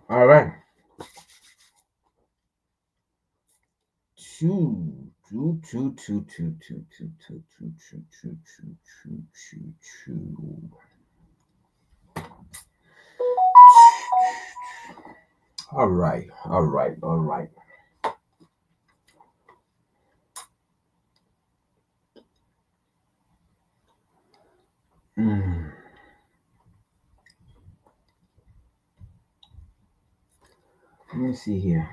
All right. Two, two, two, two, two, two, two, two, two, two, two, two, two, two, two. All right, all right, all right. Mm. Let me see here.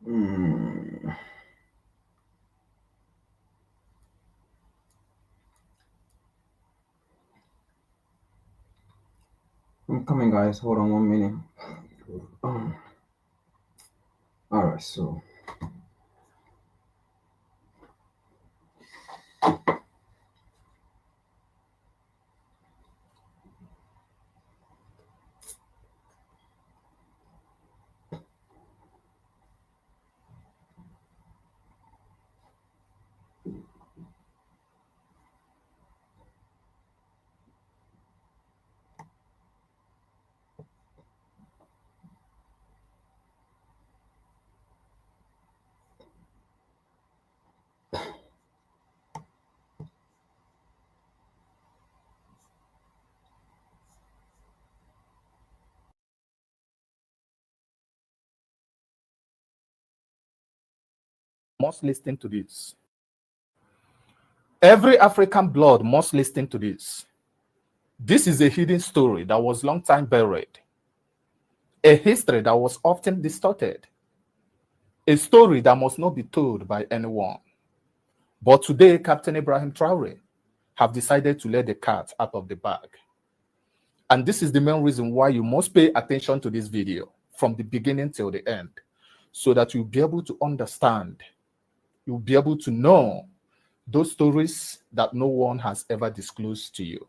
Mm. I'm coming, guys. Hold on 1 minute. Um, all right, so. Must listen to this. Every African blood must listen to this. This is a hidden story that was long time buried, a history that was often distorted, a story that must not be told by anyone. But today, Captain Ibrahim Traore have decided to let the cat out of the bag. And this is the main reason why you must pay attention to this video from the beginning till the end, so that you'll be able to understand, you'll be able to know those stories that no one has ever disclosed to you.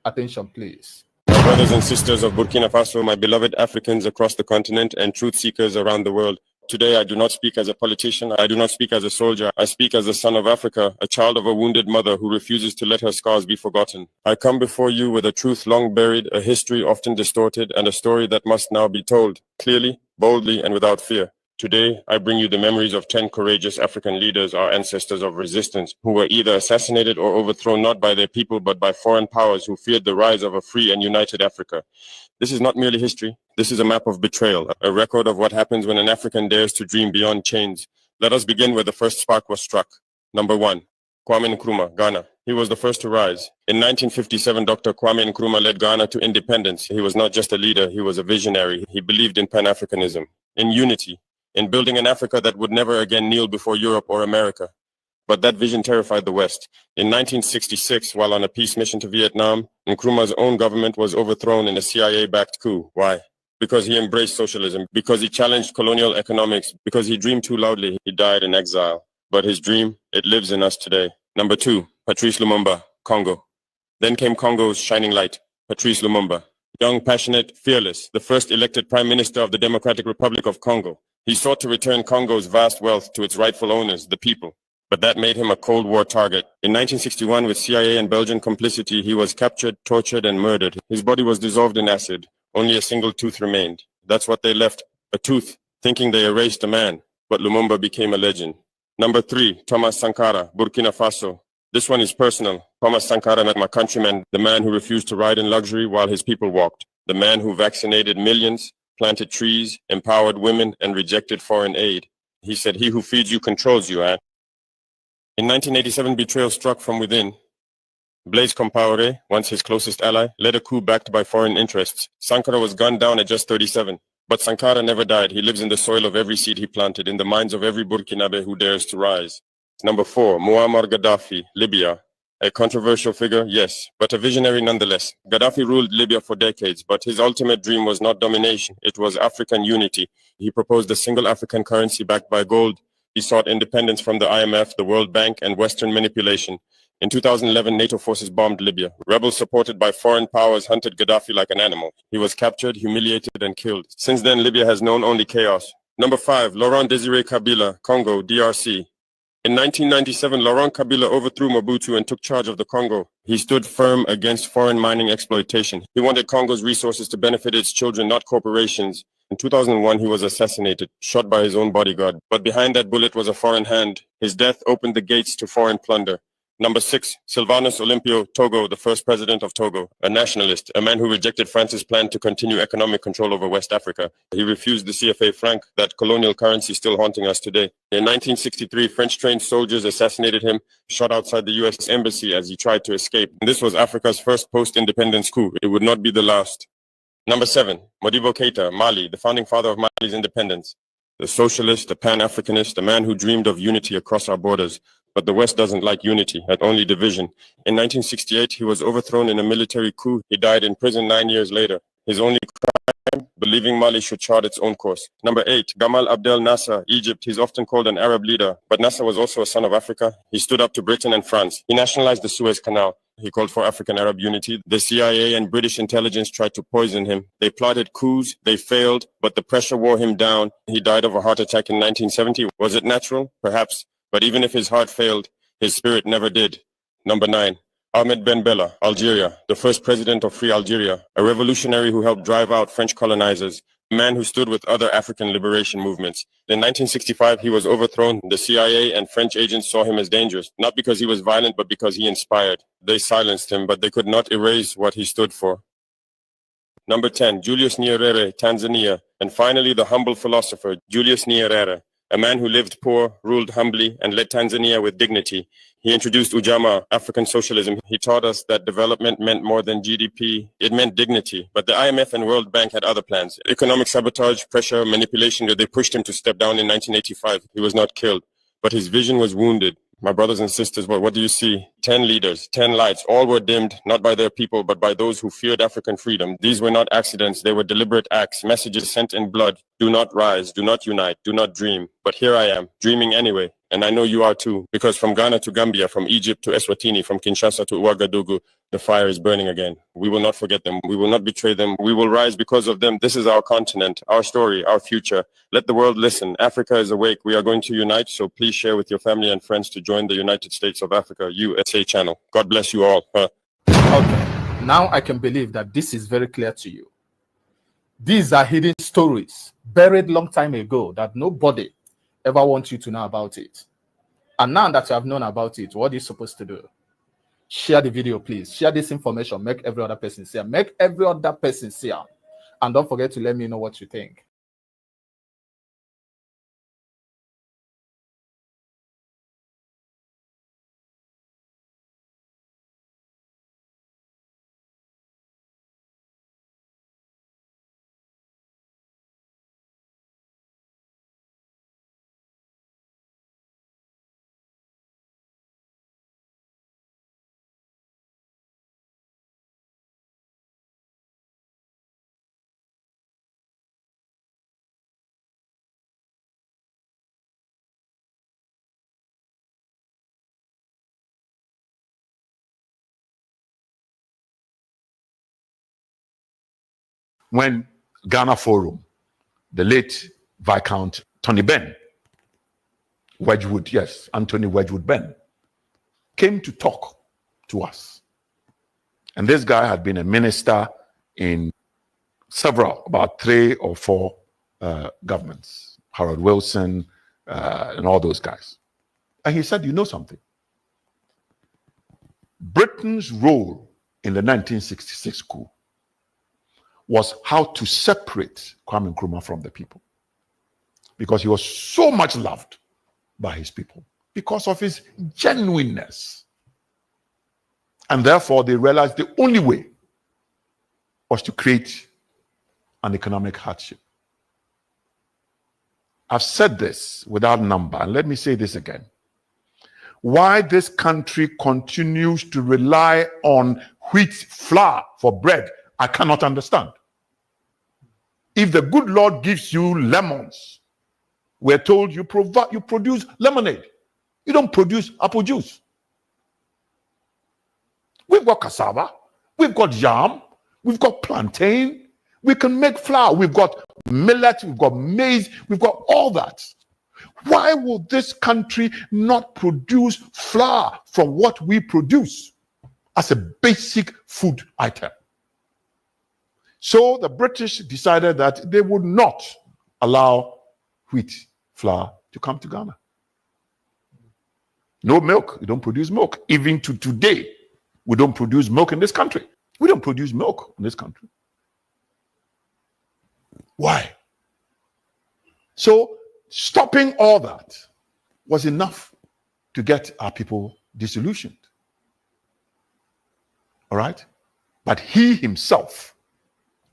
Attention, please. My brothers and sisters of Burkina Faso, my beloved Africans across the continent and truth seekers around the world. Today I do not speak as a politician, I do not speak as a soldier, I speak as a son of Africa, a child of a wounded mother who refuses to let her scars be forgotten. I come before you with a truth long buried, a history often distorted, and a story that must now be told, clearly, boldly, and without fear. Today, I bring you the memories of 10 courageous African leaders, our ancestors of resistance, who were either assassinated or overthrown not by their people but by foreign powers who feared the rise of a free and united Africa. This is not merely history. This is a map of betrayal, a record of what happens when an African dares to dream beyond chains. Let us begin where the first spark was struck. Number 1. Kwame Nkrumah, Ghana. He was the first to rise. In 1957, Dr. Kwame Nkrumah led Ghana to independence. He was not just a leader, he was a visionary. He believed in Pan-Africanism, in unity, in building an Africa that would never again kneel before Europe or America. But that vision terrified the West. In 1966, while on a peace mission to Vietnam, Nkrumah's own government was overthrown in a CIA-backed coup. Why? Because he embraced socialism, because he challenged colonial economics, because he dreamed too loudly. He died in exile. But his dream, it lives in us today. Number 2, Patrice Lumumba, Congo. Then came Congo's shining light, Patrice Lumumba. Young, passionate, fearless, the first elected prime minister of the Democratic Republic of Congo. He sought to return Congo's vast wealth to its rightful owners, the people. But that made him a Cold War target. In 1961, with CIA and Belgian complicity, he was captured, tortured, and murdered. His body was dissolved in acid. Only a single tooth remained. That's what they left, a tooth, thinking they erased a man. But Lumumba became a legend. Number 3, Thomas Sankara, Burkina Faso. This one is personal. Thomas Sankara met my countryman, the man who refused to ride in luxury while his people walked, the man who vaccinated millions, planted trees, empowered women, and rejected foreign aid. He said, "He who feeds you controls you, eh?" In 1987, betrayal struck from within. Blaise Compaoré, once his closest ally, led a coup backed by foreign interests. Sankara was gunned down at just 37. But Sankara never died. He lives in the soil of every seed he planted, in the minds of every Burkinabe who dares to rise. Number 4, Muammar Gaddafi, Libya. A controversial figure, yes, but a visionary nonetheless. Gaddafi ruled Libya for decades, but his ultimate dream was not domination. It was African unity. He proposed a single African currency backed by gold. He sought independence from the IMF, the World Bank, and Western manipulation. In 2011, NATO forces bombed Libya. Rebels supported by foreign powers hunted Gaddafi like an animal. He was captured, humiliated, and killed. Since then, Libya has known only chaos. Number 5, Laurent Désiré Kabila, Congo, DRC. In 1997, Laurent Kabila overthrew Mobutu and took charge of the Congo. He stood firm against foreign mining exploitation. He wanted Congo's resources to benefit its children, not corporations. In 2001, he was assassinated, shot by his own bodyguard. But behind that bullet was a foreign hand. His death opened the gates to foreign plunder. Number 6, Sylvanus Olympio Togo, the first president of Togo, a nationalist, a man who rejected France's plan to continue economic control over West Africa. He refused the CFA franc, that colonial currency still haunting us today. In 1963, French-trained soldiers assassinated him, shot outside the U.S. embassy as he tried to escape. This was Africa's first post-independence coup. It would not be the last. Number 7, Modibo Keïta, Mali, the founding father of Mali's independence. The socialist, the Pan-Africanist, a man who dreamed of unity across our borders. But the West doesn't like unity, only division. In 1968, he was overthrown in a military coup. He died in prison 9 years later. His only crime, believing Mali should chart its own course. Number 8, Gamal Abdel Nasser, Egypt. He's often called an Arab leader, but Nasser was also a son of Africa. He stood up to Britain and France. He nationalized the Suez Canal. He called for African-Arab unity. The CIA and British intelligence tried to poison him. They plotted coups. They failed, but the pressure wore him down. He died of a heart attack in 1970. Was it natural? Perhaps. But even if his heart failed, his spirit never did. Number 9, Ahmed Ben Bella, Algeria, the first president of Free Algeria, a revolutionary who helped drive out French colonizers, a man who stood with other African liberation movements. In 1965, he was overthrown. The CIA and French agents saw him as dangerous, not because he was violent, but because he inspired. They silenced him, but they could not erase what he stood for. Number 10, Julius Nyerere, Tanzania, and finally the humble philosopher, Julius Nyerere, a man who lived poor, ruled humbly, and led Tanzania with dignity. He introduced Ujamaa, African socialism. He taught us that development meant more than GDP. It meant dignity. But the IMF and World Bank had other plans. Economic sabotage, pressure, manipulation. They pushed him to step down in 1985. He was not killed, but his vision was wounded. My brothers and sisters, what do you see? 10 leaders, 10 lights, all were dimmed, not by their people, but by those who feared African freedom. These were not accidents, they were deliberate acts, messages sent in blood. Do not rise, do not unite, do not dream. But here I am, dreaming anyway. And I know you are too, because from Ghana to Gambia, from Egypt to Eswatini, from Kinshasa to Ouagadougou, the fire is burning again. We will not forget them. We will not betray them. We will rise because of them. This is our continent, our story, our future. Let the world listen. Africa is awake. We are going to unite. So please share with your family and friends to join the United States of Africa, USA channel. God bless you all. Okay. Now I can believe that this is very clear to you. These are hidden stories buried long time ago that nobody ever wants you to know about it. And now that you have known about it, what are you supposed to do? Share the video, please. Share this information. Make every other person see it. Make every other person see it. And don't forget to let me know what you think. When Ghana Forum, the late Viscount Tony Benn, Wedgwood, yes, Anthony Wedgwood Benn, came to talk to us. And this guy had been a minister in about 3 or 4 governments, Harold Wilson, and all those guys. And he said, you know something? Britain's role in the 1966 coup was how to separate Kwame Nkrumah from the people, because he was so much loved by his people because of his genuineness. And therefore, they realized the only way was to create an economic hardship. I've said this without number, and let me say this again. why this country continues to rely on wheat flour for bread, I cannot understand. If the good Lord gives you lemons, we're told you produce lemonade. You don't produce apple juice. We've got cassava, we've got yam, we've got plantain, we can make flour, we've got millet, we've got maize, we've got all that. Why will this country not produce flour from what we produce as a basic food item? So the British decided that they would not allow wheat flour to come to Ghana. No milk, we don't produce milk. Even to today, we don't produce milk in this country. We don't produce milk in this country. Why? So stopping all that was enough to get our people disillusioned. All right? But he himself,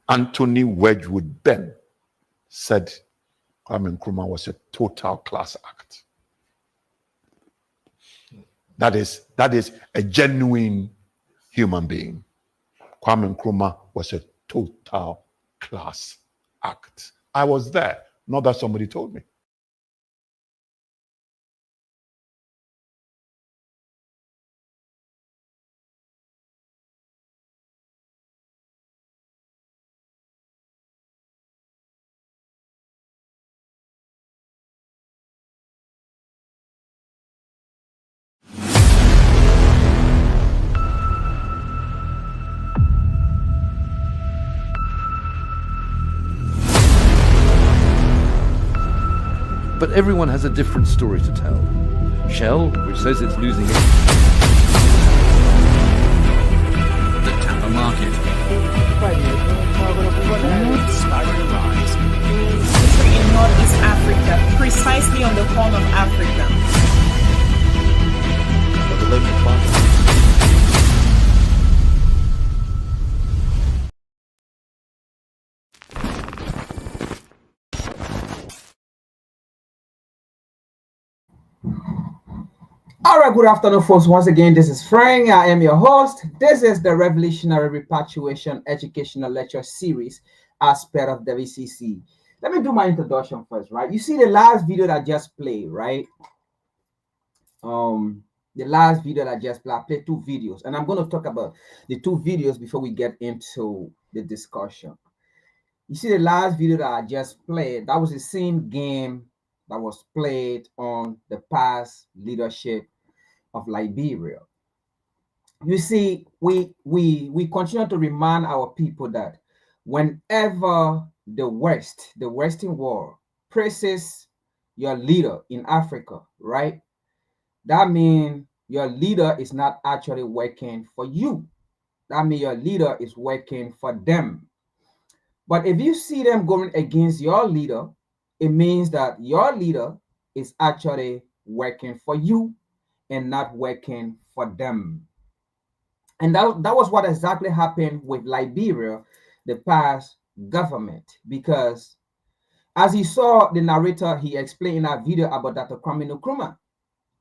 Anthony Wedgwood Ben, said Kwame Nkrumah was a total class act. That is a genuine human being. Kwame Nkrumah was a total class act. I was there, not that somebody told me. But everyone has a different story to tell. Shell, which says it's losing it. The Tampa market. Spiral rise. In Northeast Africa, precisely on the horn of Africa. All right, good afternoon, folks. Once again, this is Frank. I am your host. This is the Revolutionary Repatriation Educational Lecture Series as part of WCC. Let me do my introduction first, right? You see the last video that I just played, right? The last video that I just played, I played 2 videos, and I'm going to talk about the 2 videos before we get into the discussion. You see the last video that I just played, that was the same game that was played on the past leadership of Liberia. You see, we continue to remind our people that whenever the Western world praises your leader in Africa, right? That means your leader is not actually working for you. That means your leader is working for them. But if you see them going against your leader, it means that your leader is actually working for you and not working for them. And that was what exactly happened with Liberia, the past government, because as you saw the narrator, he explained in that video about Dr. Kwame Nkrumah,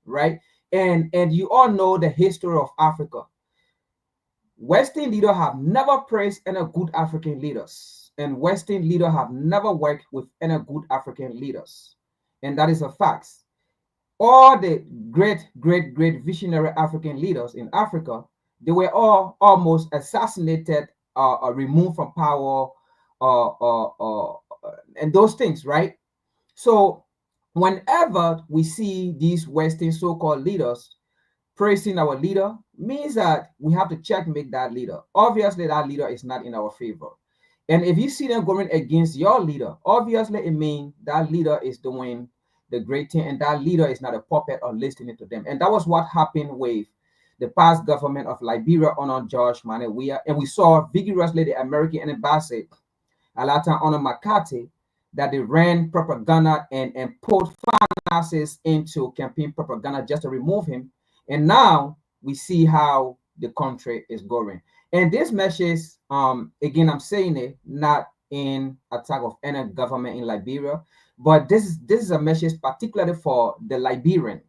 right? And you all know the history of Africa. Western leaders have never praised any good African leaders, and Western leaders have never worked with any good African leaders. And that is a fact. All the great visionary African leaders in Africa, they were all almost assassinated or removed from power and those things, right? So whenever we see these Western so-called leaders praising our leader, means that we have to checkmate that leader. Obviously, that leader is not in our favor. And if you see them going against your leader, obviously it means that leader is doing the great thing, and that leader is not a puppet or listening to them. And that was what happened with the past government of Liberia under George Manawia. And we saw vigorously the American embassy, Alata Honor McCarthy, that they ran propaganda and put finances into campaign propaganda just to remove him. And now we see how the country is going. And this message, again, I'm saying it not in attack of any government in Liberia, but this is a message particularly for the Liberian.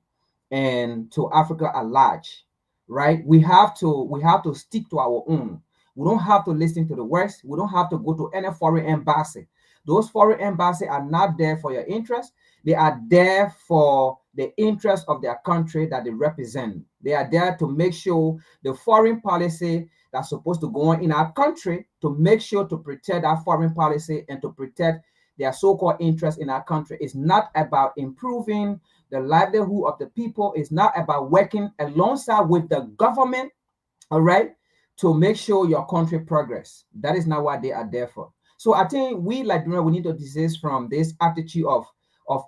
and to Africa at large, right? We have to stick to our own. We don't have to listen to the West. We don't have to go to any foreign embassy. Those foreign embassies are not there for your interest. They are there for the interest of their country that they represent. They are there to make sure the foreign policy that's supposed to go on in our country, to make sure to protect our foreign policy and to protect their so-called interest in our country. It's not about improving the livelihood of the people. It's not about working alongside with the government, all right, to make sure your country progress. That is not what they are there for. So I think we Liberians, we need to desist from this attitude of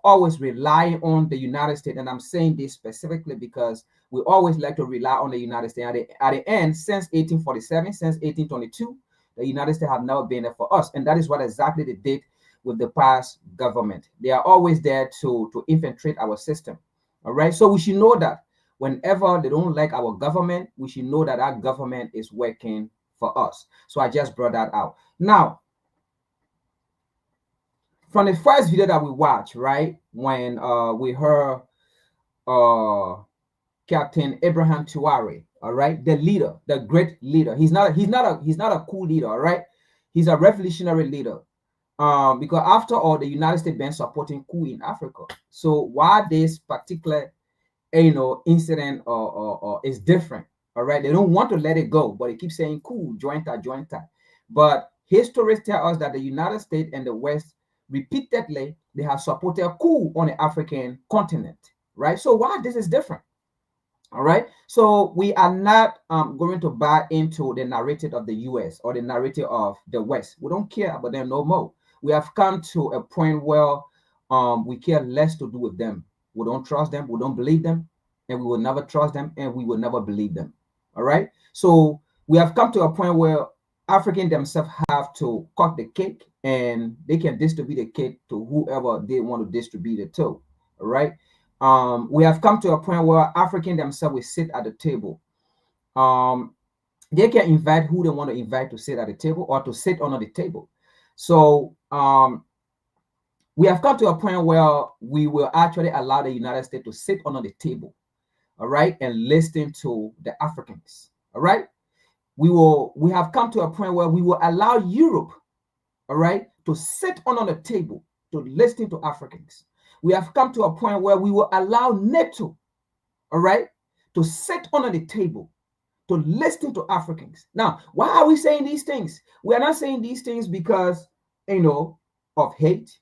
always relying on the United States. And I'm saying this specifically because we always like to rely on the United States. At the end, since 1847, since 1822, the United States have never been there for us. And that is what exactly they did with the past government. They are always there to infiltrate our system. All right. So we should know that whenever they don't like our government, we should know that our government is working for us. So I just brought that out. Now, from the first video that we watched, right, when we heard Captain Abraham Traoré, all right, the leader, the great leader. He's not a cool leader, all right. He's a revolutionary leader. Because after all, the United States been supporting coup in Africa. So why this particular incident is different, all right? They don't want to let it go, but they keep saying coup, jointa. But history tells us that the United States and the West repeatedly, they have supported a coup on the African continent, right? So why this is different? All right. So we are not going to buy into the narrative of the US or the narrative of the West. We don't care about them no more. We have come to a point where we care less to do with them. We don't trust them. We don't believe them. And we will never trust them. And we will never believe them. All right. So we have come to a point where Africans themselves have to cut the cake and they can distribute the cake to whoever they want to distribute it to. All right. We have come to a point where Africans themselves will sit at the table. They can invite who they want to invite to sit at the table or to sit under the table. So we have come to a point where we will actually allow the United States to sit under the table, all right, and listen to the Africans, all right. We have come to a point where we will allow Europe, all right, to sit under the table to listen to Africans. We have come to a point where we will allow NATO, all right, to sit under the table to listen to Africans. Now, why are we saying these things? We are not saying these things because, of hate,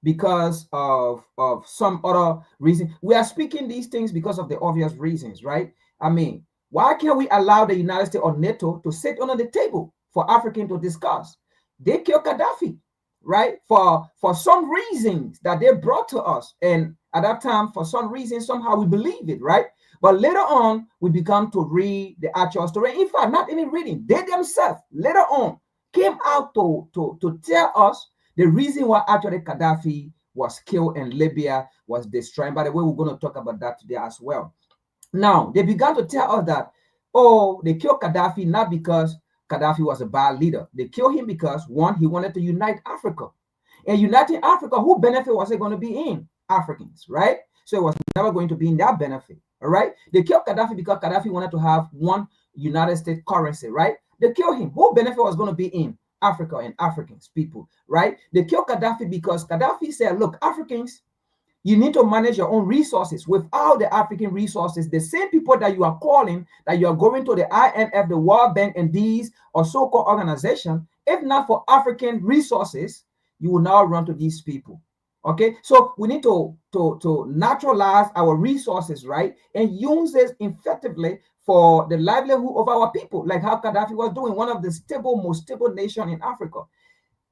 because of some other reason. We are speaking these things because of the obvious reasons, right? I mean, why can't we allow the United States or NATO to sit under the table for Africans to discuss? They killed Gaddafi, right? For some reasons that they brought to us. And at that time, for some reason, somehow we believe it, right? But later on, we began to read the actual story. In fact, not even reading. They themselves, later on, came out to tell us the reason why actually Gaddafi was killed and Libya was destroyed. By the way, we're going to talk about that today as well. Now, they began to tell us that, they killed Gaddafi not because Gaddafi was a bad leader. They killed him because, one, he wanted to unite Africa. And uniting Africa, who benefit was it going to be in? Africans, right? So it was never going to be in their benefit, all right? They killed Gaddafi because Gaddafi wanted to have one United States currency, right? They killed him. Who benefit was going to be in? Africa and Africans, people, right? They killed Gaddafi because Gaddafi said, look, Africans, you need to manage your own resources. Without the African resources, the same people that you are calling, that you are going to the IMF, the World Bank, and these or so-called organizations, if not for African resources, you will now run to these people. Okay, so we need to naturalize our resources, right, and use this effectively for the livelihood of our people, like how Gaddafi was doing, one of the most stable nation in Africa.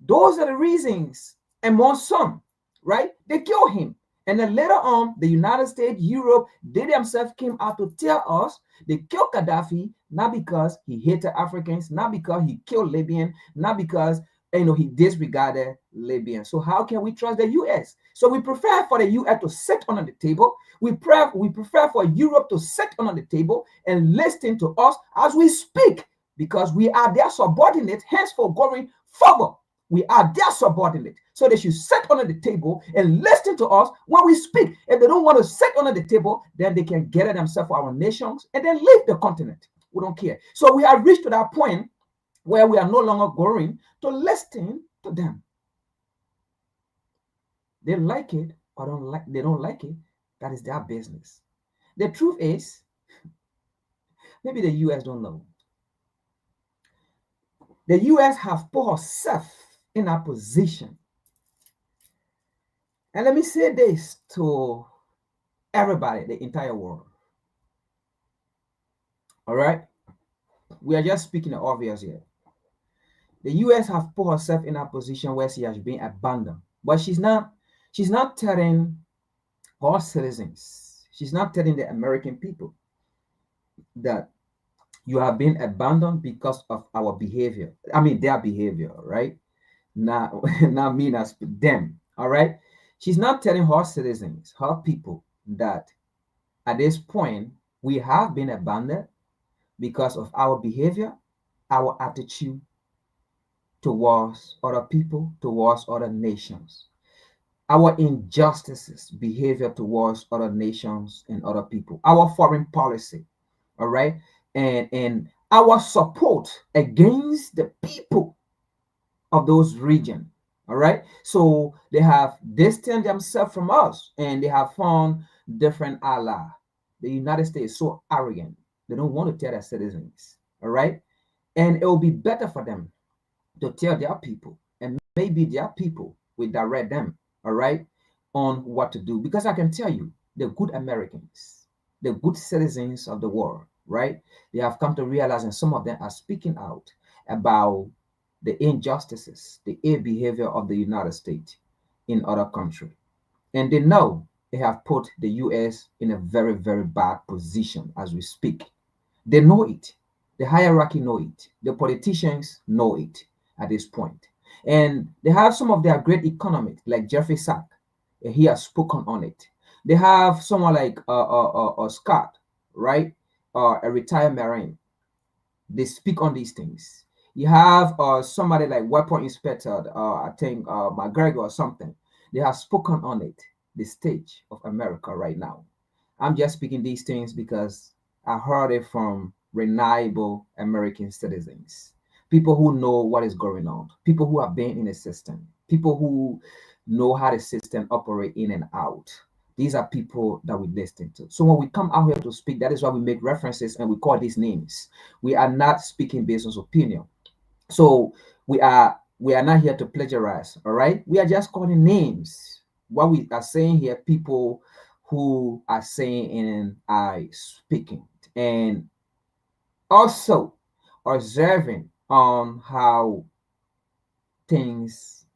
Those are the reasons, among some, right? They killed him. And then later on, the United States, Europe, they themselves came out to tell us they killed Gaddafi, not because he hated Africans, not because he killed Libyans, not because he disregarded Libyans. So how can we trust the U.S.? So we prefer for the U.S. to sit on the table. We prefer for Europe to sit on the table and listen to us as we speak, because we are their subordinates, henceforth going forward. We are their subordinate. So they should sit under the table and listen to us when we speak. If they don't want to sit under the table, then they can gather themselves for our nations and then leave the continent. We don't care. So we have reached to that point where we are no longer going to listen to them. They like it or they don't like it. That is their business. The truth is, maybe the US don't know. The US have put herself in a position. And let me say this to everybody, the entire world. All right? We are just speaking the obvious here. The US have put herself in a position where she has been abandoned. But she's not telling her citizens, she's not telling the American people that you have been abandoned because of our behavior. I mean, their behavior, right? Not me, not them. All right. She's not telling her citizens, her people, that at this point we have been abandoned because of our behavior, our attitude towards other people, towards other nations, our injustices, behavior towards other nations and other people, our foreign policy, all right, and our support against the people of those regions. All right. So they have distanced themselves from us and they have found different allies. The United States is so arrogant. They don't want to tell their citizens. All right. And it will be better for them to tell their people, and maybe their people will direct them, all right, on what to do. Because I can tell you, the good Americans, the good citizens of the world, right, they have come to realize, and some of them are speaking out about the injustices, the ill behavior of the United States in other countries. And they know they have put the US in a very, very bad position as we speak. They know it. The hierarchy know it. The politicians know it at this point. And they have some of their great economists, like Jeffrey Sachs. He has spoken on it. They have someone like Scott, right? A retired Marine. They speak on these things. You have somebody like weapon inspector, I think McGregor or something. They have spoken on it, the stage of America right now. I'm just speaking these things because I heard it from reliable American citizens, people who know what is going on, people who have been in the system, people who know how the system operates in and out. These are people that we listen to. So when we come out here to speak, that is why we make references and we call these names. We are not speaking based on opinion. So we are not here to plagiarize, all right? We are just calling names. What we are saying here, people who are saying and are speaking, and also observing on how things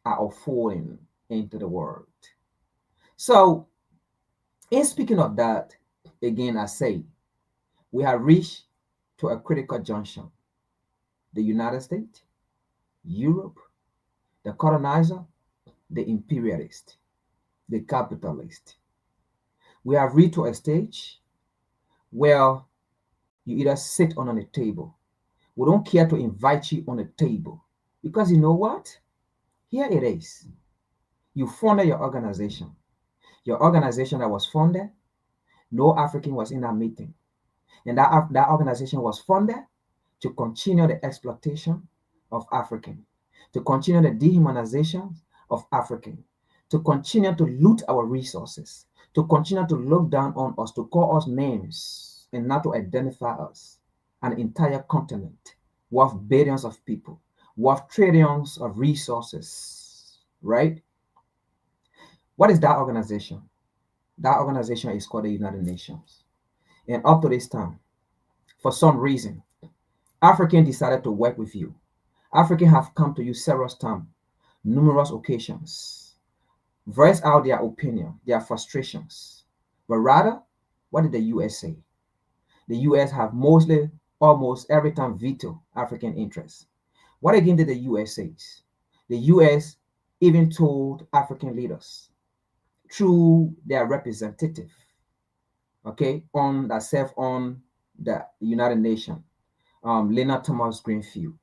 are unfolding into the world. So, in speaking of that, again, I say we have reached to a critical junction. The United States, Europe, the colonizer, the imperialist, the capitalist. We have reached to a stage where you either sit on a table. We don't care to invite you on the table because you know what? Here it is. You funded your organization. Your organization that was funded, no African was in that meeting. And that organization was funded to continue the exploitation of African, to continue the dehumanization of African, to continue to loot our resources, to continue to look down on us, to call us names, and not to identify us, an entire continent worth billions of people, worth trillions of resources, right? What is that organization? That organization is called the United Nations. And up to this time, for some reason, African decided to work with you. African have come to you several times, numerous occasions, voice out their opinion, their frustrations. But rather, what did the US say? The US have mostly, almost every time veto African interests. What again did the US say? The US even told African leaders through their representative, okay, on that serve on the United Nations, Leonard Thomas Greenfield,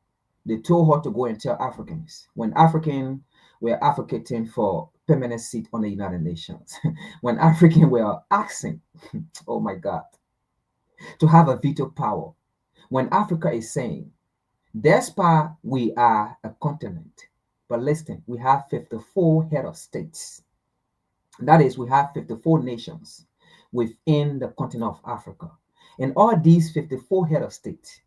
They told her to go and tell Africans when African were advocating for permanent seat on the United Nations, when African were asking, oh my God, to have a veto power, when Africa is saying, despite we are a continent, but listen, we have 54 head of states. That is, we have 54 nations within the continent of Africa. And all these 54 head of states,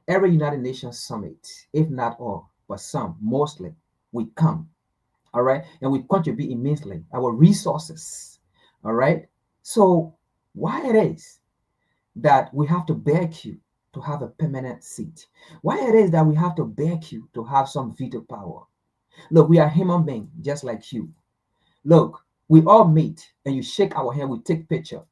every United Nations summit, if not all, but some, mostly, we come, all right? And we contribute immensely, our resources, all right? So why it is that we have to beg you to have a permanent seat? Why it is that we have to beg you to have some veto power? Look, we are human beings just like you. Look, we all meet and you shake our hand, we take picture,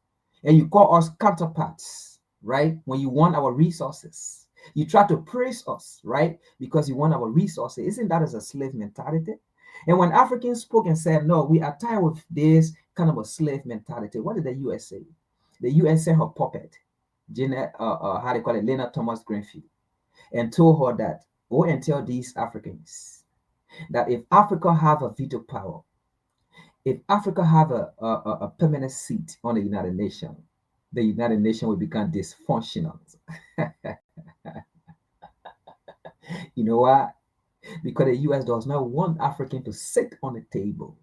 and you call us counterparts, right? When you want our resources, you try to praise us, right? Because you want our resources. Isn't that as a slave mentality? And when Africans spoke and said, no, we are tired with this kind of a slave mentality, what did the US say? The US sent her puppet, Janet, how do you call it, Lena Thomas Greenfield, and told her that, go and tell these Africans that if Africa have a veto power, if Africa have a permanent seat on the United Nations, the United Nations will become dysfunctional. You know why? Because the US does not want Africans to sit on the table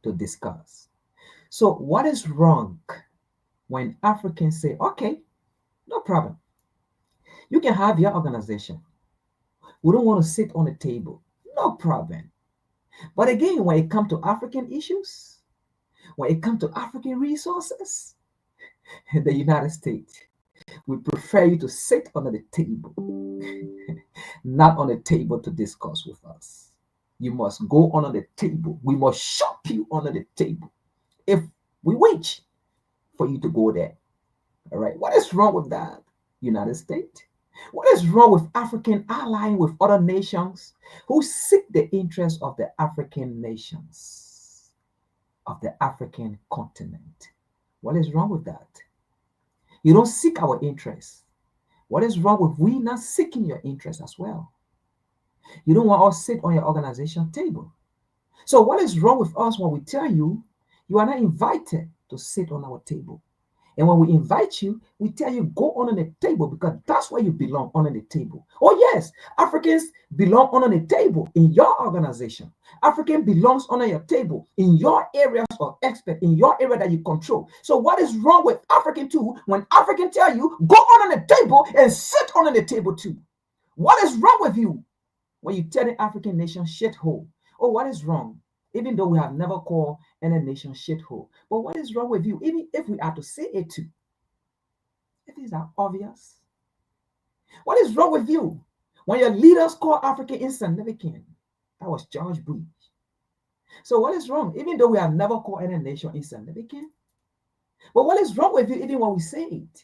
to discuss. So what is wrong when Africans say, okay, no problem, you can have your organization, we don't want to sit on the table, no problem. But again, when it comes to African issues, when it comes to African resources, the United States, we prefer you to sit under the table, not on the table to discuss with us. You must go under the table. We must shop you under the table if we wait for you to go there. All right. What is wrong with that, United States? What is wrong with African allying with other nations who seek the interests of the African nations, of the African continent? What is wrong with that? You don't seek our interests. What is wrong with we not seeking your interests as well? You don't want us to sit on your organization table. So what is wrong with us when we tell you, you are not invited to sit on our table? And when we invite you, we tell you, go on the table because that's where you belong, on the table. Oh yes, Africans belong on the table in your organization. African belongs on your table in your areas of expert, in your area that you control. So what is wrong with African too when African tell you, go on the table and sit on the table too? What is wrong with you when you tell the African nation shithole? Oh, what is wrong? Even though we have never called any nation shithole. But what is wrong with you? Even if we are to say it too. If these are obvious. What is wrong with you? When your leaders call Africa insignificant. That was George Bush. So what is wrong? Even though we have never called any nation insignificant. But what is wrong with you even when we say it?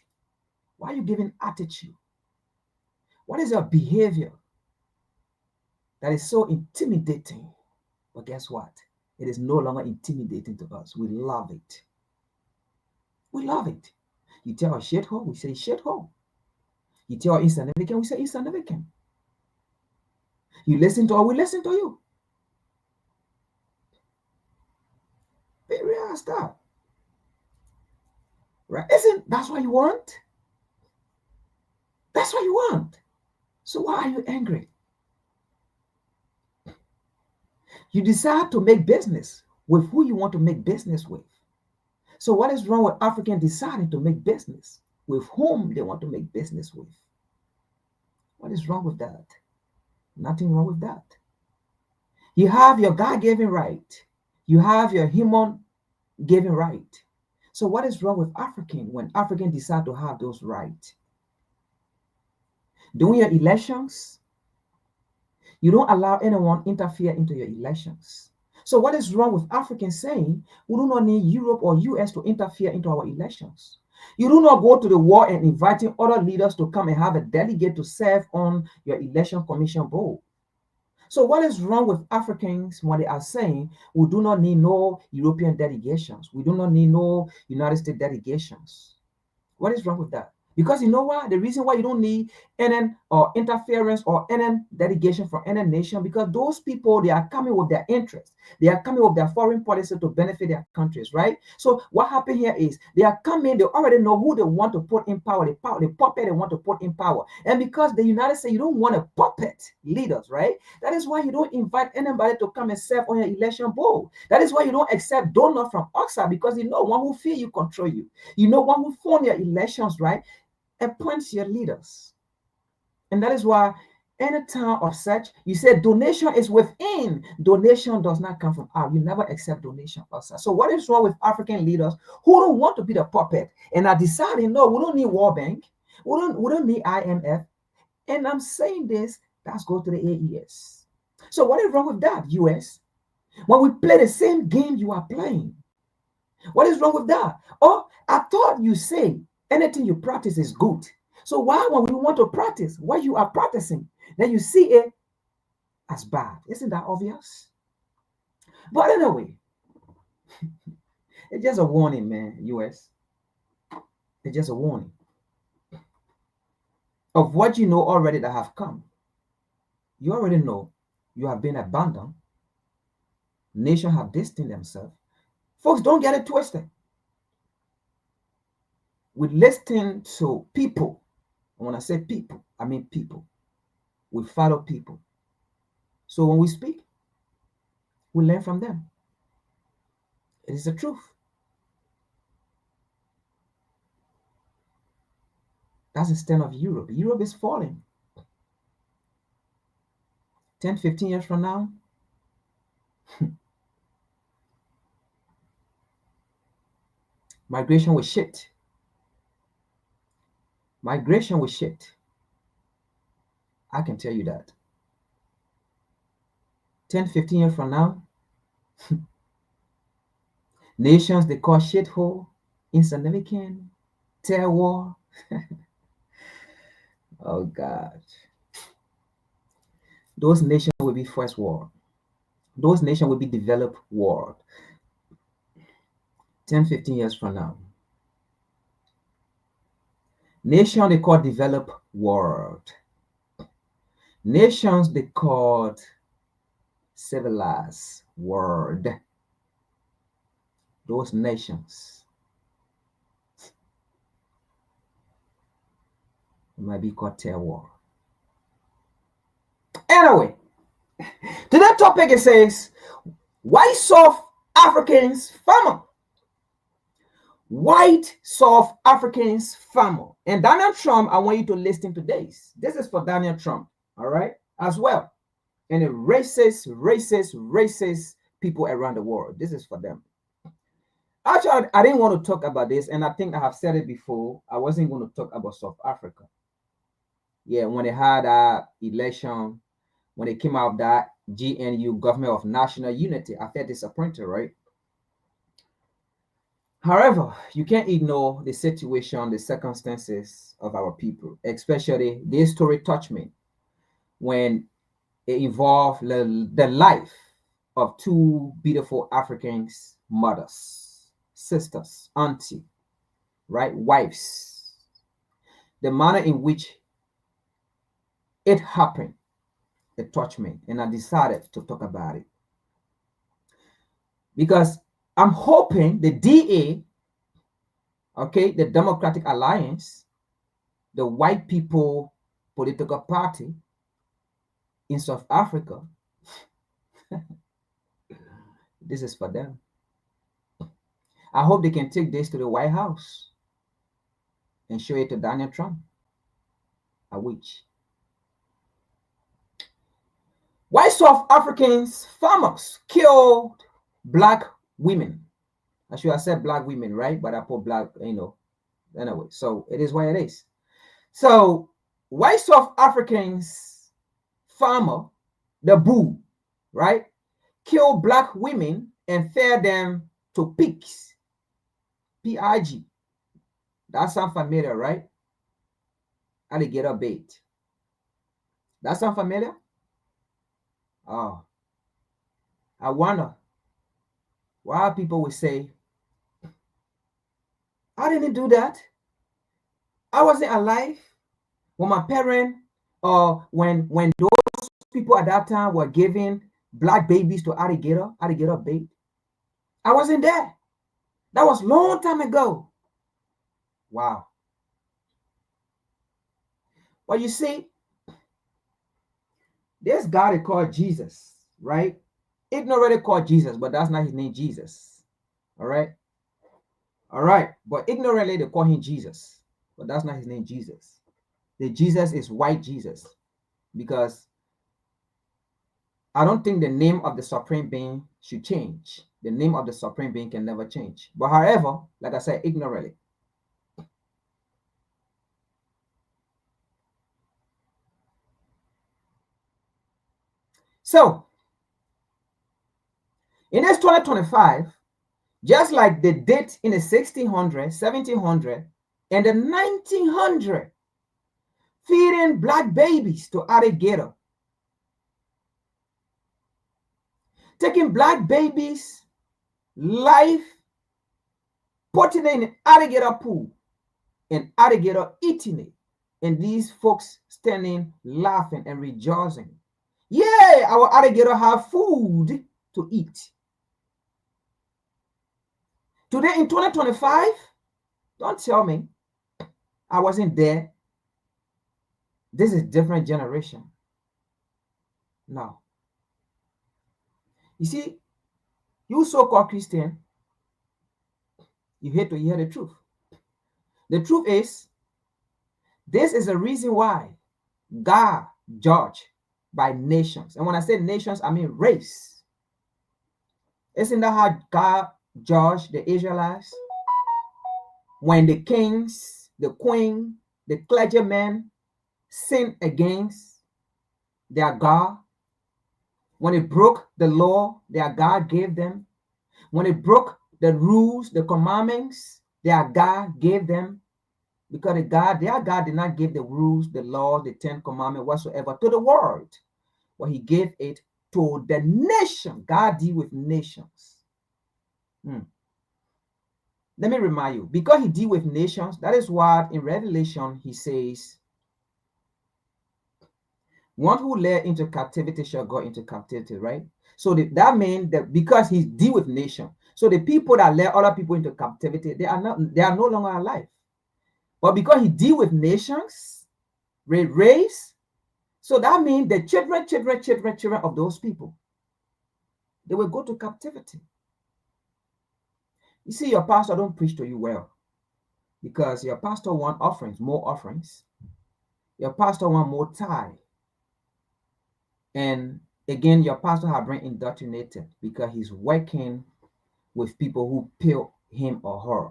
Why are you giving attitude? What is your behavior that is so intimidating? But guess what? It is no longer intimidating to us. We love it. We love it. You tell a shithole, we say shithole. You tell insignificant, we say insignificant. You listen to us, we listen to you. Be real stuff. Right? Isn't that's what you want? That's what you want. So why are you angry? You decide to make business with who you want to make business with. So what is wrong with Africans deciding to make business with whom they want to make business with? What is wrong with that? Nothing wrong with that. You have your God-given right. You have your human-given right. So what is wrong with African when Africans decide to have those rights? During your elections, you don't allow anyone interfere into your elections. So what is wrong with Africans saying we do not need Europe or US to interfere into our elections? You do not go to the war and inviting other leaders to come and have a delegate to serve on your election commission board. So what is wrong with Africans when they are saying we do not need no European delegations? We do not need no United States delegations. What is wrong with that? Because you know what? The reason why you don't need NN or interference or NN delegation from NN nation, because those people, they are coming with their interests. They are coming with their foreign policy to benefit their countries, right? So what happened here is they are coming, they already know who they want to put in power, the puppet they want to put in power. And because the United States, you don't want a puppet leaders, right? That is why you don't invite anybody to come and serve on your election board. That is why you don't accept donors from outside, because you know one who fear you control you. You know one who fund your elections, right? Appoints your leaders. And that is why any time of such, you say donation is within. Donation does not come from out. You never accept donation outside. So what is wrong with African leaders who don't want to be the puppet and are deciding, no, we don't need World Bank, we don't need IMF. And I'm saying this, let's go to the AES. So what is wrong with that, US? When we play the same game you are playing, what is wrong with that? Oh, I thought you say anything you practice is good. So why, when we want to practice what you are practicing, then you see it as bad? Isn't that obvious? But anyway, it's just a warning, man, US. It's just a warning of what you know already that have come. You already know you have been abandoned. Nations have distanced themselves. Folks, don't get it twisted. We listen to people. And when I say people, I mean people. We follow people. So when we speak, we learn from them. It is the truth. That's the stand of Europe. Europe is falling. 10, 15 years from now, migration will shit. Migration will shit. I can tell you that. 10, 15 years from now, nations they call shithole, insignificant, terror. Oh God. Those nations will be first world. Those nations will be developed world. 10, 15 years from now. Nation they call developed world. Nations they called civilized world. Those nations might be called terror. Anyway, today's topic it says, why South Africans farmer? White South Africans farmer. And Donald Trump, I want you to listen to this. This is for Donald Trump, all right, as well. And the racist people around the world. This is for them. Actually, I didn't want to talk about this, and I think I have said it before. I wasn't going to talk about South Africa. Yeah, when they had that election, when they came out of that GNU, Government of National Unity, I felt disappointed, right? However, you can't ignore the situation, the circumstances of our people, especially this story touched me when it involved the life of two beautiful Africans, mothers, sisters, auntie, right, wives. The manner in which it happened, it touched me, and I decided to talk about it. Because I'm hoping the DA, okay, the Democratic Alliance, the white people political party in South Africa, this is for them. I hope they can take this to the White House and show it to Donald Trump. I wish. Why South Africans farmers killed black women? I should have said black women, right? But I put black, anyway. So it is what it is. So why South Africans farmer, the bull, right, kill black women and fed them to pigs? Pig. That sounds familiar, right? Alligator bait. That sound familiar? Oh, I wonder why people will say, I didn't do that. I wasn't alive when my parent or when those people at that time were giving black babies to alligator bait. I wasn't there. That was a long time ago. Wow. But you see, this God is called Jesus, right? Ignorantly called Jesus, but that's not his name, Jesus. All right? All right. But ignorantly they call him Jesus, but that's not his name, Jesus. The Jesus is white Jesus, because I don't think the name of the supreme being should change. The name of the supreme being can never change. But however, like I said, ignorantly. So, in this 2025, just like they did in the 1600, 1700, and the 1900, feeding black babies to alligator, taking black babies' life, putting it in an alligator pool, and alligator eating it, and these folks standing laughing and rejoicing. Yeah, our alligator have food to eat. Today in 2025, don't tell me I wasn't there. This is a different generation. No. You see, you so-called Christian, you hate to hear the truth. The truth is, this is the reason why God judged by nations. And when I say nations, I mean race. Isn't that how God judged the Israelites? When the kings, the queen, the clergymen sinned against their God, when they broke the law their God gave them, when they broke the rules, the commandments their God gave them, because their God did not give the rules, the laws, the 10 commandments whatsoever to the world, but he gave it to the nation. God deal with nations. Let me remind you, because he deal with nations, that is why in Revelation he says, one who led into captivity shall go into captivity, right? So that means that because he deal with nations, so the people that led other people into captivity, they are no longer alive. But because he deal with nations, race, so that means the children of those people, they will go to captivity. You see, your pastor don't preach to you well, because your pastor want offerings, more offerings. Your pastor want more tithe. And again, your pastor have been indoctrinated because he's working with people who peel him or her.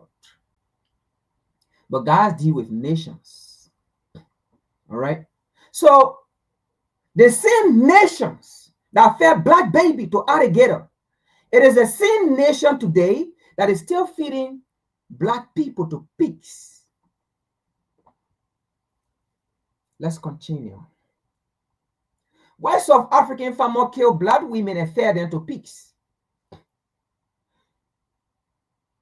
But God deal with nations. All right. So the same nations that fed black baby to alligator, it is the same nation today that is still feeding black people to pigs. Let's continue. Why South African farmer kill black women and fed them to pigs?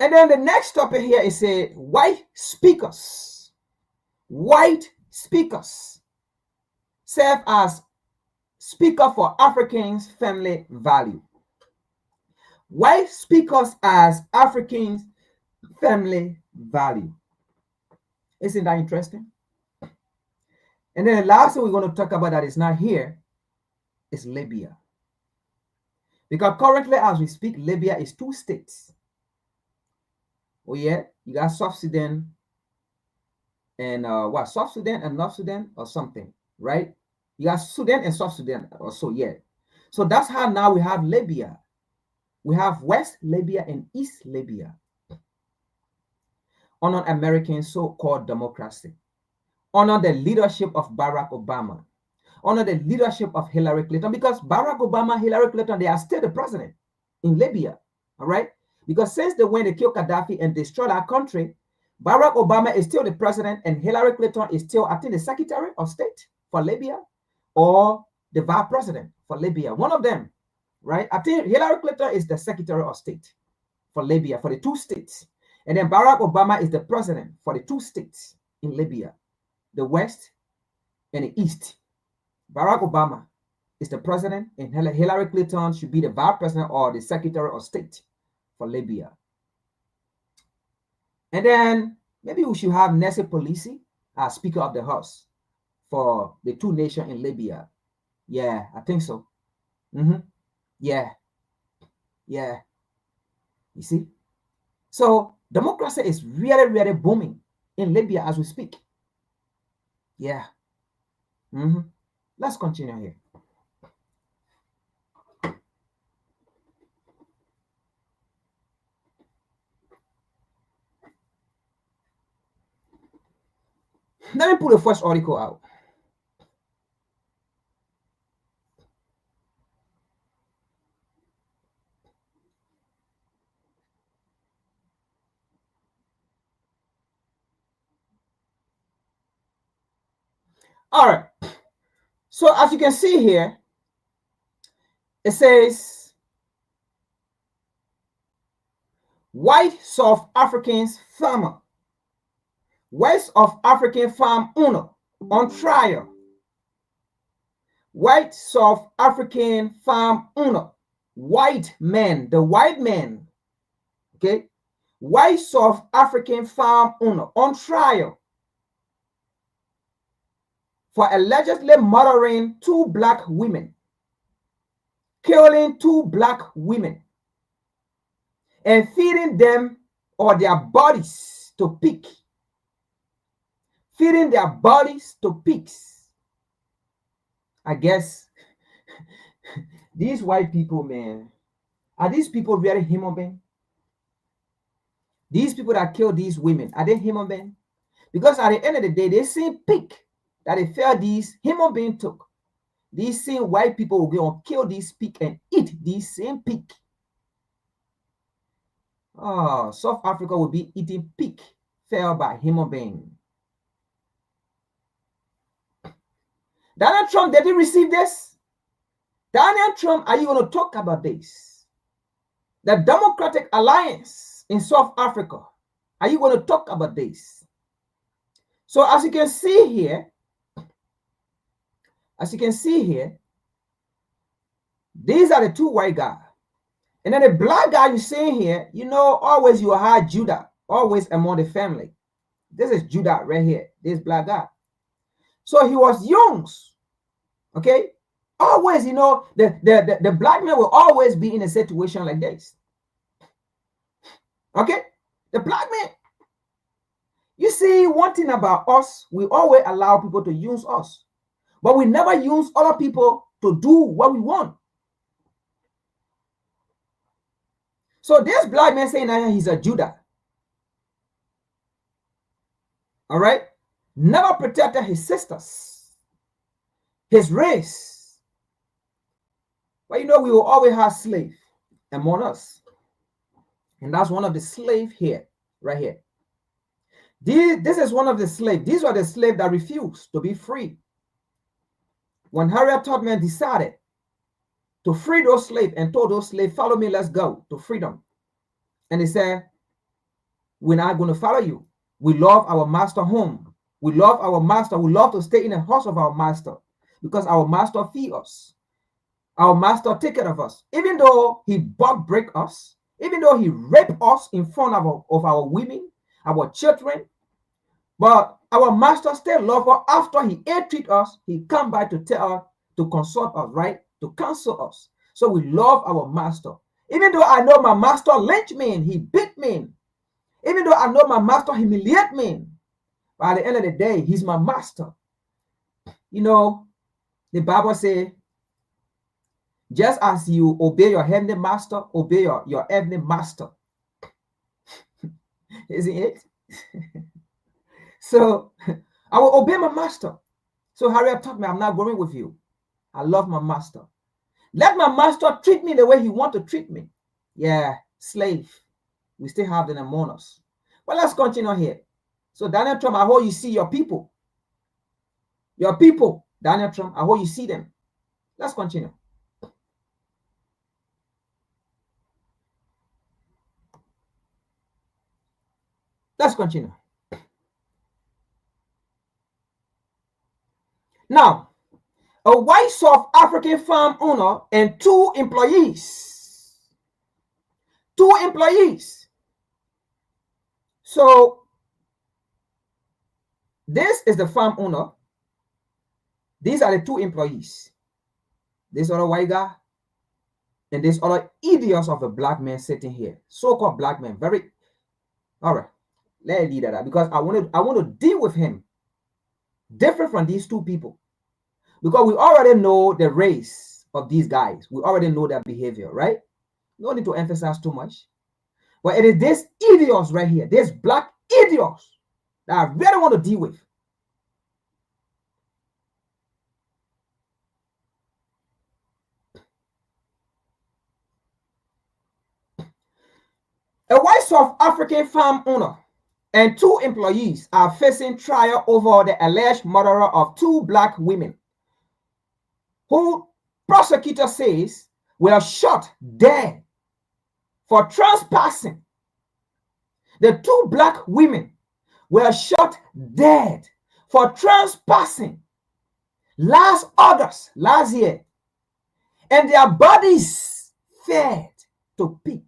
And then the next topic here is white speakers serve as speaker for Africans' family value. White speakers as Africans' family value. Isn't that interesting? And then the last thing we're going to talk about that is not here is Libya. Because currently, as we speak, Libya is 2 states. Oh yeah, you got South Sudan and South Sudan and North Sudan or something, right? You got Sudan and South Sudan also, yeah. So that's how now we have Libya. We have West Libya and East Libya. Under American so-called democracy. Under the leadership of Barack Obama. Under the leadership of Hillary Clinton. Because Barack Obama, Hillary Clinton, they are still the president in Libya. All right? Because since they went to kill Gaddafi and destroy our country, Barack Obama is still the president and Hillary Clinton is still, I think, the Secretary of State for Libya or the Vice President for Libya. One of them, right? I think Hillary Clinton is the Secretary of State for Libya, for the 2 states. And then Barack Obama is the president for the 2 states. in Libya, the West and the East. Barack Obama is the president, and Hillary Clinton should be the vice president or the secretary of state for Libya. And then maybe we should have Nancy Pelosi as Speaker of the House for the two nations in Libya. Yeah, I think so. Yeah. Yeah. You see? So democracy is really, really booming in Libya as we speak. Yeah. Let's continue here. Let me pull the first article out. All right. So as you can see here, it says white South Africans farmer, West of African farm owner on trial. White South African farm owner, white man, the white man, okay? White South African farm owner on trial for allegedly murdering two black women, killing two black women, and feeding them or their bodies to pigs. Feeding their bodies to pigs. I guess these white people, man, are these people really human beings? These people that kill these women, are they human beings? Because at the end of the day, they see pig that they feel these human beings took. These same white people will go and kill these pig and eat these same pig. Oh, South Africa will be eating pig fell by human beings. Donald Trump, did he receive this? Donald Trump, are you going to talk about this? The Democratic Alliance in South Africa, are you going to talk about this? So as you can see here, these are the two white guys. And then the black guy you see here, you know, always you have Judah, always among the family. This is Judah right here, this black guy. So he was young, okay? Always, you know, the black man will always be in a situation like this. Okay? The black man. You see, one thing about us, we always allow people to use us. But we never use other people to do what we want. So this black man saying that he's a Judah. All right? Never protected his sisters, his race. But you know, we will always have slaves among us. And that's one of the slaves here, right here. This is one of the slaves. These were the slaves that refused to be free. When Harriet Tubman decided to free those slaves and told those slaves, follow me, let's go to freedom. And they said, we're not going to follow you. We love our master home. We love our master. We love to stay in the house of our master because our master feeds us. Our master take care of us. Even though he buck break us, even though he rape us in front of our women, our children, but our master still love us. After he treat us, he come back to tell us, to consult us, right? To counsel us. So we love our master. Even though I know my master lynch me, he beat me. Even though I know my master humiliate me, but at the end of the day, he's my master. You know, the Bible says, just as you obey your heavenly master, obey your earthly master. Isn't it? So I will obey my master. So Harriet taught me, I'm not going with you. I love my master. Let my master treat me the way he wants to treat me. Yeah, slave. We still have them among us. But let's continue here. So Donald Trump, I hope you see your people. Your people, Donald Trump, I hope you see them. Let's continue. Let's continue. Now, a white South African farm owner and 2 employees. 2 employees. So this is the farm owner. These are the 2 employees. This other white guy and this other idiots of a black man sitting here. So-called black man. Very all right. Let me leave that out because I want to deal with him different from these 2 people. Because we already know the race of these guys. We already know their behavior, right? No need to emphasize too much. But it is these idiots right here, these black idiots that I really want to deal with. A white South African farm owner and 2 employees are facing trial over the alleged murder of 2 black women who prosecutor says were shot dead for trespassing. The 2 black women were shot dead for trespassing last August, last year, and their bodies fed to pig.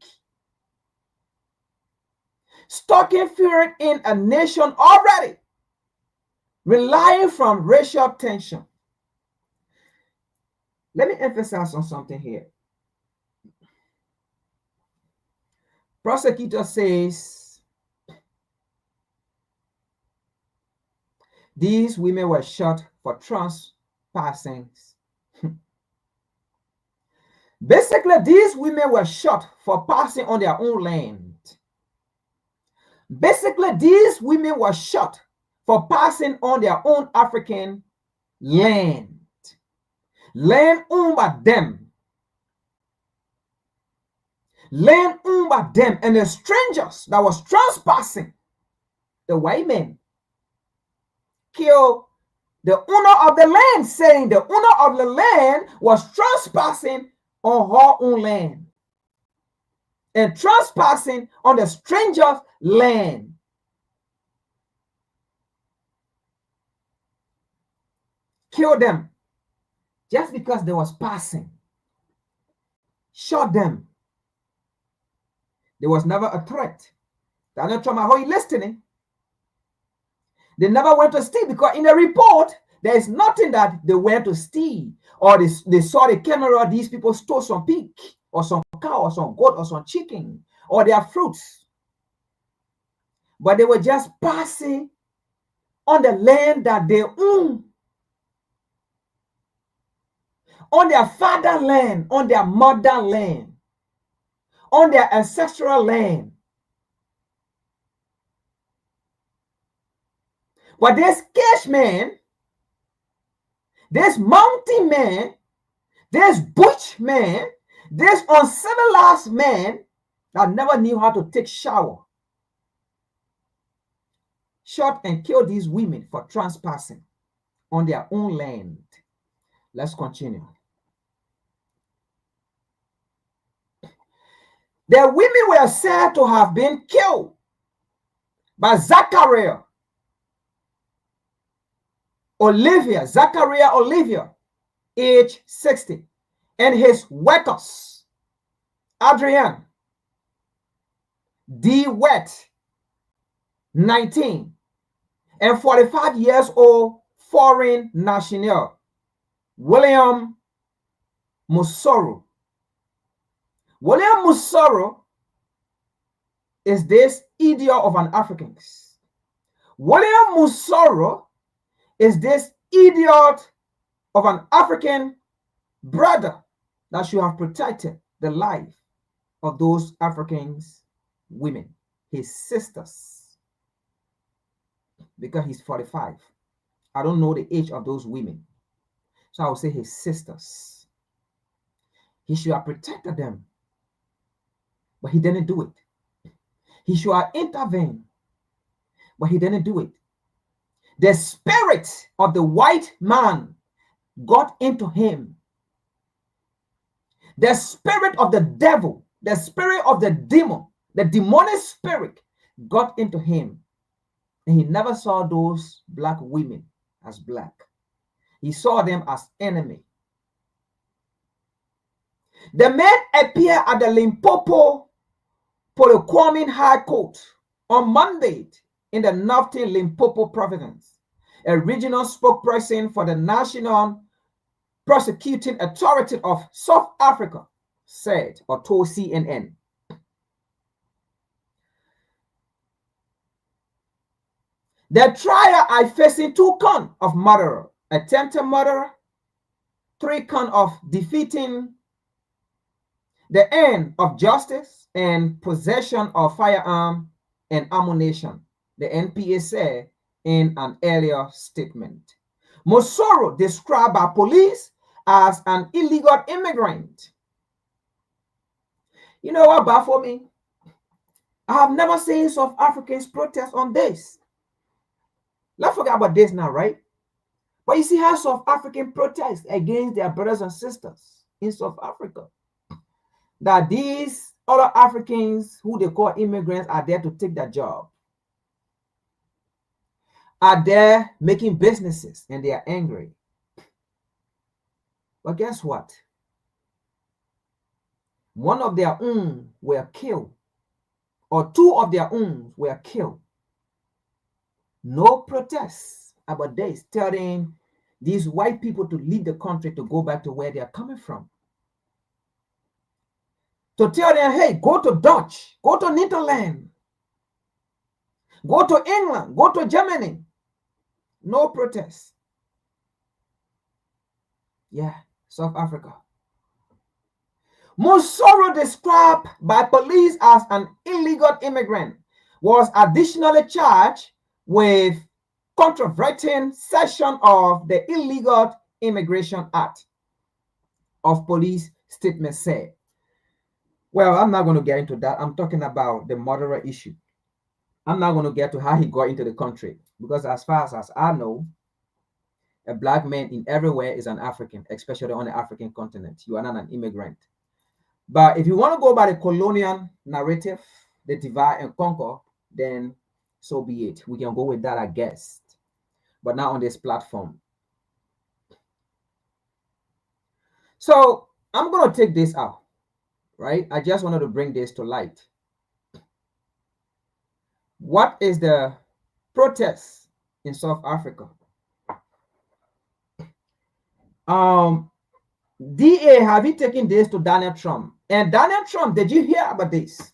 Stalking fearing in a nation already relying from racial tension. Let me emphasize on something here. Prosecutor says these women were shot for trespassing. Basically, these women were shot for passing on their own land. Basically, these women were shot for passing on their own African land. Land owned by them. Land owned by them and the strangers that was trespassing. The white men killed the owner of the land, saying the owner of the land was trespassing on her own land and trespassing on the stranger's land. Kill them just because they was passing. Shot them. There was never a threat. They're not trying to hold you listening. They never went to steal because in the report, there is nothing that they went to steal or they saw the camera, these people stole some pig or some cow or some goat or some chicken or their fruits. But they were just passing on the land that they own. On their fatherland, on their motherland, on their ancestral land. But this cash man, this mountain man, this bush man, this uncivilized man that never knew how to take shower, shot and killed these women for trespassing on their own land. Let's continue. The women were said to have been killed by Zachariah Olivia, age 60, and his workers, Adrian D. Wet, 19, and 45 years old foreign national, William Musoro. William Musoro is this idiot of an African. William Musoro is this idiot of an African brother that should have protected the life of those Africans women, his sisters, because he's 45. I don't know the age of those women, so I will say his sisters. He should have protected them, but he didn't do it. He should have intervened, but he didn't do it. The spirit of the white man got into him. The spirit of the devil, the spirit of the demon, the demonic spirit got into him. And he never saw those black women as black. He saw them as enemy. The men appeared at the Limpopo Polokwane High Court on Monday in the northern Limpopo province. A regional spokesperson for the National Prosecuting Authority of South Africa said, or told CNN, the trial are facing 2 counts of murder, attempted murder, 3 counts of defeating the end of justice, and possession of firearm and ammunition, the NPA said in an earlier statement. Mosoro, described by police as an illegal immigrant. You know what baffled me? I have never seen South Africans protest on this. Let's forget about this now, right? But you see how South African protest against their brothers and sisters in South Africa. That these other Africans who they call immigrants are there to take their job. Are there making businesses and they are angry. But guess what? One of their own were killed, or 2 of their own were killed. No protests about this, telling these white people to leave the country to go back to where they are coming from. To tell them, hey, go to Dutch, go to Netherlands, go to England, go to Germany. No protests. Yeah, South Africa. Mosoro, described by police as an illegal immigrant, was additionally charged with contravening section of the Illegal Immigration Act of police statement said. Well, I'm not going to get into that. I'm talking about the murderer issue. I'm not going to get to how he got into the country, because as far as I know, a black man in everywhere is an African, especially on the African continent. You are not an immigrant. But if you want to go by the colonial narrative, the divide and conquer, then so be it. We can go with that, I guess. But not on this platform. So I'm going to take this out. Right? I just wanted to bring this to light. What is the protest in South Africa? DA, have you taken this to Donald Trump? And Donald Trump, did you hear about this?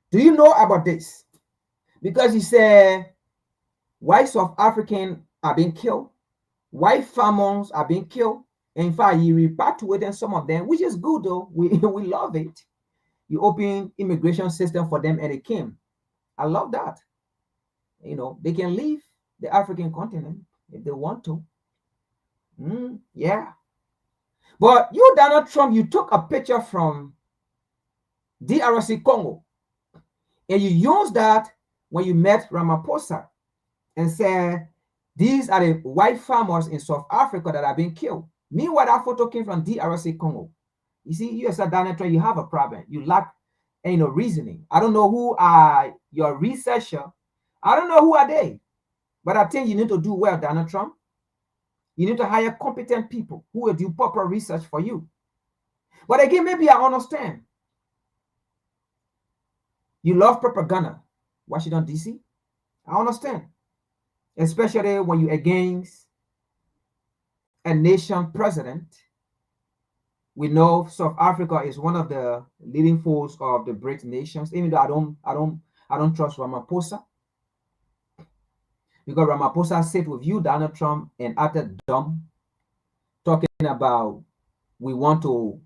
Do you know about this? Because he said white South Africans are being killed, white farmers are being killed. In fact, he repatriated some of them, which is good though. We love it. You open immigration system for them and they came. I love that. You know, they can leave the African continent if they want to. Yeah. But you, Donald Trump, you took a picture from DRC Congo and you used that when you met Ramaphosa and said, these are the white farmers in South Africa that are being killed. Meanwhile, that photo came from DRC Congo. You see, you as a Donald Trump, you have a problem. You lack, reasoning. I don't know who are your researcher. I don't know who are they. But I think you need to do well, Donald Trump. You need to hire competent people who will do proper research for you. But again, maybe I understand. You love propaganda. Washington, D.C. I understand. Especially when you're against a nation president. We know South Africa is one of the leading forces of the BRICS nations, even though I don't trust Ramaphosa. Because Ramaphosa sat with you, Donald Trump, and acted dumb, talking about we want to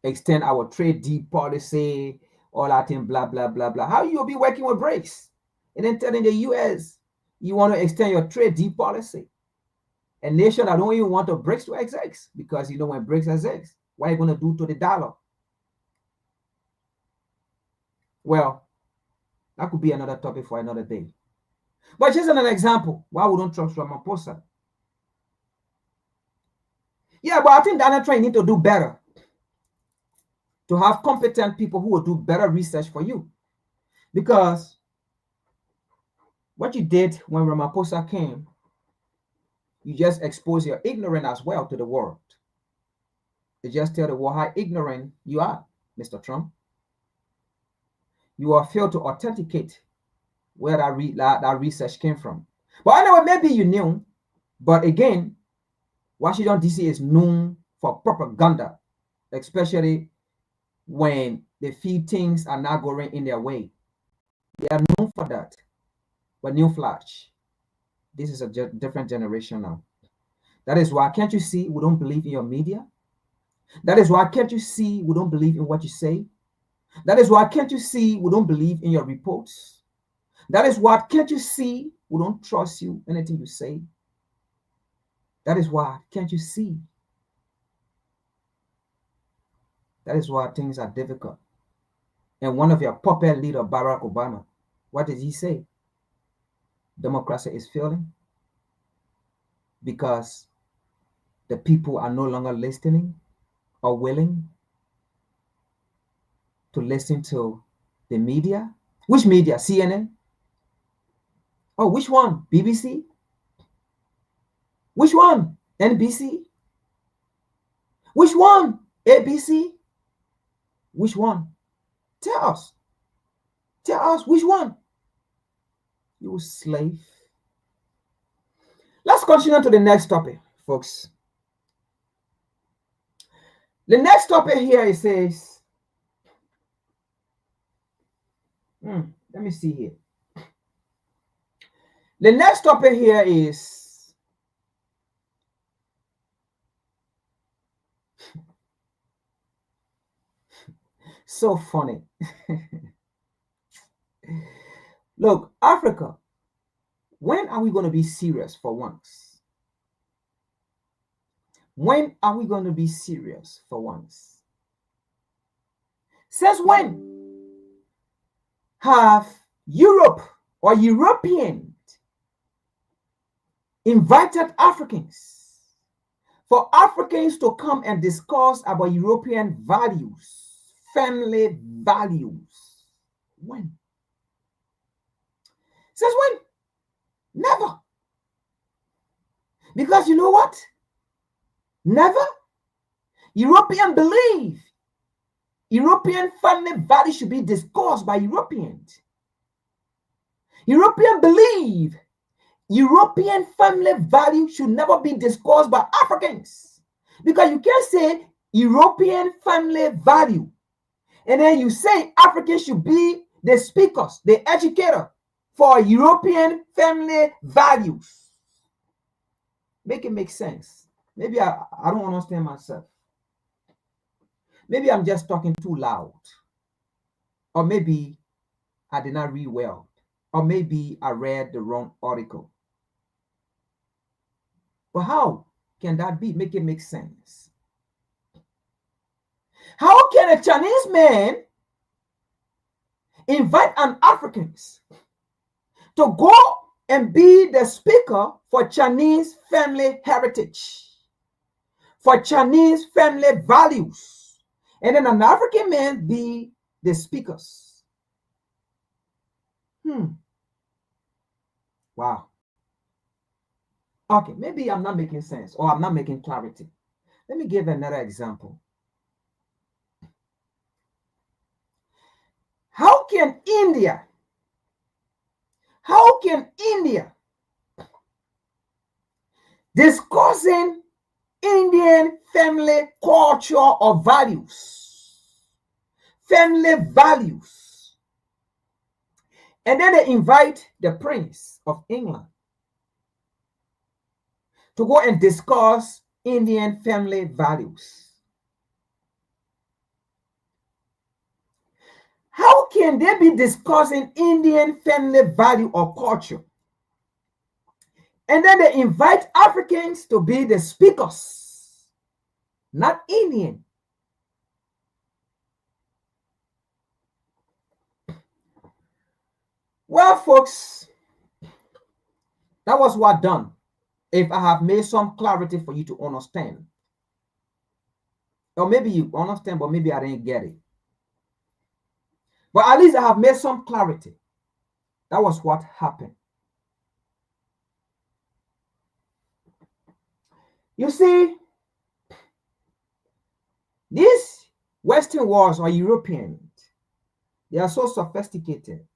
extend our trade deal policy, all that thing, blah, blah, blah, blah. How you be working with BRICS? And then telling the US you want to extend your trade deal policy. A nation that don't even want the BRICS to exist, because you know when BRICS exists, what are you going to do to the dollar? Well, that could be another topic for another day. But just an example, why we don't trust Ramaphosa? Yeah, but I think Donald Trump need to do better. To have competent people who will do better research for you. Because what you did when Ramaphosa came you just expose your ignorance as well to the world. You just tell the world how ignorant you are, Mr. Trump. You are failed to authenticate where that research came from. But anyway, maybe you knew. But again, Washington, D.C. is known for propaganda, especially when they feel things are not going in their way. They are known for that. But newsflash, this is a different generation now. That is why, can't you see, we don't believe in your media? That is why, can't you see, we don't believe in what you say? That is why, can't you see, we don't believe in your reports? That is why, can't you see, we don't trust you, anything you say? That is why, can't you see? That is why things are difficult. And one of your puppet leader, Barack Obama, what did he say? Democracy is failing because the people are no longer listening or willing to listen to the media. Which media? CNN? Oh, which one? BBC? Which one? NBC? Which one? ABC? Which one? Tell us. Tell us which one. You slave. Let's continue to the next topic, folks. The next topic here, it says, let me see here. The next topic here is so funny. Look, Africa, when are we going to be serious for once? When are we going to be serious for once? Since when have Europe or Europeans invited Africans for Africans to come and discuss about European values, family values? When? Since when? Never. Because you know what? Never. Europeans believe European family values should be discussed by Europeans. Europeans believe European family value should never be discussed by Africans. Because you can't say European family value and then you say Africans should be the speakers, the educator for European family values. Make it make sense. Maybe I don't understand myself. Maybe I'm just talking too loud. Or maybe I did not read well. Or maybe I read the wrong article. But how can that be? Make it make sense. How can a Chinese man invite an Africans to go and be the speaker for Chinese family heritage, for Chinese family values, and then an African man be the speakers? Wow. Okay, maybe I'm not making sense or I'm not making clarity. Let me give another example. How can India discussing Indian family culture or values, family values, and then they invite the Prince of England to go and discuss Indian family values? How can they be discussing Indian family value or culture? And then they invite Africans to be the speakers, not Indian. Well, folks, that was what done. If I have made some clarity for you to understand. Or maybe you understand, but maybe I didn't get it. But at least I have made some clarity. That was what happened. You see, these Western wars or Europeans, they are so sophisticated.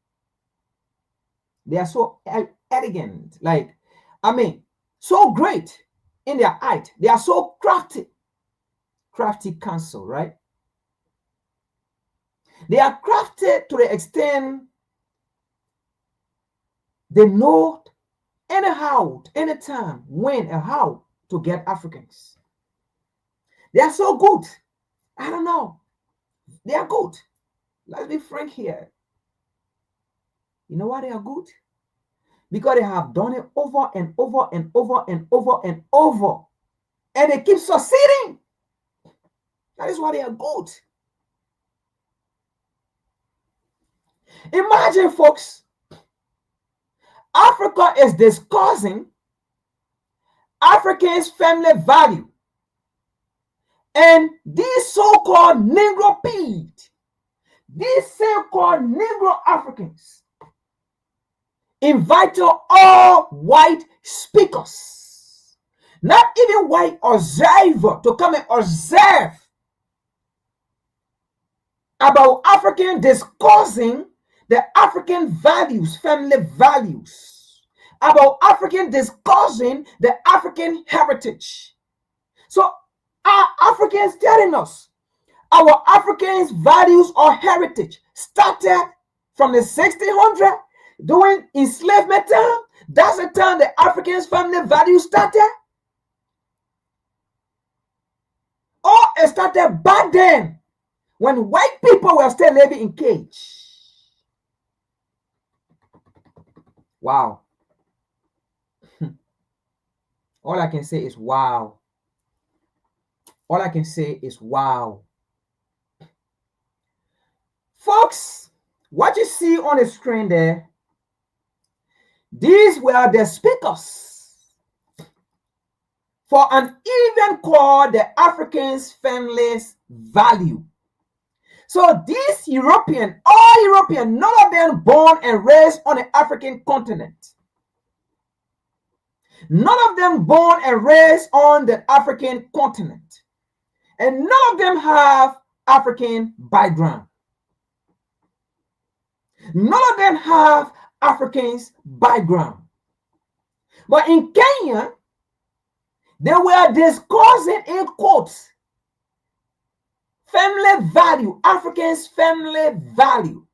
They are so elegant. Like, I mean, so great in their art. They are so crafty. Crafty counsel, right? They are crafted to the extent they know anyhow, anytime, when and how to get Africans. They are so good. I don't know. They are good. Let's be frank here. You know why they are good? Because they have done it over and over and over and over and over. And they keep succeeding. That is why they are good. Imagine, folks, Africa is discussing Africans' family value. And these so-called Negro Pete, these so-called Negro Africans, invited all white speakers, not even white observer, to come and observe about African discussing the African values, family values, about African discussing the African heritage. So our Africans telling us our Africans values or heritage started from the 1600s during enslavement time. That's the time the Africans family values started. Or it started back then when white people were still living in cage. Wow. All I can say is wow. All I can say is wow. Folks, what you see on the screen there, these were the speakers for an event called the Africans Families Value. So these European, all European, none of them born and raised on the African continent. None of them born and raised on the African continent. And none of them have African background. None of them have Africans background. But in Kenya, they were discussing in quotes family value, Africans family value.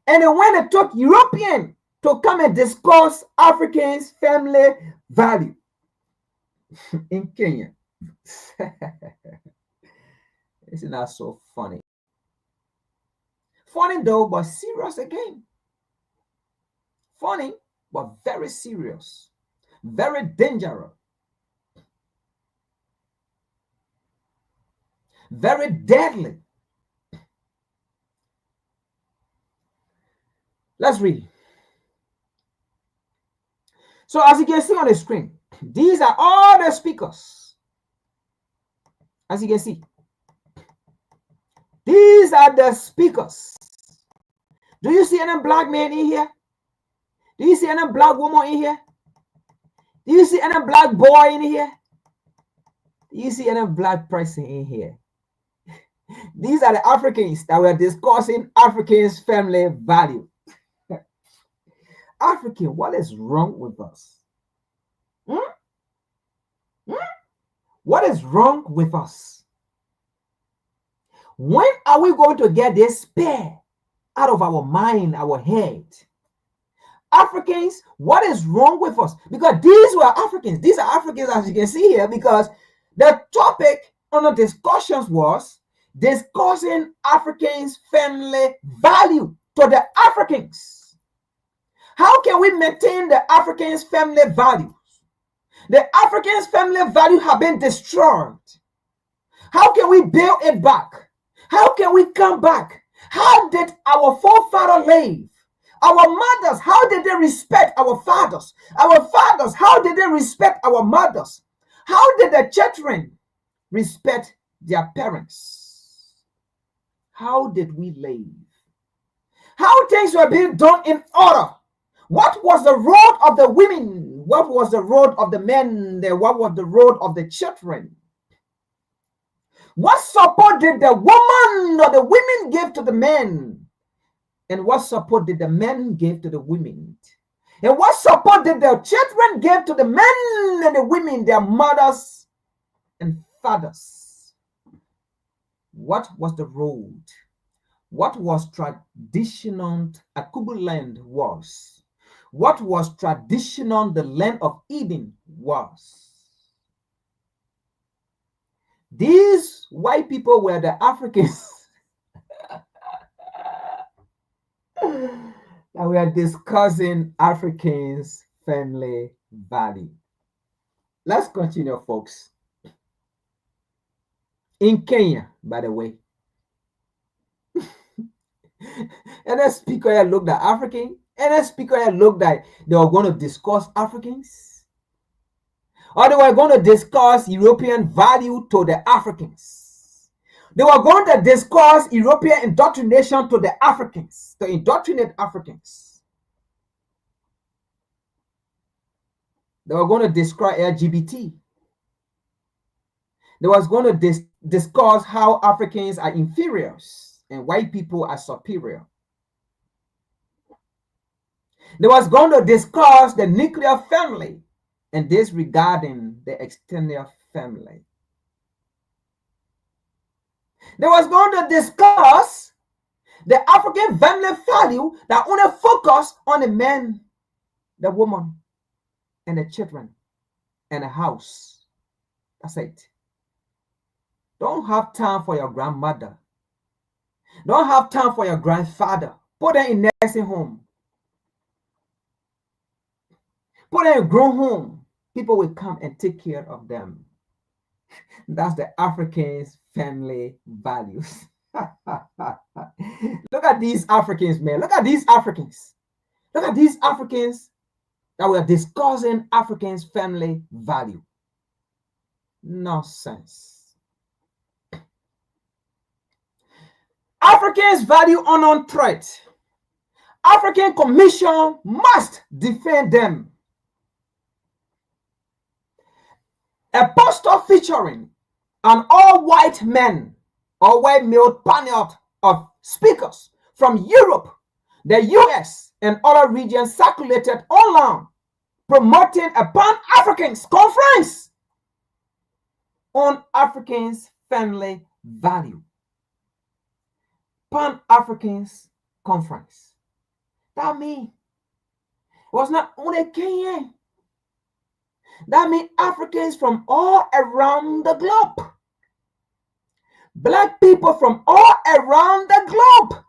And then when they took European to come and discuss Africans family value in Kenya. Isn't that so funny? Funny though, but serious again. Funny, but very serious. Very dangerous. Very deadly. Let's read. So as you can see on the screen, these are all the speakers. As you can see, these are the speakers. Do you see any black man in here? Do you see any black woman in here? Do you see any black boy in here? Do you see any black person in here? These are the Africans that were discussing Africans' family value. African, what is wrong with us? What is wrong with us? When are we going to get this spear out of our mind, our head? Africans, what is wrong with us? Because these were Africans. These are Africans, as you can see here, because the topic on the discussions was discussing Africans' family value to the Africans. How can we maintain the Africans' family values? The Africans' family value have been destroyed. How can we build it back? How can we come back? How did our forefathers live? Our mothers, how did they respect our fathers? Our fathers, how did they respect our mothers? How did the children respect their parents? How did we live? How things were being done in order? What was the role of the women What was the road of the men there? What was the road of the children? What support did the woman or the women give to the men? And what support did the men give to the women? And what support did the children give to the men and the women, their mothers and fathers? What was the road? What was traditional equivalent was? What was traditional the land of Eden was? These white people were the Africans that we are discussing Africans' family value. Let's continue, folks. In Kenya, by the way, and the speaker here looked at African, and the speaker here looked like they were going to discuss Africans, or they were going to discuss European value to the Africans. They were going to discuss European indoctrination to the Africans, to indoctrinate Africans. They were going to describe LGBT. They was going to discuss how Africans are inferiors and white people are superior. They was going to discuss the nuclear family and disregarding the extended family. They was going to discuss the African family value that only focus on the man, the woman, and the children, and the house. That's it. Don't have time for your grandmother. Don't have time for your grandfather. Put them in nursing home. Put them in grown home. People will come and take care of them. That's the Africans' family values. Look at these Africans, man. Look at these Africans. Look at these Africans that we are discussing Africans' family value. Nonsense. Africans value unknown threat. African Commission must defend them. A poster featuring an all-white men, all-white male panel of speakers from Europe, the US, and other regions circulated online, promoting a Pan-Africans conference on Africans' family value. Pan-Africans conference. That means it was not only Kenyan. That means Africans from all around the globe. Black people from all around the globe.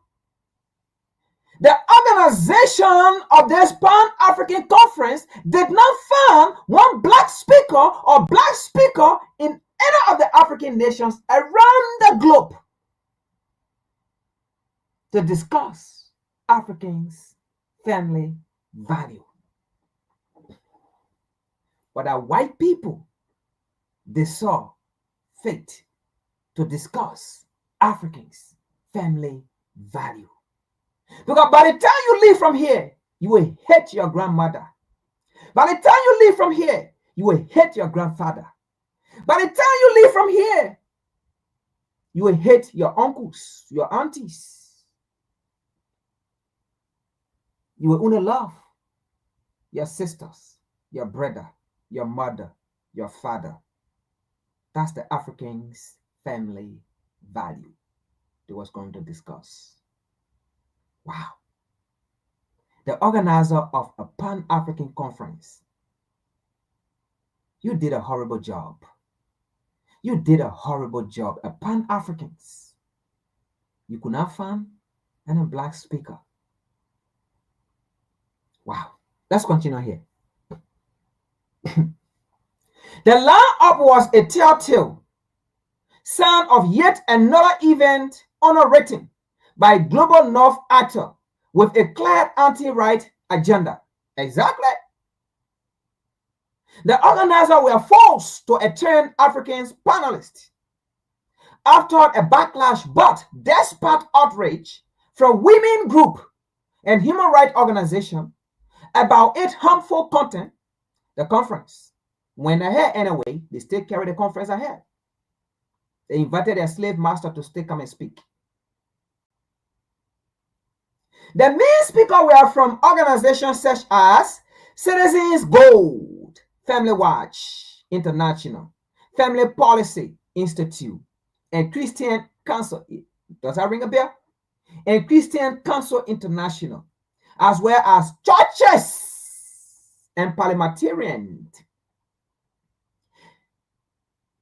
The organization of this Pan-African conference did not find one black speaker or black speaker in any of the African nations around the globe to discuss Africans' family value. But our white people, they saw fit to discuss Africans' family value. Because by the time you leave from here, you will hate your grandmother. By the time you leave from here, you will hate your grandfather. By the time you leave from here, you will hate your uncles, your aunties. You will only love your sisters, your brother, your mother, your father. That's the Africans' family value they was going to discuss. Wow. The organizer of a Pan-African conference, you did a horrible job. You did a horrible job. A Pan-Africans. You could not find any black speaker. Wow. Let's continue here. The lineup was a telltale sign of yet another event underwritten by global North actor with a clear anti-right agenda. Exactly. The organizers were forced to attend Africans panelists after a backlash, but despite outrage from women group and human rights organization about its harmful content, The conference went ahead anyway. They still carried the conference ahead. They invited their slave master to still come and speak. The main speakers were from organizations such as Citizens Gold, Family Watch International, Family Policy Institute, and Christian Council. Does that ring a bell? And Christian Council International, as well as churches and parliamentarians.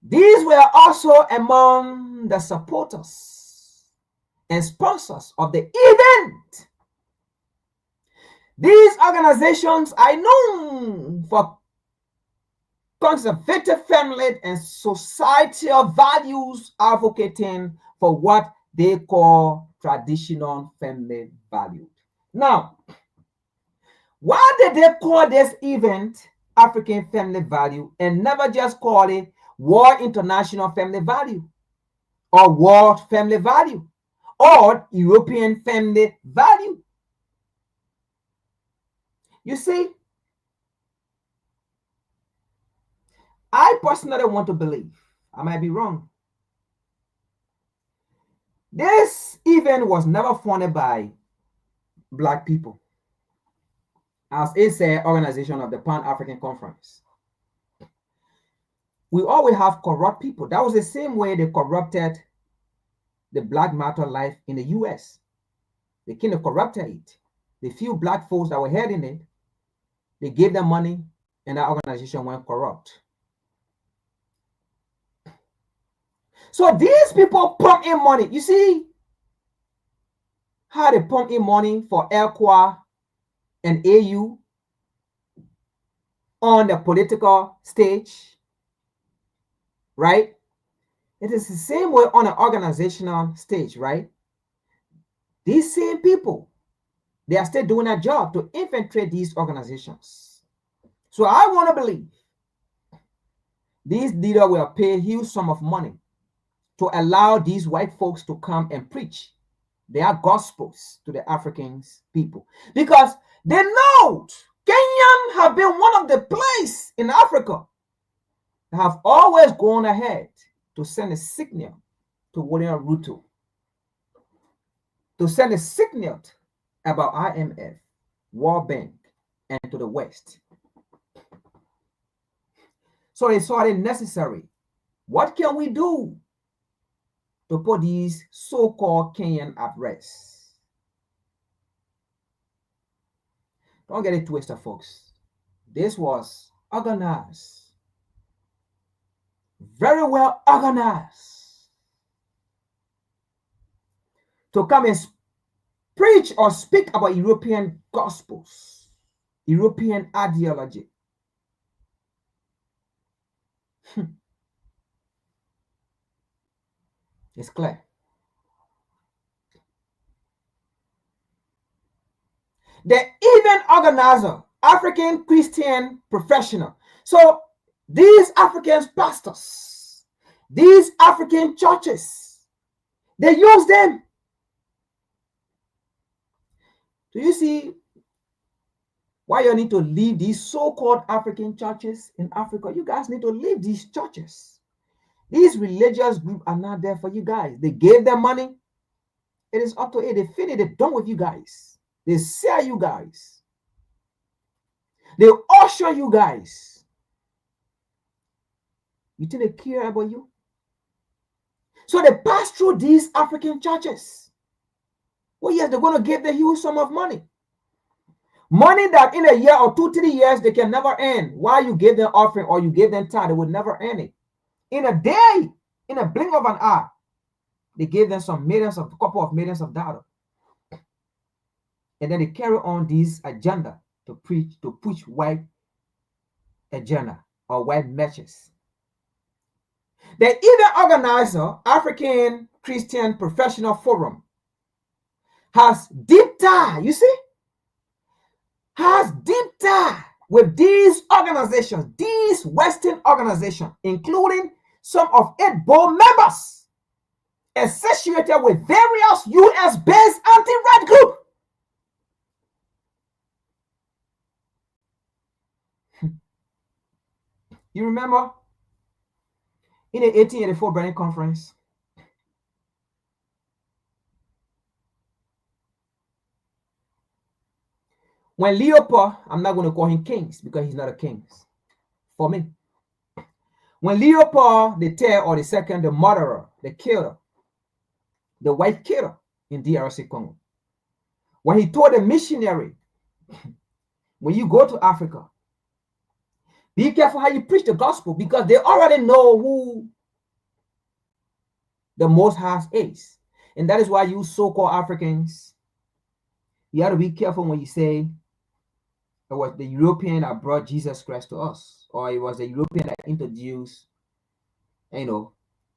These were also among the supporters and sponsors of the event. These organizations are known for conservative family and societal values, advocating for what they call traditional family values. Now, why did they call this event African Family Value and never just call it World International Family Value or World Family Value or European Family Value? You see, I personally want to believe, I might be wrong, this event was never funded by Black people, as it's an organization of the Pan-African Conference. We always have corrupt people. That was the same way they corrupted the Black matter life in the US. They kind of corrupted it. The few Black folks that were heading it, they gave them money and that organization went corrupt. So these people pump in money. You see how they pump in money for ELCWA and AU on the political stage, right? It is the same way on an organizational stage, right? These same people, they are still doing a job to infiltrate these organizations. So I want to believe these leaders will pay a huge sum of money to allow these white folks to come and preach their gospels to the Africans people. Because they know Kenyans have been one of the places in Africa that have always gone ahead to send a signal to William Ruto, to send a signal about IMF, World Bank, and to the West. So they saw it necessary. What can we do to put these so-called Kenyan at rest? Don't get it twisted, folks. This was organized, very well organized, to come and preach or speak about European gospels, European ideology. It's clear. The event organizer, African Christian professional. So these African pastors, these African churches, they use them. Do you see why you need to leave these so-called African churches in Africa? You guys need to leave these churches. These religious groups are not there for you guys. They gave them money. It is up to it. They finish. They're done with you guys. They sell you guys. They usher you guys. You think they care about you? So they pass through these African churches. Well, yes, they're going to give the huge sum of money. Money that in a year or 2, 3 years, they can never earn. Why you give them offering or you give them tithe, they would never earn it. In a day, in a blink of an eye, they gave them a couple of millions of dollars. And then they carry on this agenda to push white agenda or white messages. The event organizer, African Christian Professional Forum, has deep tie, you see? Has deep tie with these organizations, these Western organizations, including some of its board members associated with various US-based anti-right groups. You remember in the 1884 Berlin Conference, when Leopold, I'm not going to call him kings because he's not a king for me. When Leopold the Third or the Second, the murderer, the killer, the white killer in DRC Congo, when he told a missionary, when you go to Africa, be careful how you preach the gospel because they already know who the Most High is. And that is why you so-called Africans, you have to be careful when you say it was the European that brought Jesus Christ to us, or it was the European that introduced,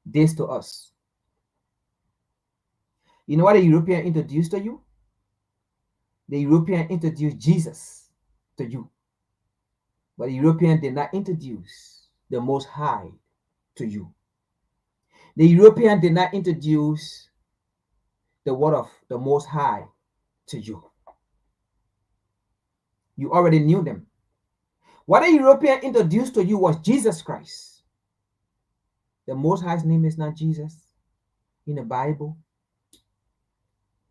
this to us. You know what the European introduced to you? The European introduced Jesus to you. But the European did not introduce the Most High to you. The European did not introduce the word of the Most High to you. You already knew them. What the European introduced to you was Jesus Christ. The Most High's name is not Jesus in the Bible.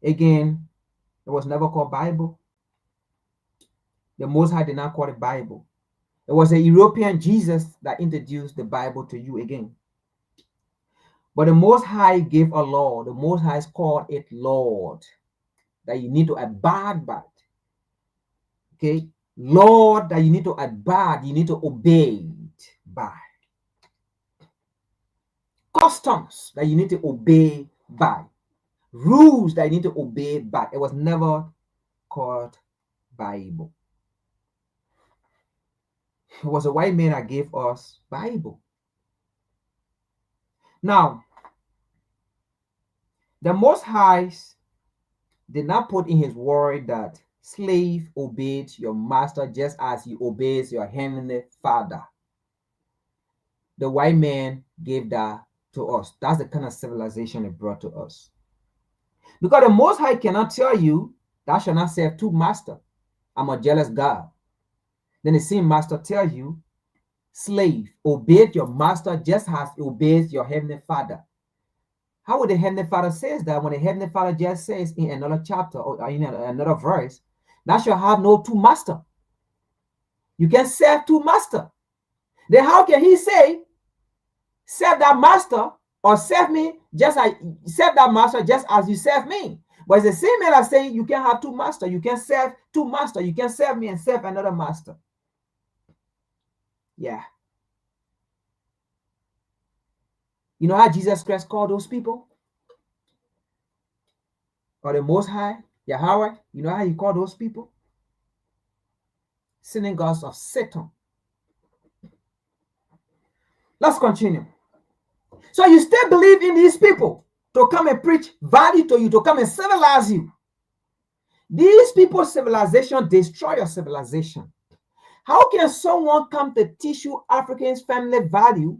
Again, it was never called Bible. The Most High did not call it Bible. It was a European Jesus that introduced the Bible to you again. But the Most High gave a law. The Most High called it Lord, that you need to abide by. Okay? Lord, that you need to abide, you need to obey by. Customs that you need to obey by. Rules that you need to obey by. It was never called Bible. It was a white man that gave us Bible. Now, the Most High did not put in his word that slave obeyed your master just as he obeys your heavenly Father. The white man gave that to us. That's the kind of civilization it brought to us. Because the Most High cannot tell you, thou shalt not serve two masters. I'm a jealous God. Then the same master tell you, slave, obey your master just as he obeys your heavenly Father. How would the heavenly Father says that when the heavenly Father just says in another chapter or in another verse, thou shalt have no two master. You can serve two master. Then how can he say, serve that master or serve me just as serve that master just as you serve me? But it's the same man as saying you can have two masters. You can serve two masters. You can serve me and serve another master. Yeah. You know how Jesus Christ called those people? Or the Most High, Yahweh, you know how he called those people? Synagogues of Satan. Let's continue. So you still believe in these people to come and preach value to you, to come and civilize you. These people's civilization destroy your civilization. How can someone come to teach you Africans' family value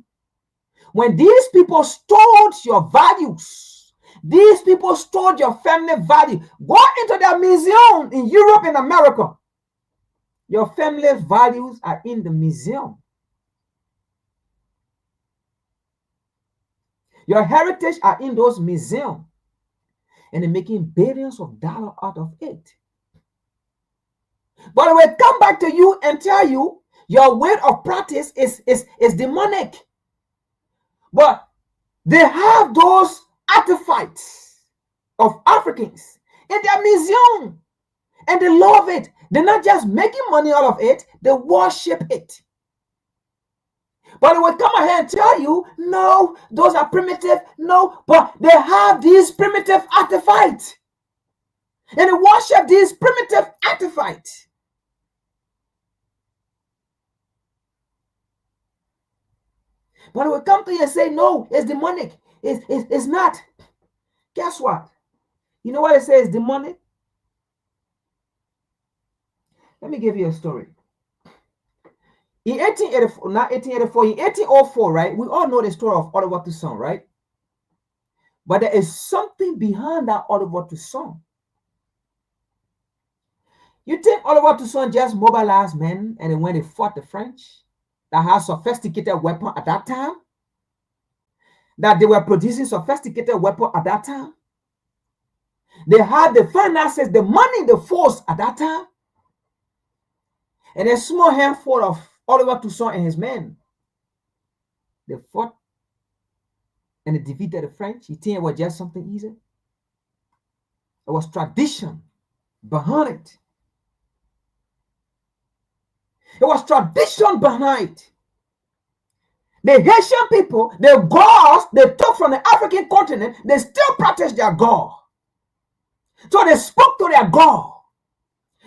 when these people stole your values? These people stole your family value. Go into their museum in Europe and America. Your family values are in the museum. Your heritage are in those museums. And they're making billions of dollars out of it. But they will come back to you and tell you your way of practice is demonic. But they have those artifacts of Africans in their museum. And they love it. They're not just making money out of it, they worship it. But they will come ahead and tell you, no, those are primitive. No, but they have these primitive artifacts. And they worship these primitive artifacts. But they will come to you and say, no, it's demonic. It's not. Guess what? You know what it says demonic? Let me give you a story. In 1884, not 1884, in 1804, right? We all know the story of Oliver Toussaint, right? But there is something behind that Oliver Toussaint. You think Oliver Toussaint just mobilized men and then when they fought the French? that had sophisticated weapons at that time, that they were producing sophisticated weapons at that time. They had the finances, the money, the force at that time. And a small handful of Oliver Toussaint and his men, they fought and they defeated the French. You think it was just something easy? It was tradition behind it. It was tradition behind it. The Haitian people, the gods they took from the African continent, they still practice their God. So they spoke to their God.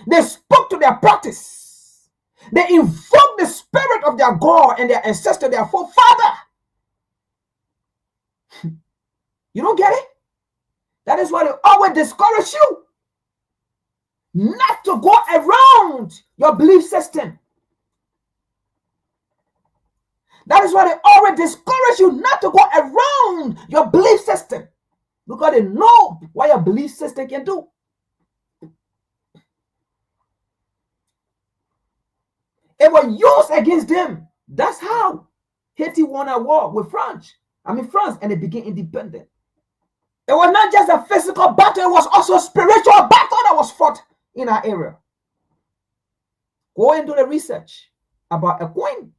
They spoke to their practice. They invoked the spirit of their God and their ancestor, their forefather. You don't get it? That is why they always discourage you not to go around your belief system. That is why they always discourage you not to go around your belief system, because they know what your belief system can do. It was used against them. That's how Haiti won a war with France, and they became independent. It was not just a physical battle, it was also a spiritual battle that was fought in our area. Go into the research about a queen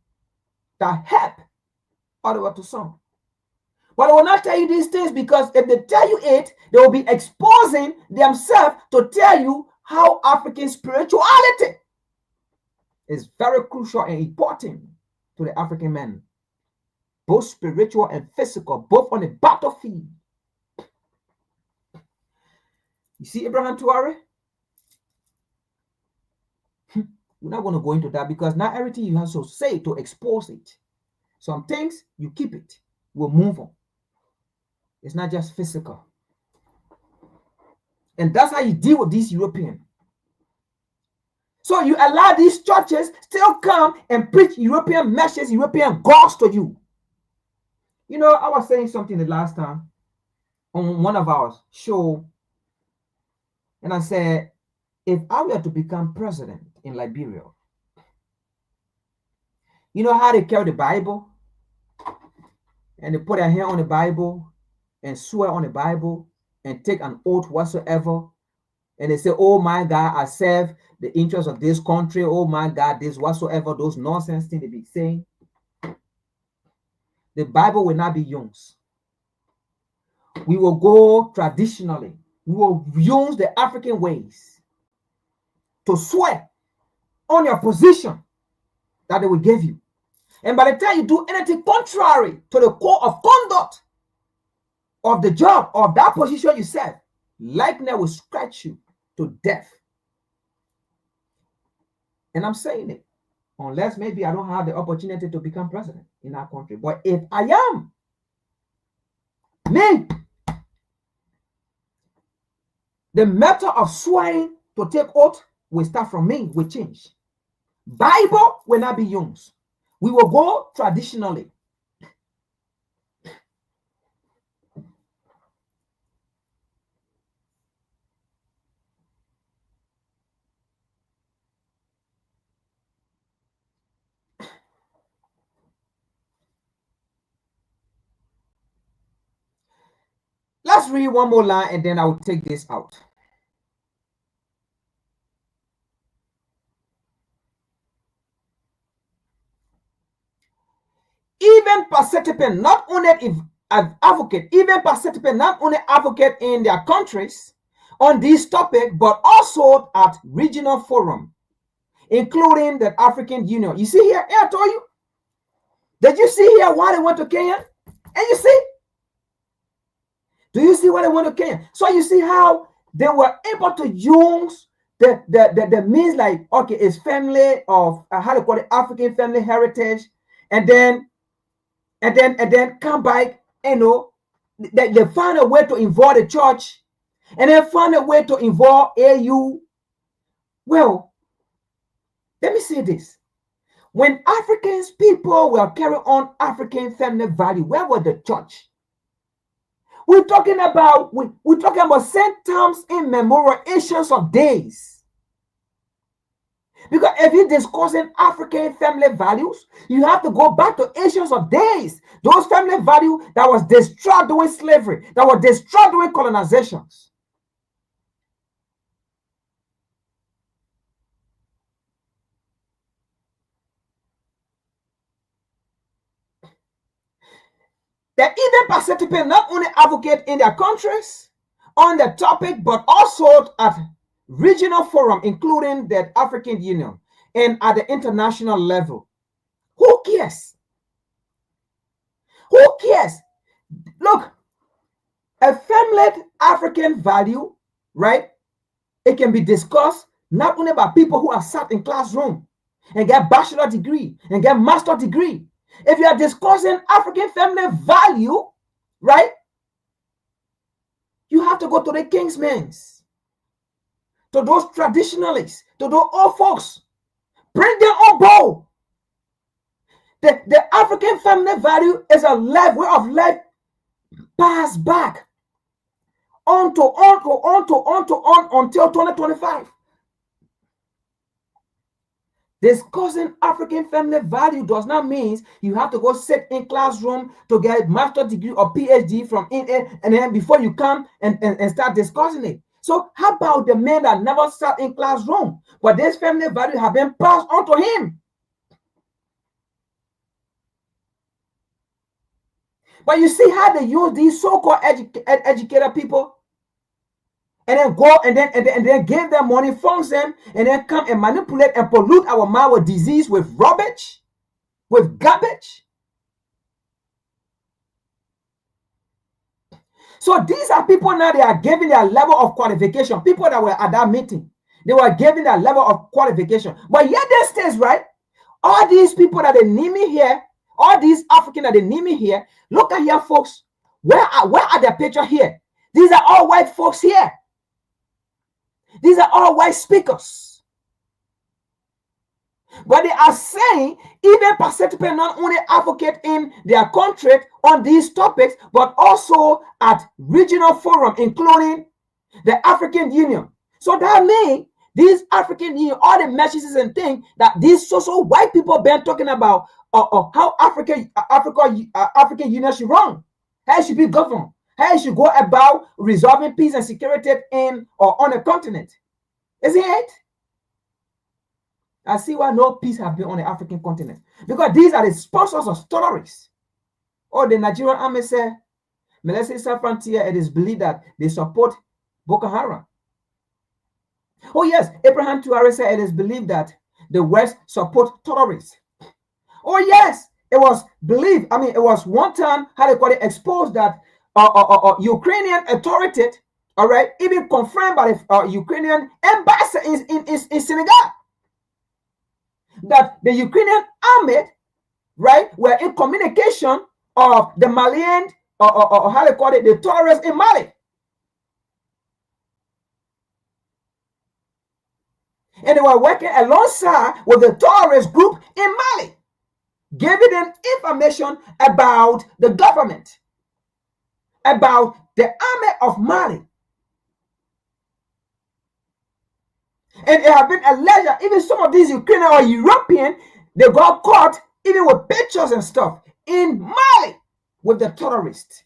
that helped Oliver Toussaint. But I will not tell you these things, because if they tell you it, they will be exposing themselves to tell you how African spirituality is very crucial and important to the African men, both spiritual and physical, both on the battlefield. You see Abraham Touare? We're not going to go into that, because not everything you have to say to expose it. Some things, you keep it. We'll move on. It's not just physical. And that's how you deal with these Europeans. So you allow these churches still come and preach European messages, European gods to you. You know, I was saying something the last time on one of our shows, and I said, if I were to become president in Liberia, you know how they carry the Bible? And they put their hand on the Bible and swear on the Bible and take an oath whatsoever. And they say, oh my God, I serve the interests of this country. Oh my God, this whatsoever, those nonsense things they be saying. The Bible will not be used. We will go traditionally. We will use the African ways to swear on your position that they will give you. And by the time you do anything contrary to the code of conduct of the job of that position you serve, lightning will scratch you to death. And I'm saying it, unless maybe I don't have the opportunity to become president in our country. But if I am, me, the method of swearing to take oath will start from me, will change. Bible will not be used. We will go traditionally. Let's read one more line and then I will take this out. Even participant, not only advocate, even participant, not only advocate in their countries on this topic, but also at regional forum, including the African Union. You see here, I told you. Did you see here why they went to Kenya? And you see? Do you see why they went to Kenya? So you see how they were able to use the means, like, okay, it's family of how they call it, African family heritage, and then come back, you know, they find a way to involve the church, and then find a way to involve AU. Well, let me say this. When Africans people were carrying on African family value, where was the church? We're talking about St. Thomas in memorial, ancients of days. Because if you're discussing African family values, you have to go back to ancients of days. Those family values that was destroyed during slavery, that were destroyed during colonizations. They even participate not only advocate in their countries on the topic, but also at regional forum, including the African Union and at the international level. Who cares? Who cares? Look, a family African value, right? It can be discussed not only by people who are sat in classroom and get bachelor degree and get master degree. If you are discussing African family value, right? You have to go to the king's men, to those traditionalists, to those old folks. Bring them on board. The African family value is a way of life passed back on until 2025. Discussing African family value does not mean you have to go sit in classroom to get master degree or PhD from in it, and then before you come and start discussing it. So how about the men that never sat in classroom, but this family value have been passed on to him? But you see how they use these so-called educated people, and then go and then give them money, funds them, and then come and manipulate and pollute our mind with disease, with rubbish, with garbage. So these are people now, they are giving their level of qualification. People that were at that meeting, they were giving their level of qualification. But yet they stays, right? All these people that they need me here, all these African that they need me here, look at here, folks. Where are the picture here? These are all white folks here. These are all white speakers. But they are saying, even participate not only advocate in their country on these topics, but also at regional forum, including the African Union. So that means these African Union, all the messages and things that these social white people been talking about, how African Union should run, how it should be governed, how it should go about resolving peace and security in or on a continent. Isn't it? I see why no peace has been on the African continent. Because these are the sponsors of terrorists. Or the Nigerian army say, Melissa Frontier, it is believed that they support Boko Haram. Oh yes, Abraham Tuare said it is believed that the West support terrorists. Oh yes, it was believed, it was one time, how they call it, exposed that Ukrainian authority, all right, even confirmed by the Ukrainian embassy in Senegal, that the Ukrainian army, right, were in communication of the Malian, or how they call it, the terrorists in Mali. And they were working alongside with the terrorist group in Mali, giving them information about the government, about the army of Mali. And it has been alleged that even some of these Ukrainian or European, they got caught even with pictures and stuff in Mali with the terrorists.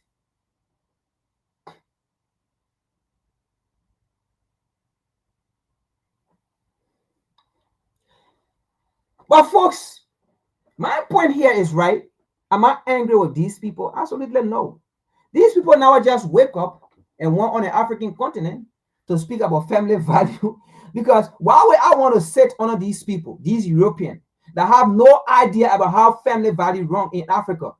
But folks, my point here is, right, am I angry with these people? Absolutely no. These people now just wake up and want on the African continent to speak about family value. Because why would I want to sit under these people, these Europeans, that have no idea about how family value run in Africa?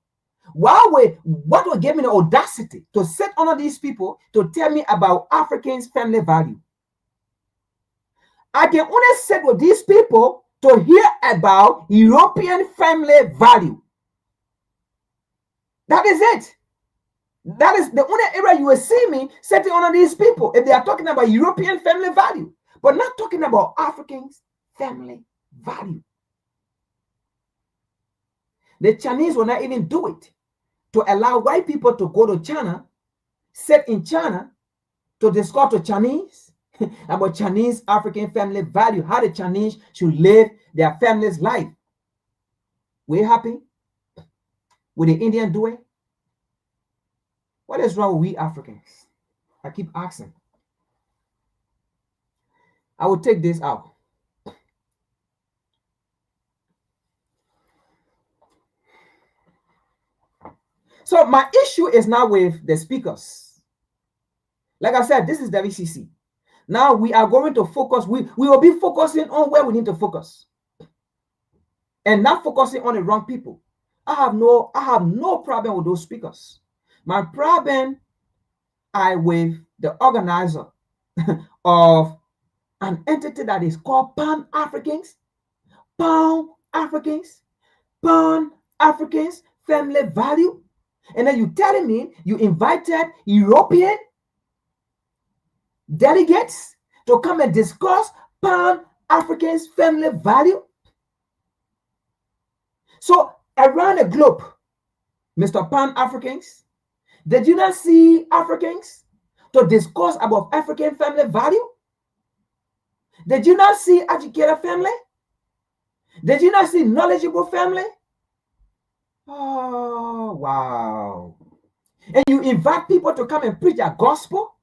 What would give me the audacity to sit under these people to tell me about Africans' family value? I can only sit with these people to hear about European family value. That is it. That is the only area you will see me sitting under these people if they are talking about European family value, but not talking about Africans' family value. The Chinese will not even do it to allow white people to go to China, sit in China to discuss to Chinese about Chinese African family value, how the Chinese should live their family's life. We happy with the Indian doing? What is wrong with we Africans? I keep asking. I will take this out. So my issue is now with the speakers. Like I said, this is WCC. Now we are going to focus. We will be focusing on where we need to focus, and not focusing on the wrong people. I have no problem with those speakers. My problem with the organizer of an entity that is called Pan-Africans, Pan-Africans, Pan-Africans family value. And then you telling me you invited European delegates to come and discuss Pan-Africans family value. So around the globe, Mr. Pan-Africans, did you not see Africans to discuss about African family value? Did you not see educated family? Did you not see knowledgeable family? Oh, wow. And you invite people to come and preach their gospel?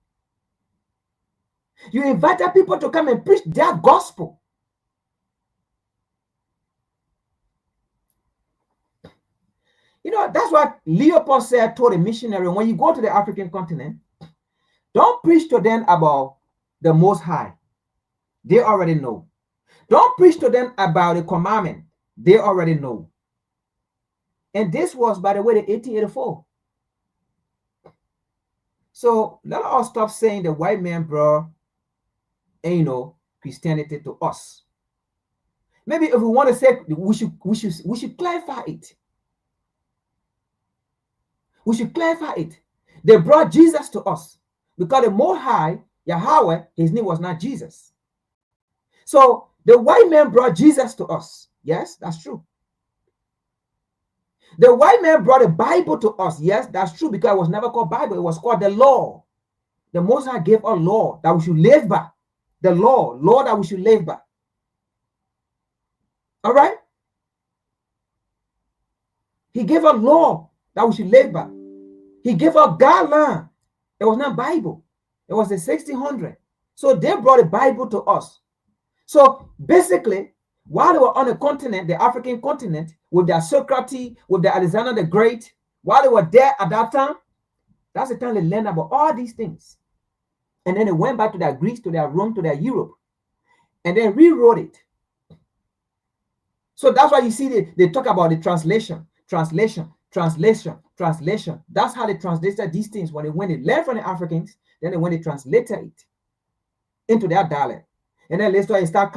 You invited people to come and preach their gospel. You know, that's what Leopold said told a missionary, when you go to the African continent, don't preach to them about the Most High. They already know. Don't preach to them about the commandment. They already know. And this was, by the way, the 1884. So let us stop saying the white man brought, Christianity to us. Maybe if we want to say, we should clarify it. We should clarify it. They brought Jesus to us because the Most High, Yahweh, his name was not Jesus. So the white man brought Jesus to us. Yes, that's true. The white man brought a Bible to us. Yes, that's true, because it was never called Bible. It was called the law. The Most High gave us law that we should live by. The law that we should live by. All right? He gave us law that we should live by. He gave us guideline. It was not Bible. It was the 1600. So they brought a Bible to us. So basically, while they were on the continent, the African continent, with their Socrates, with their Alexander the Great, while they were there at that time, that's the time they learned about all these things. And then they went back to their Greece, to their Rome, to their Europe, and then rewrote it. So that's why you see they talk about the translation. That's how they translated these things. When they learned from the Africans, then when they translated it into their dialect. And then later they start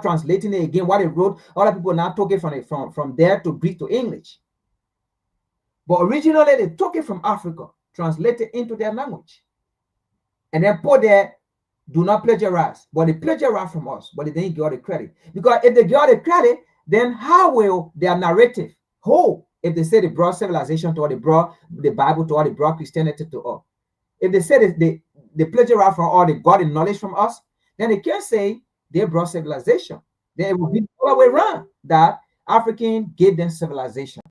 translating it again. What they wrote, other people now took it from there to Greek to English. But originally they took it from Africa, translated into their language, and then put there, do not plagiarize. But they plagiarize from us, but they didn't get all the credit. Because if they get all the credit, then how will their narrative hold if they say they brought civilization to all, they brought the Bible to all, they brought Christianity to all? If they say they plagiarize from all, they got the knowledge from us, then they can't say they brought civilization. Then it will be all the way around that African gave them civilization.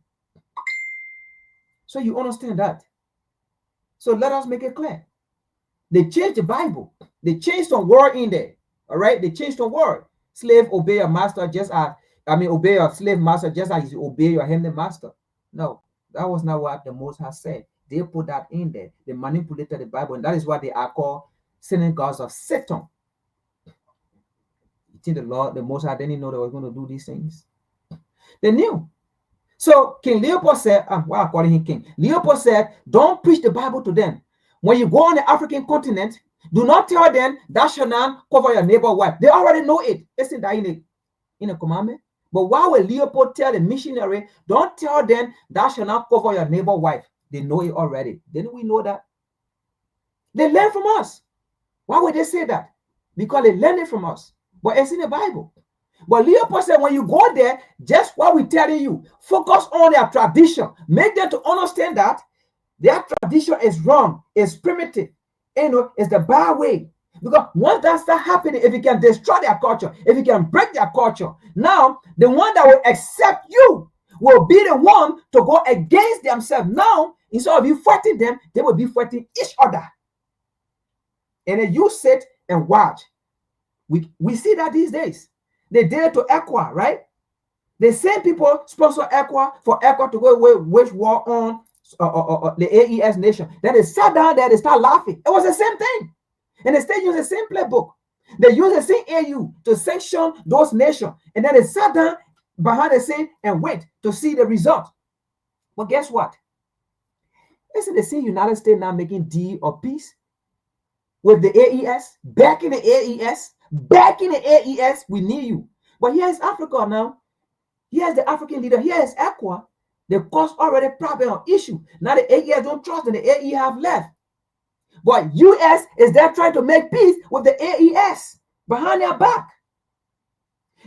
So you understand that. So let us make it clear. They changed the Bible. They changed some word in there. All right? They changed the word. Slave, obey your master just as, obey your slave master just as you obey your heavenly master. No, that was not what the Most High said. They put that in there. They manipulated the Bible, and that is why they are called synagogues of Satan. You think the Most High didn't know they were going to do these things? They knew. So King Leopold said, why I'm calling him King? Leopold said, don't preach the Bible to them. When you go on the African continent, do not tell them thou shalt not cover your neighbor's wife. They already know it. Isn't that in a commandment? But why would Leopold tell the missionary, don't tell them thou shalt not cover your neighbor's wife? They know it already. Didn't we know that? They learn from us. Why would they say that? Because they learned it from us. But it's in the Bible. But Leopold said, when you go there, just what we're telling you, focus on their tradition. Make them to understand that their tradition is wrong, it's primitive, it's the bad way. Because once that starts happening, if you can destroy their culture, if you can break their culture, now the one that will accept you will be the one to go against themselves. Now, instead of you fighting them, they will be fighting each other. And then you sit and watch. We see that these days. They did it to Equa, right? The same people sponsor Equa for Equa to go wage war on the AES nation. Then they sat down there, they start laughing. It was the same thing. And they still use the same playbook. They use the same AU to sanction those nations. And then they sat down behind the scene and wait to see the result. But guess what? Isn't the same United States now making deal of peace with the AES? Back in the AES. Back in the AES, we need you. But here's Africa now. Here's the African leader. Here is Equa. They caused already problem or issue. Now the AES don't trust and the AE have left. But US is there trying to make peace with the AES behind their back.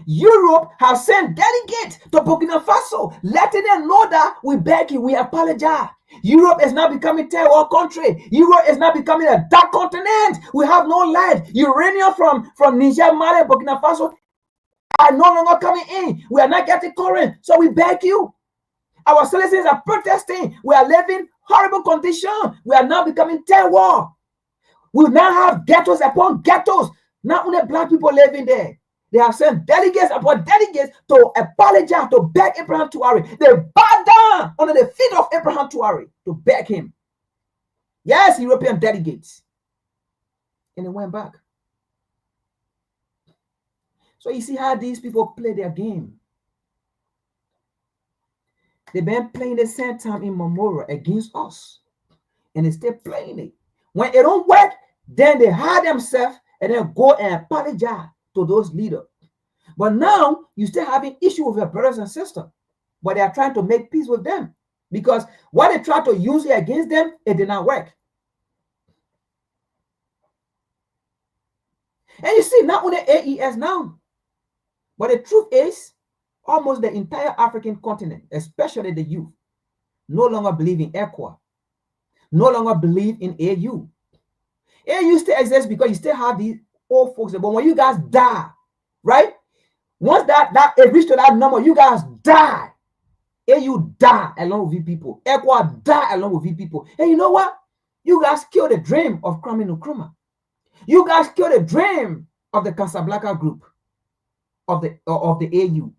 Europe has sent delegates to Burkina Faso, letting them know that we beg you, we apologize. Europe is now becoming a terror country. Europe is now becoming a dark continent. We have no light. Uranium from Niger, Mali, Burkina Faso are no longer coming in. We are not getting current. So we beg you. Our citizens are protesting. We are living horrible conditions. We are now becoming terror. We now have ghettos upon ghettos. Not only black people living there. They have sent delegates upon delegates to apologize, to beg Abraham Traoré. They bow down under the feet of Abraham Traoré to beg him. Yes, European delegates. And they went back. So you see how these people play their game. They've been playing the same time in Memorial against us. And they still playing it. When it don't work, then they hide themselves and then go and apologize to those leaders. But now you still having issue with your brothers and sisters. But they are trying to make peace with them. Because what they try to use it against them, it did not work. And you see, not only AES now, but the truth is, almost the entire African continent, especially the youth, no longer believe in Equa, no longer believe in AU. AU still exists because you still have these old folks. But when you guys die, right? Once that it reached to that number, you guys die. AU die along with you people. Equa die along with you people. And you know what? You guys killed the dream of Kwame Nkrumah. You guys killed the dream of the Casablanca group of the AU.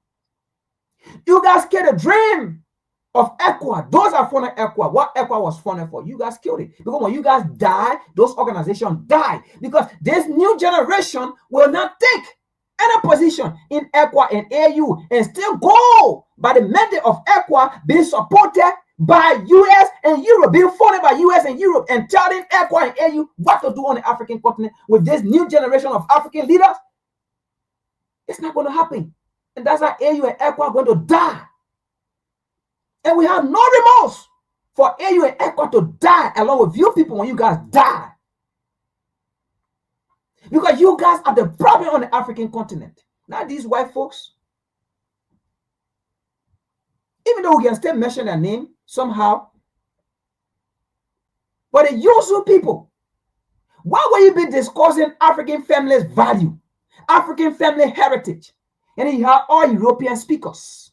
You guys killed the dream of Equa. Those are funded Equa. What Equa was funded for, you guys killed it. Because when you guys die, those organizations die. Because this new generation will not take any position in Equa and AU and still go by the mandate of Equa being supported by US and Europe, being funded by US and Europe, and telling Equa and AU what to do on the African continent with this new generation of African leaders. It's not going to happen. And that's how AU and Equa are going to die. And we have no remorse for AU and Equa to die along with you people when you guys die. Because you guys are the problem on the African continent. Not these white folks. Even though we can still mention their name somehow. But the usual people. Why will you be discussing African family's value? African family heritage? And then you have all European speakers.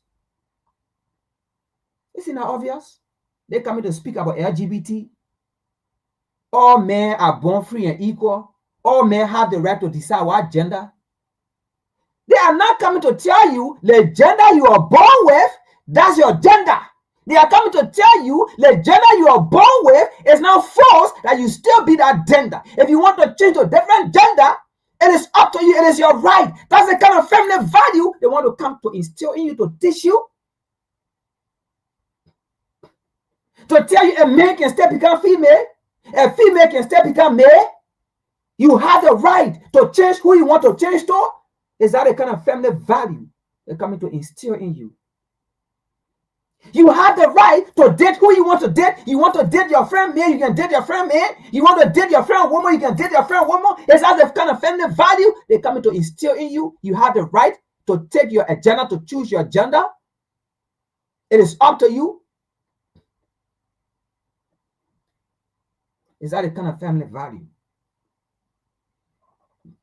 Isn't that obvious? They coming to speak about LGBT. All men are born free and equal. All men have the right to decide what gender. They are not coming to tell you the gender you are born with, that's your gender. They are coming to tell you the gender you are born with is now forced that you still be that gender. If you want to change to a different gender, it is up to you. It is your right. That's the kind of family value they want to come to instill in you, to teach you. To tell you a man can still become female, a female can still become male. You have the right to change who you want to change to. Is that the kind of family value they're coming to instill in you? You have the right to date who you want to date. You want to date your friend man, you can date your friend man. You want to date your friend woman, you can date your friend woman. Is that the kind of family value they're coming to instill in you? You have the right to take your agenda, to choose your gender. It is up to you. Is that the kind of family value?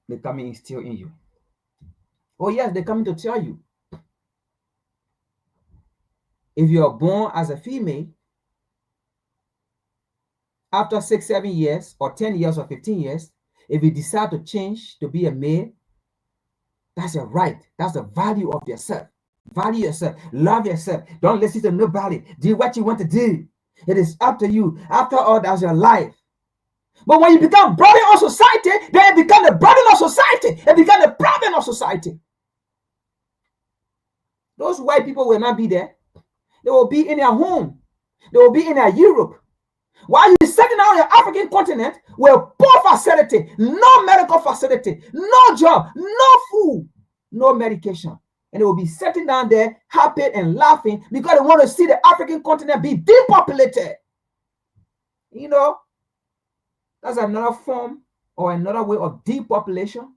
They come and instill in you. Oh yes, they're coming to tell you. If you are born as a female, after 6, 7 years, or 10 years, or 15 years, if you decide to change to be a male, that's your right. That's the value of yourself. Value yourself. Love yourself. Don't listen to nobody. Do what you want to do. It is up to you. After all, that's your life. But when you become burden on society, then it becomes a burden on society. It becomes a problem of society. Those white people will not be there. They will be in their home. They will be in their Europe. While you're sitting on your African continent with poor facility, no medical facility, no job, no food, no medication. And they will be sitting down there happy and laughing because they want to see the African continent be depopulated. You know, that's another form or another way of depopulation.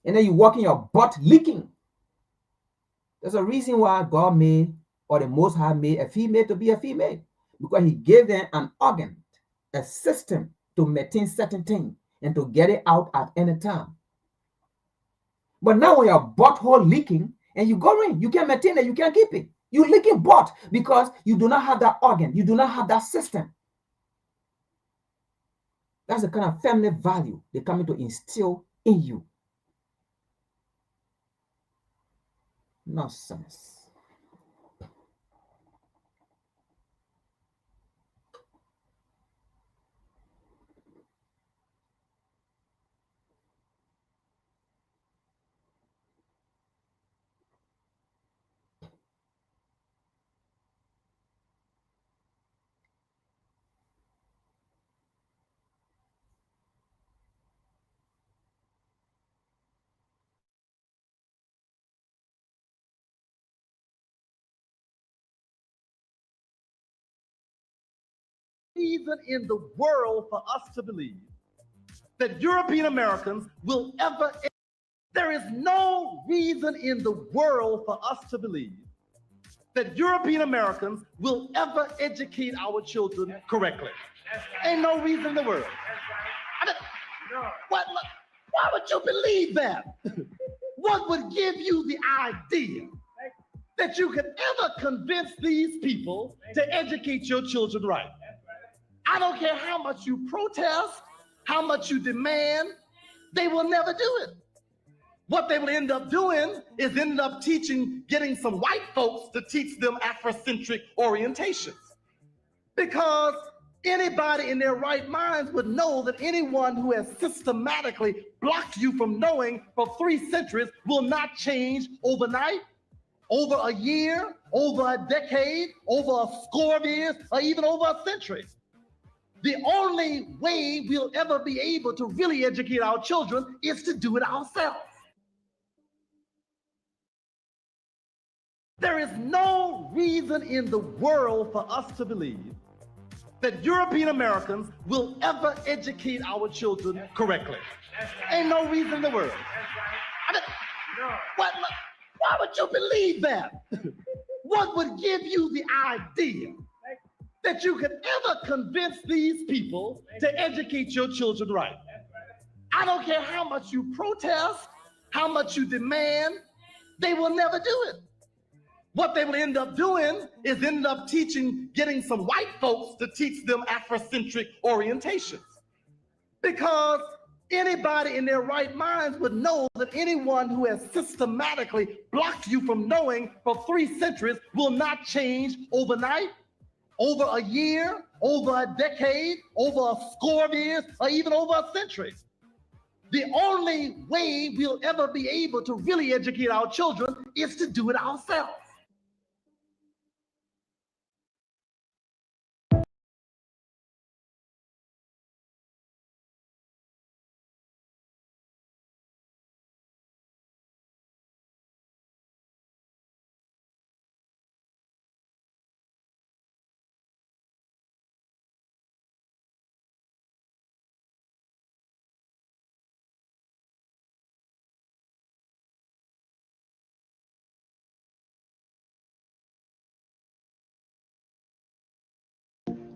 And then you walk in your butt leaking. There's a reason why God made, or the Most High made, a female to be a female, because he gave them an organ, a system to maintain certain things and to get it out at any time. But now when your butthole leaking and you go in, you can't maintain it, you can't keep it. You leaking butt because you do not have that organ, you do not have that system. That's the kind of family value they're coming to instill in you. Nonsense. Reason in the world for us to believe that European Americans will ever, there is no reason in the world for us to believe that European Americans will ever educate our children correctly. Ain't no reason in the world. Why would you believe that? What would give you the idea that you could ever convince these people to educate your children right? I don't care how much you protest, how much you demand, they will never do it. What they will end up doing is end up getting some white folks to teach them Afrocentric orientations. Because anybody in their right minds would know that anyone who has systematically blocked you from knowing for 3 centuries will not change overnight, over a year, over a decade, over a score of years, or even over a century. The only way we'll ever be able to really educate our children is to do it ourselves. There is no reason in the world for us to believe that European Americans will ever educate our children correctly. Ain't no reason in the world. Why would you believe that? What would give you the idea that you could ever convince these people to educate your children right? I don't care how much you protest, how much you demand, they will never do it. What they will end up doing is end up getting some white folks to teach them Afrocentric orientations. Because anybody in their right minds would know that anyone who has systematically blocked you from knowing for 3 centuries will not change overnight, over a year, over a decade, over a score of years, or even over a century. The only way we'll ever be able to really educate our children is to do it ourselves.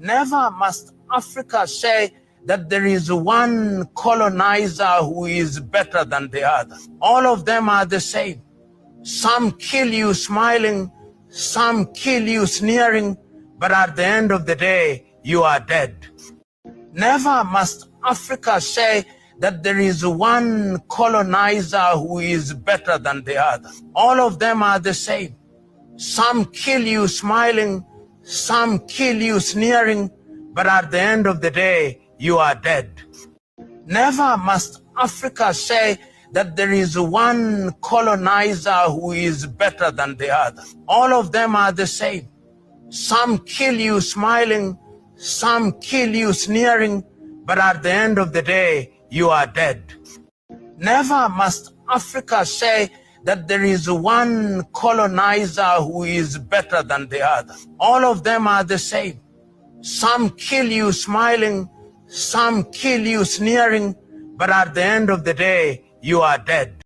Never must Africa say that there is one colonizer who is better than the other. All of them are the same. Some kill you smiling, some kill you sneering, but at the end of the day, you are dead. Never must Africa say that there is one colonizer who is better than the other. All of them are the same. Some kill you smiling, some kill you sneering, but at the end of the day, you are dead. Never must Africa say that there is one colonizer who is better than the other. All of them are the same. Some kill you smiling, some kill you sneering, but at the end of the day, you are dead. Never must Africa say that there is one colonizer who is better than the other. All of them are the same. Some kill you smiling, some kill you sneering, but at the end of the day, you are dead.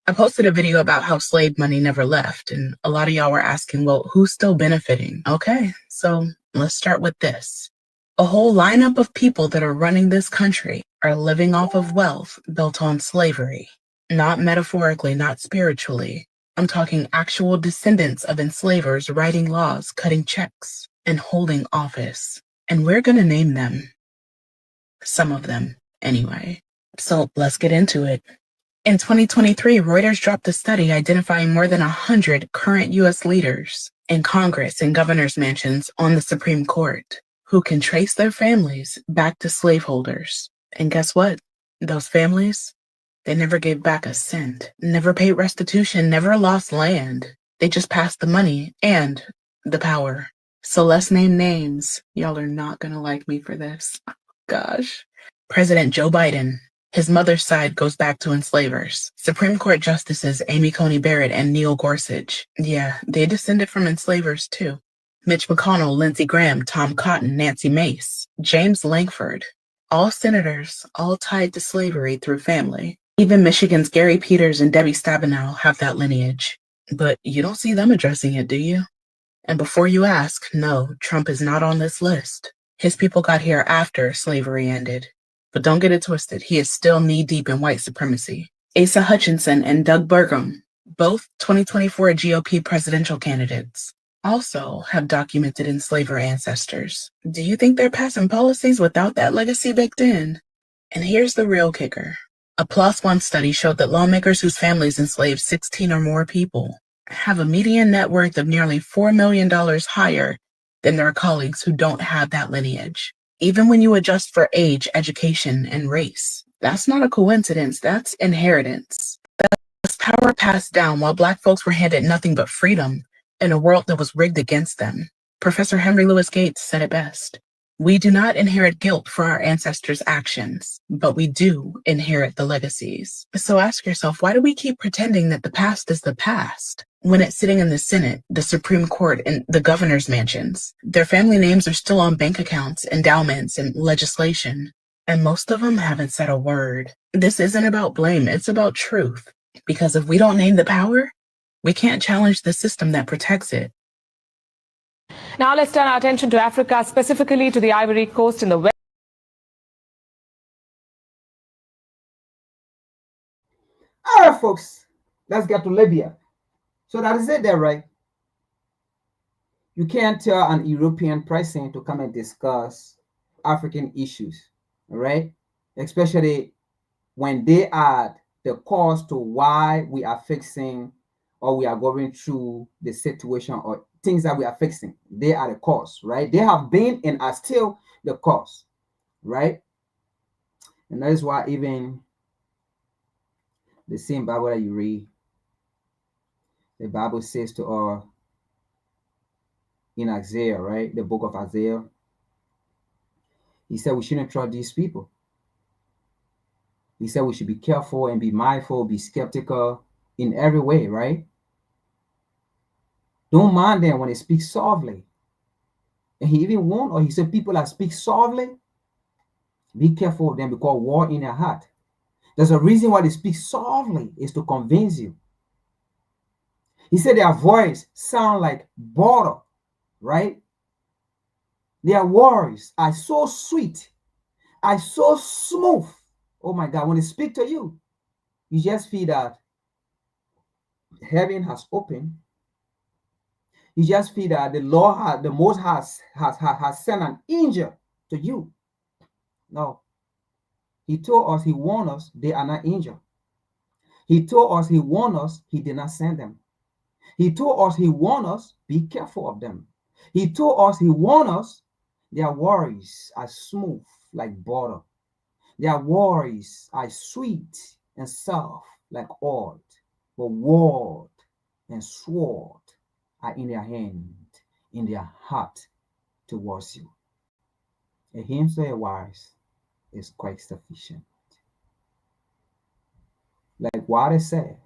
I posted a video about how slave money never left, and a lot of y'all were asking, well, who's still benefiting? Okay, so let's start with this. A whole lineup of people that are running this country are living off of wealth built on slavery. Not metaphorically, not spiritually. I'm talking actual descendants of enslavers writing laws, cutting checks, and holding office. And we're gonna name them. Some of them, anyway. So let's get into it. In 2023, Reuters dropped a study identifying more than 100 current U.S. leaders in Congress and governors' mansions on the Supreme Court who can trace their families back to slaveholders. And guess what? Those families, they never gave back a cent, never paid restitution, never lost land. They just passed the money and the power. So let's name names. Y'all are not gonna like me for this. Gosh. President Joe Biden. His mother's side goes back to enslavers. Supreme Court Justices Amy Coney Barrett and Neil Gorsuch. Yeah, they descended from enslavers too. Mitch McConnell, Lindsey Graham, Tom Cotton, Nancy Mace, James Lankford. All senators, all tied to slavery through family. Even Michigan's Gary Peters and Debbie Stabenow have that lineage. But you don't see them addressing it, do you? And before you ask, no, Trump is not on this list. His people got here after slavery ended. But don't get it twisted, he is still knee-deep in white supremacy. Asa Hutchinson and Doug Burgum, both 2024 GOP presidential candidates, also have documented enslaver ancestors. Do you think they're passing policies without that legacy baked in? And here's the real kicker. A PLOS One study showed that lawmakers whose families enslaved 16 or more people have a median net worth of nearly $4 million higher than their colleagues who don't have that lineage. Even when you adjust for age, education, and race. That's not a coincidence, that's inheritance. That's power passed down while Black folks were handed nothing but freedom in a world that was rigged against them. Professor Henry Louis Gates said it best. We do not inherit guilt for our ancestors' actions, but we do inherit the legacies. So ask yourself, why do we keep pretending that the past is the past? When it's sitting in the Senate, the Supreme Court, and the governor's mansions, their family names are still on bank accounts, endowments, and legislation. And most of them haven't said a word. This isn't about blame, it's about truth. Because if we don't name the power, we can't challenge the system that protects it. Now let's turn our attention to Africa, specifically to the Ivory Coast in the west. All right, folks, let's get to Libya. So that is it there, right? You can't tell an European president to come and discuss African issues, all right? Especially when they are the cause to why we are fixing or we are going through the situation or things that we are fixing. They are the cause, right? They have been and are still the cause, right? And that is why even the same Bible that you read, the Bible says to in Isaiah, right? The book of Isaiah, he said we shouldn't trust these people. He said we should be careful and be mindful, be skeptical in every way, right? Don't mind them when they speak softly. And he even warned, or he said, people that speak softly, be careful of them because war in their heart. There's a reason why they speak softly, is to convince you. He said their voice sound like butter, right? Their words are so sweet, are so smooth. Oh my God, when they speak to you, you just feel that heaven has opened. You just feel that the Lord, the Most has sent an angel to you. No. He told us, he warned us, they are not angels. He told us, he warned us, he did not send them. He told us, he warned us, be careful of them. He told us, he warned us, their words are smooth like butter. Their words are sweet and soft like oil. But word and sword are in their hand, in their heart towards you. A hymn to a wise is quite sufficient. Like what I said,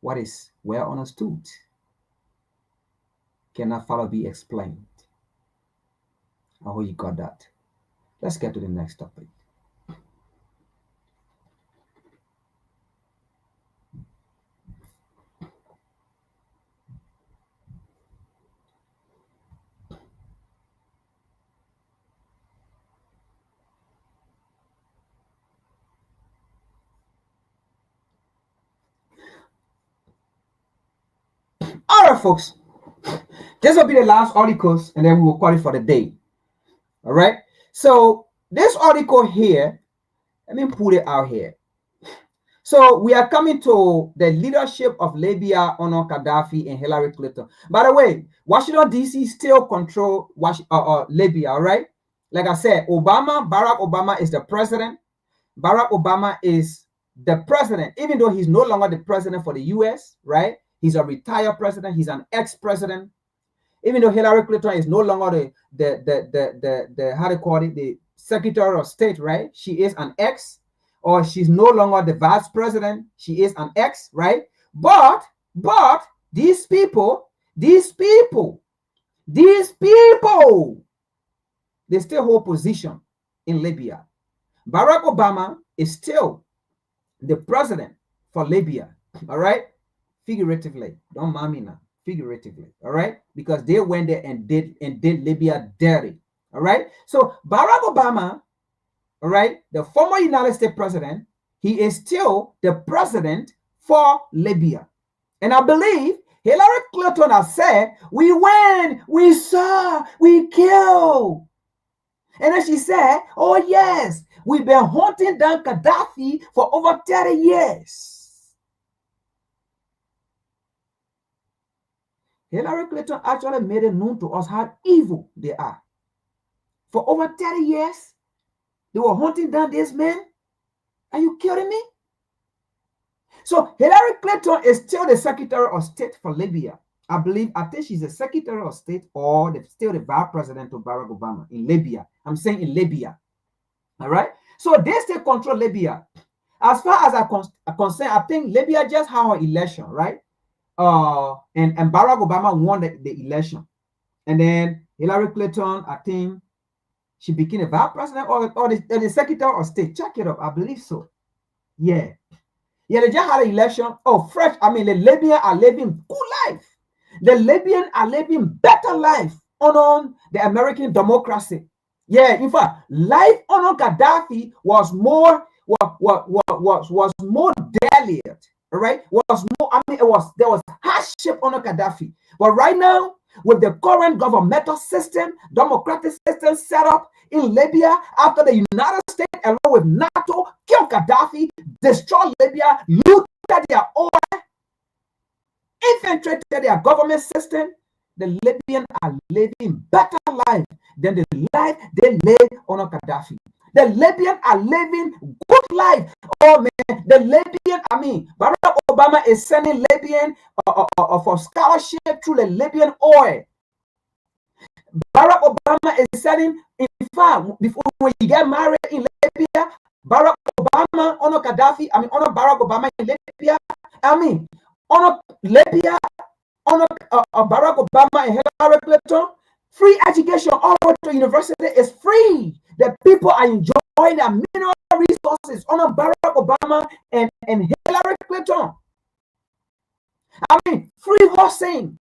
what is well understood cannot further be explained. I hope you got that. Let's get to the next topic. All right, folks. This will be the last articles, and then we will call it for the day. All right. So this article here, let me put it out here. So we are coming to the leadership of Libya under Gaddafi and Hillary Clinton. By the way, Washington D.C. still control Libya. All right. Like I said, Barack Obama is the president. Barack Obama is the president, even though he's no longer the president for the U.S. Right. He's a retired president. He's an ex-president. Even though Hillary Clinton is no longer the how they call it, the Secretary of State, right? She is an ex, or she's no longer the vice president. She is an ex, right? But these people, they still hold position in Libya. Barack Obama is still the president for Libya, all right? Figuratively, don't mind me now. Figuratively, all right, because they went there and did Libya dirty, all right. So Barack Obama, all right, the former United States president, he is still the president for Libya, and I believe Hillary Clinton has said, "We win, we saw, we kill," and then she said, "Oh yes, we've been hunting down Gaddafi for over 30 years." Hillary Clinton actually made it known to us how evil they are. For over 30 years, they were hunting down this man. Are you kidding me? So Hillary Clinton is still the Secretary of State for Libya. I think she's the Secretary of State or still the Vice President of Barack Obama in Libya. I'm saying in Libya. All right? So they still control Libya. As far as I'm concerned, I think Libya just had an election, right? And Barack Obama won the election, and then Hillary Clinton, I think she became a vice president or the Secretary of State. Check it up, I believe so. Yeah, they just had an election. Oh, fresh. I mean, the Libyans are living good life. The Libyans are living better life on the American democracy. Yeah, in fact, life under Gaddafi was more deadly. All right, there was hardship under Gaddafi, but right now with the current governmental system, democratic system set up in Libya after the United States along with NATO killed Gaddafi, destroyed Libya, looted their oil, infiltrated their government system, the Libyans are living better life than the life they lived under Gaddafi. The Libyans are living good life. Oh man, Barack Obama is sending Libyan for scholarship through the Libyan oil. Barack Obama is sending, in fact, before when you get married in Libya, Barack Obama honor Gaddafi. Honor Barack Obama in Libya. Honor Libya. Honor Barack Obama and Hillary Clinton Free education all the way to university is free. The people are enjoying their mineral resources under Barack Obama and Hillary Clinton. I mean, free housing.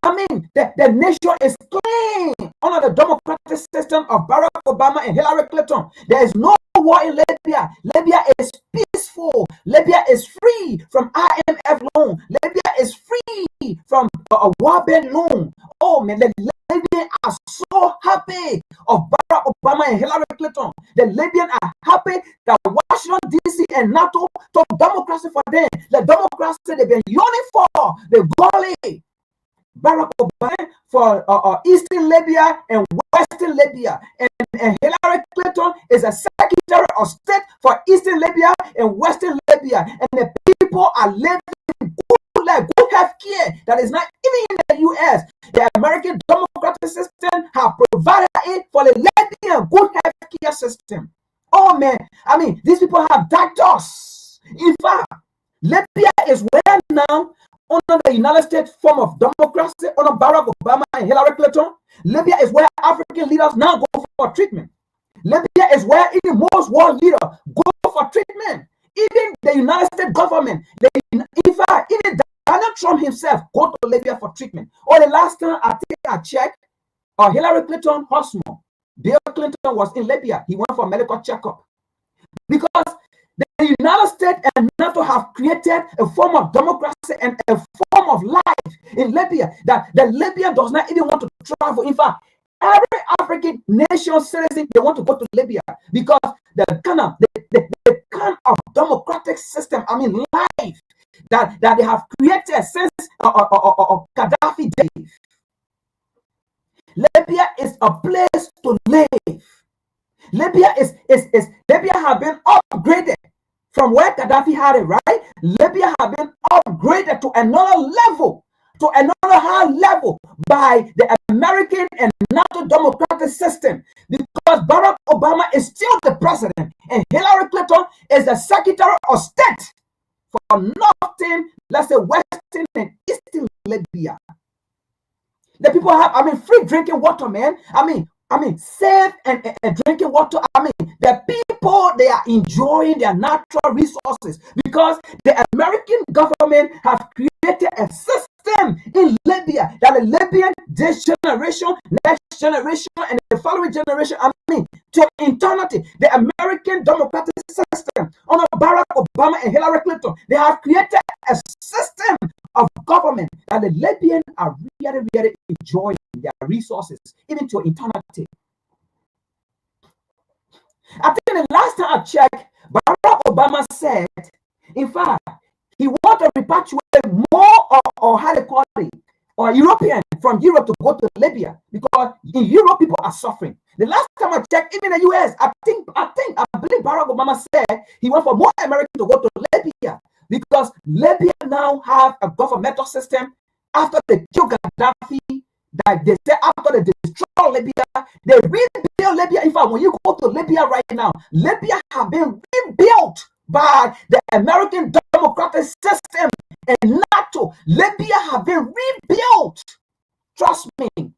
I mean, the nation is clean under the democratic system of Barack Obama and Hillary Clinton. There is no war in Libya. Libya is peaceful. Libya is free from IMF loan. Libya is free from a World Bank loan. Oh man, the Libyans are so happy of Barack Obama and Hillary Clinton. The Libyans are happy that Washington DC and NATO took democracy for them. The democracy they've been yearning for, the golly. Barack Obama for Eastern Libya and Western Libya, and Hillary Clinton is a Secretary of State for Eastern Libya and Western Libya, and the people are living good health care that is not even in the U.S. The American democratic system have provided it for the Libyan good health care system. Oh man, I mean, these people have doctors. In fact, Libya is where now, under the United States form of democracy, under Barack Obama and Hillary Clinton, Libya is where African leaders now go for treatment. Libya is where even most world leaders go for treatment. Even the United States government, in fact, even Donald Trump himself go to Libya for treatment. Or the last time I think I checked, Hillary Clinton husband, Bill Clinton, was in Libya. He went for a medical checkup. Because the United States and NATO have created a form of democracy and a form of life in Libya that the Libya does not even want to travel. In fact, every African nation citizen, they want to go to Libya because the kind of democratic system, I mean life, that they have created since Gaddafi days. Libya is a place to live. Libya have been upgraded from where Gaddafi had it, right? Libya have been upgraded to another level, to another high level by the American and NATO democratic system, because Barack Obama is still the president and Hillary Clinton is the Secretary of State for Northern, let's say Western and Eastern Libya. The people have, I mean, free drinking water, man. I mean, safe and drinking water. I mean, the people, they are enjoying their natural resources because the American government have created a system in Libya that the Libyan, this generation, next generation, and the following generation, I mean, to eternity, the American democratic system under Barack Obama and Hillary Clinton, they have created a system of government that the Libyans are really, really enjoying their resources, even to eternity. I think the last time I checked, Barack Obama said, in fact, he wants to repatriate more or how they call it, or European from Europe to go to Libya, because in Europe people are suffering. The last time I checked, even in the US, I believe Barack Obama said he wants for more Americans to go to Libya, because Libya now have a governmental system after they kill Gaddafi, that they say after they destroy Libya, they rebuild Libya. In fact, when you go to Libya right now, Libya have been rebuilt by the American democratic system and NATO. Libya have been rebuilt. Trust me,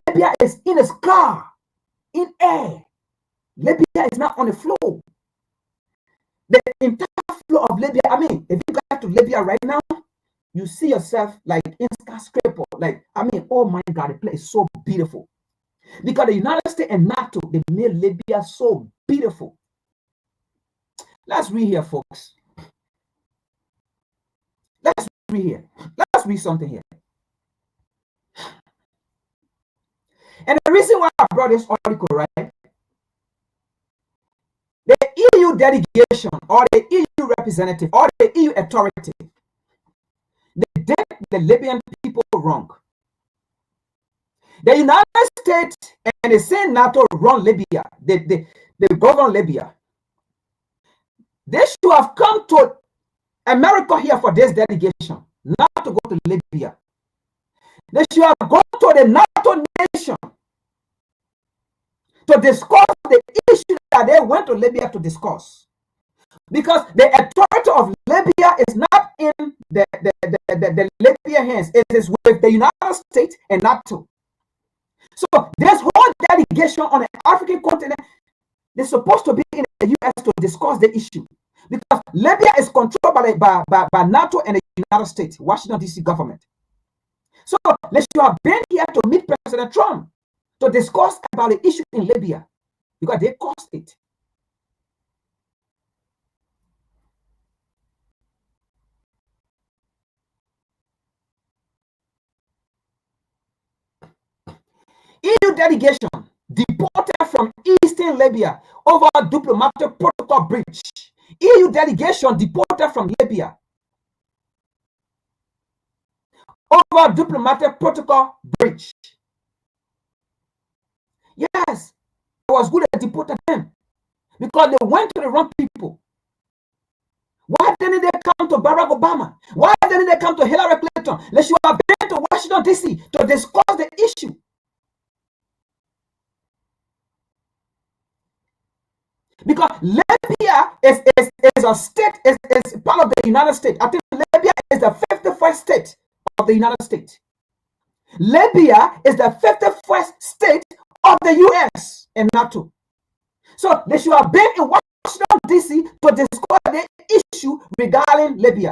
Libya is in a sky, in air. Libya is not on the floor. The entire floor of Libya, I mean, if you go to Libya right now, you see yourself like in skyscraper. Like, I mean, oh my God, the place is so beautiful. Because the United States and NATO, they made Libya so beautiful. Let's read here, folks. Let's read here. Let's read something here. And the reason why I brought this article, right? The EU delegation or the EU representative or the EU authority, they did the Libyan people wrong. The United States and the same NATO run Libya. They govern Libya. They should have come to America here for this delegation, not to go to Libya. They should have gone to the NATO nation to discuss the issue that they went to Libya to discuss. Because the authority of Libya is not in the Libya hands. It is with the United States and NATO. So this whole delegation on the African continent, they're supposed to be in the US to discuss the issue. Because Libya is controlled by NATO and the United States, Washington, D.C. government. So they should have been here to meet President Trump to discuss about the issue in Libya because they caused it. EU delegation deported from Eastern Libya over diplomatic protocol breach. EU delegation deported from Libya over diplomatic protocol breach. Yes, it was good they deported them because they went to the wrong people. Why didn't they come to Barack Obama? Why didn't they come to Hillary Clinton? They should have been to Washington, D.C. to discuss the issue. Because Libya is a state, is part of the United States. I think Libya is the 51st state of the United States. Libya is the 51st state of the US and NATO. So they should have been in Washington, D.C. to discuss the issue regarding Libya.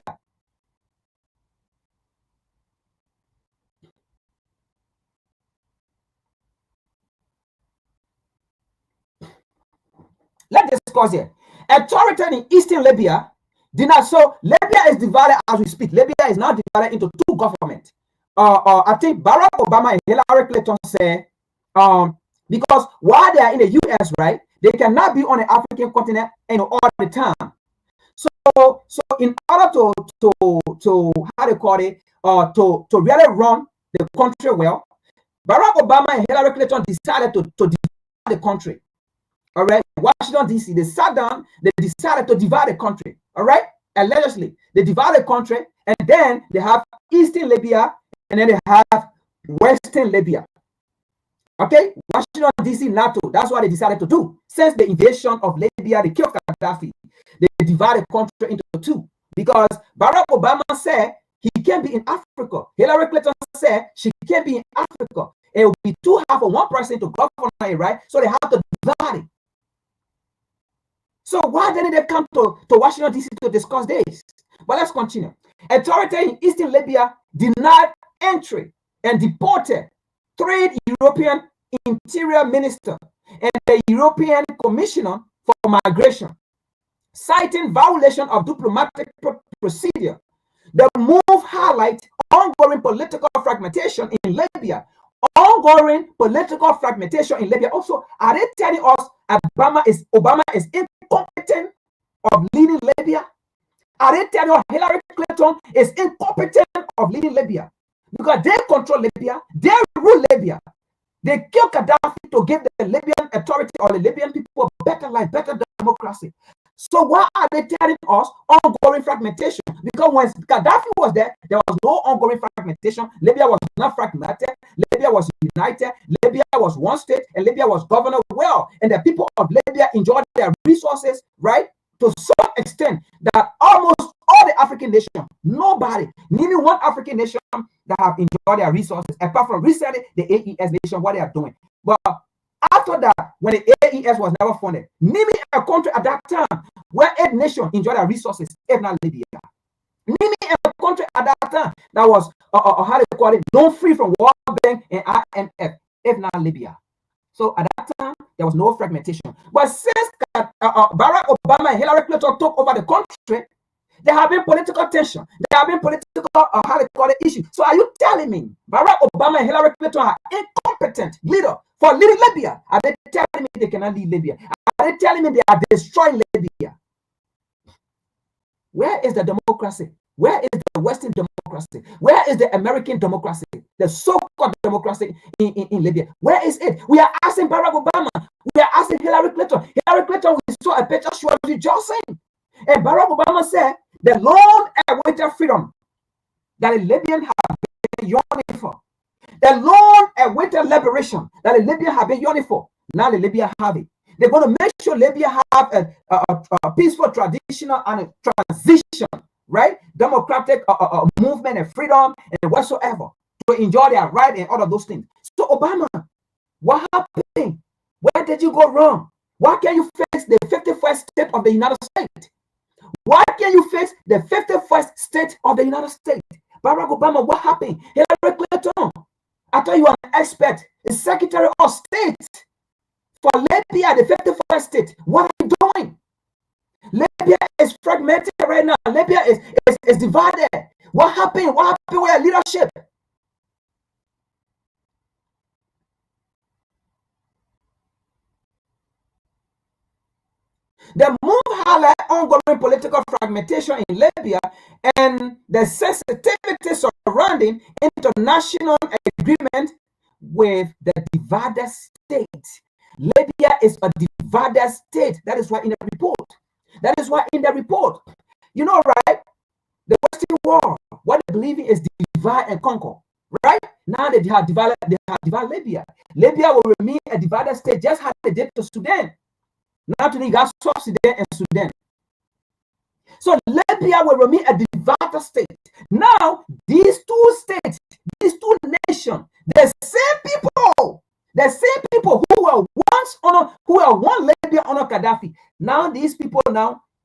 Let's discuss here. Authority in Eastern Libya did not. So Libya is divided as we speak. Libya is now divided into two governments. I think Barack Obama and Hillary Clinton say, because while they are in the US, right, they cannot be on the African continent all the time. So in order to how they call it, to really run the country well, Barack Obama and Hillary Clinton decided to divide the country. All right, Washington, D.C., they sat down, they decided to divide the country. All right, allegedly, they divide the country, and then they have Eastern Libya, and then they have Western Libya. Okay, Washington, D.C., NATO, that's what they decided to do. Since the invasion of Libya, they killed Gaddafi, they divided the country into two. Because Barack Obama said he can't be in Africa. Hillary Clinton said she can't be in Africa. It will be too hard for one person to govern it, right? So they have to divide it. So why didn't they come to Washington, D.C. to discuss this? But let's continue. Authority in Eastern Libya denied entry and deported 3 European interior ministers and the European Commissioner for Migration, citing violation of diplomatic procedure. The move highlights ongoing political fragmentation in Libya. Ongoing political fragmentation in Libya. Also, are they telling us Obama is incompetent of leading Libya? Are they telling us Hillary Clinton is incompetent of leading Libya? Because they control Libya, they rule Libya. They kill Gaddafi to give the Libyan authority or the Libyan people a better life, better democracy. So why are they telling us ongoing fragmentation? Because when Gaddafi was there, there was no ongoing fragmentation. Libya was not fragmented. Libya was united. Libya was one state, and Libya was governed well. And the people of Libya enjoyed their resources, right? To some extent that almost all the African nations, nobody, neither one African nation that have enjoyed their resources, apart from recently the AES nation, what they are doing. But after that, when the AES was never funded, name me a country at that time where 8 nations enjoyed their resources, if not Libya. Name me a country at that time that was, how they call it, loan free from World Bank and IMF, if not Libya. So at that time, there was no fragmentation. But since Barack Obama and Hillary Clinton took over the country, there have been political tension. There have been political, how they call it, issues. So are you telling me Barack Obama and Hillary Clinton are incompetent leader for leading Libya? Are they telling me they cannot lead Libya? Are they telling me they are destroying Libya? Where is the democracy? Where is the Western democracy? Where is the American democracy? The so-called democracy in Libya? Where is it? We are asking Barack Obama. We are asking Hillary Clinton. Hillary Clinton, we saw a picture, she was rejoicing. And Barack Obama said, the long-awaited freedom that the Libyans have been yearning for, the long-awaited liberation that the Libyans have been yearning for, now the Libyans have it. They're going to make sure Libya have a peaceful traditional and a transition, right? Democratic movement and freedom and whatsoever to enjoy their right and all of those things. So Obama, What happened? Where did you go wrong? Why can't you fix the 51st state of the United States? Why can't you fix the 51st state of the United States? Barack Obama, what happened? Hillary Clinton, I thought you were an expert, a Secretary of State for Libya, the 51st state. What are you doing? Libya is fragmented right now. Libya is divided. What happened? What happened with your leadership? The move highlight ongoing political fragmentation in Libya and the sensitivity surrounding international agreement with the divided state. Libya is a divided state. That is why in the report. That is why in the report, you know, right? The Western world, what they believe in is divide and conquer, right? Now they have divided Libya. Libya will remain a divided state, just how they did to Sudan. Now today you got South Sudan and Sudan. So Libya will remain a divided state. Now, these two states, these two nations, the same people who were once on, who were one Libya under Gaddafi. Now these people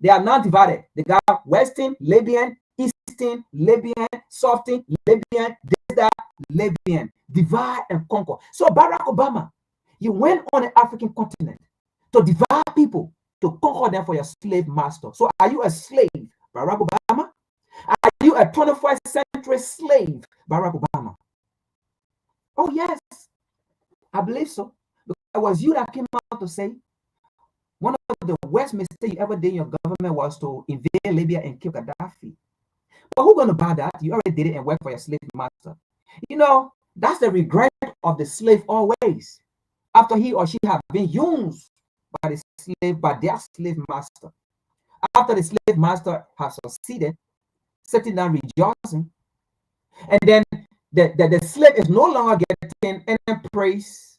they are now divided. They got Western Libyan, Eastern Libyan, Southern Libyan, Desert Libyan. Divide and conquer. So Barack Obama, you went on the African continent to divide people, to conquer them for your slave master. So are you a slave, Barack Obama? Are you a 21st century slave, Barack Obama? Oh yes, I believe so. Because it was you that came out to say one of the worst mistakes you ever did in your government was to invade Libya and kill Gaddafi. But who's going to buy that? You already did it and work for your slave master. You know, that's the regret of the slave always. After he or she have been used by the slave, by their slave master. After the slave master has succeeded, sitting down rejoicing, and then the slave is no longer getting any praise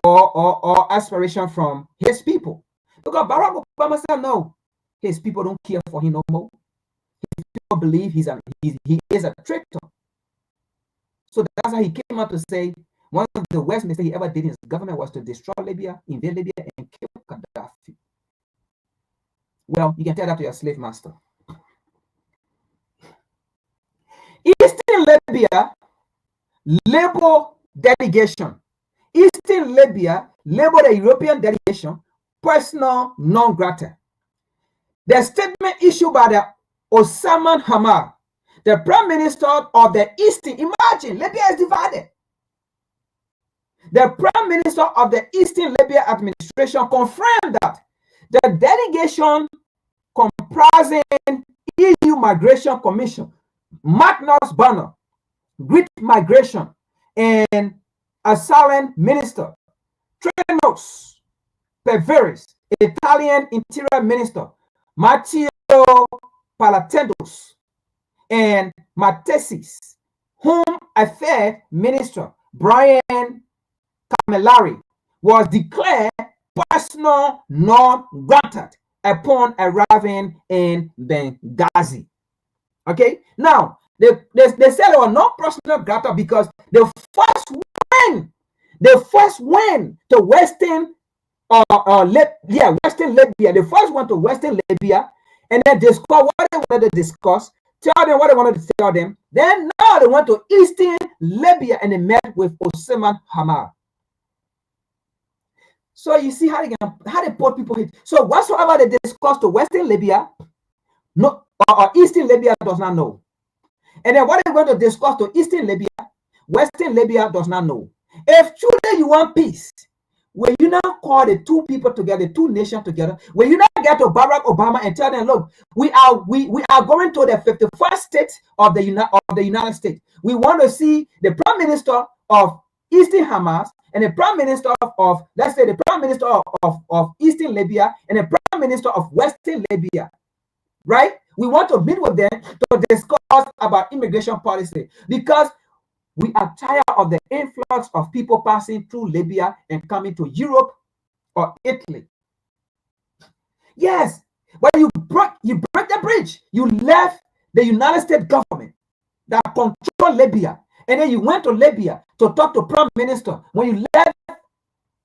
or aspiration from his people. Because Barack Obama said no, his people don't care for him no more. His people believe he is a traitor. So that's how he came out to say one of the worst mistakes he ever did in his government was to destroy Libya, invade Libya, and kill Gaddafi. Well, you can tell that to your slave master. Eastern Libya, Labour delegation. Eastern Libya, Labour the European delegation, persona non grata. The statement issued by the Osman Hamar, the Prime Minister of the Eastern, imagine, Libya is divided. The Prime Minister of the Eastern Libya administration confirmed that the delegation comprising EU Migration Commission, Magnus Banner, Greek Migration, and Asylum Minister, Trenos Peveris, Italian Interior Minister, Matteo Palatendos, and Mattesis, Home Affairs Minister, Brian Camilleri, was declared persona non grata upon arriving in Benghazi. Okay, now they said they were not persona grata because the first went to Western Western Libya. The first went to Western Libya and then discuss what they wanted to discuss, tell them what they wanted to tell them. Then now they went to Eastern Libya and they met with Osman Hamar. So you see how they put people in. So whatsoever they discuss to Western Libya, no, or Eastern Libya does not know. And then what they're going to discuss to Eastern Libya, Western Libya does not know. If truly you want peace, when you now call the two people together, the two nations together, when you now get to Barack Obama and tell them, look, we are going to the 51st state of the United States. We want to see the Prime Minister of Eastern Hamas and the Prime Minister of, let's say, the Prime Minister of Eastern Libya and the Prime Minister of Western Libya, right? We want to meet with them to discuss about immigration policy because we are tired of the influx of people passing through Libya and coming to Europe or Italy. Yes, but you break the bridge. You left the United States government that control Libya, and then you went to Libya to talk to Prime Minister. When you left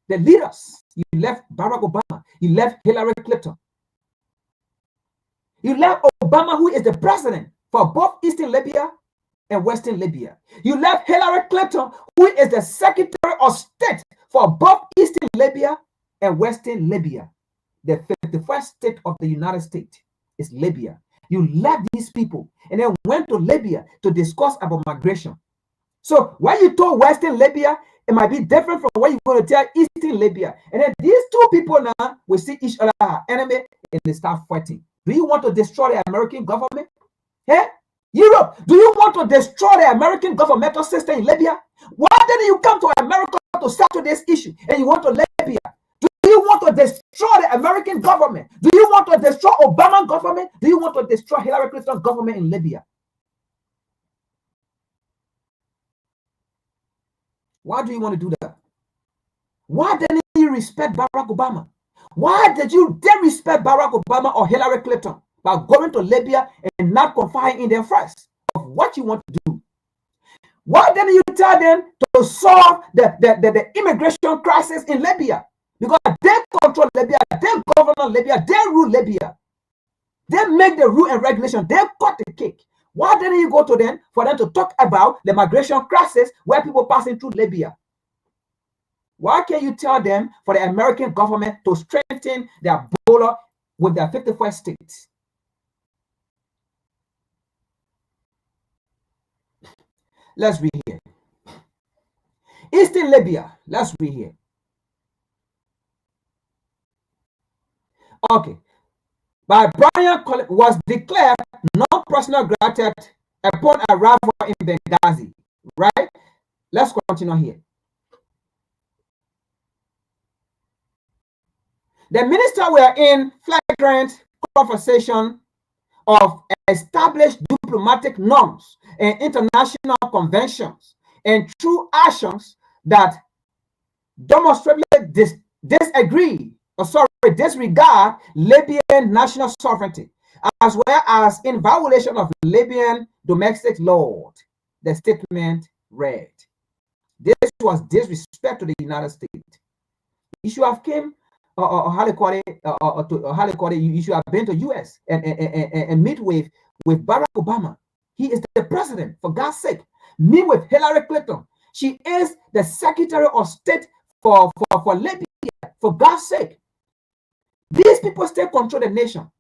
the leaders. You left Barack Obama. You left Hillary Clinton. You left Obama, who is the president for both Eastern Libya and Western Libya. You left Hillary Clinton, who is the Secretary of State for both Eastern Libya and Western Libya. The 51st state of the United States is Libya. You left these people and then went to Libya to discuss about migration. So when you told Western Libya, it might be different from what you're going to tell Eastern Libya. And then these two people now will see each other as enemy and they start fighting. Do you want to destroy the American government? Hey, Europe, do you want to destroy the American governmental system in Libya? Why didn't you come to America to settle this issue and you want to Libya? Do you want to destroy the American government? Do you want to destroy Obama government? Do you want to destroy Hillary Clinton government in Libya? Why do you want to do that? Why didn't you respect Barack Obama? Why did you disrespect Barack Obama or Hillary Clinton by going to Libya and not confiding in them first of what you want to do? Why didn't you tell them to solve the immigration crisis in Libya? Because they control Libya, they govern Libya, they rule Libya. They make the rule and regulation, they cut the cake. Why didn't you go to them for them to talk about the migration crisis where people passing through Libya? Why can't you tell them for the American government to strengthen their border with their 51st states? Let's read here. Eastern Libya, let's read here. Okay. By Brian was declared non-personal granted upon arrival in Benghazi. Right? Let's continue here. The minister were in flagrant conversation of established diplomatic norms and international conventions and true actions that demonstrably disregard Libyan national sovereignty, as well as in violation of Libyan domestic law, the statement read. This was disrespect to the United States. You should have came, you should have been to US and meet with Barack Obama. He is the president, for God's sake. Meet with Hillary Clinton. She is the Secretary of State for Libya, for God's sake. These people still control the nation.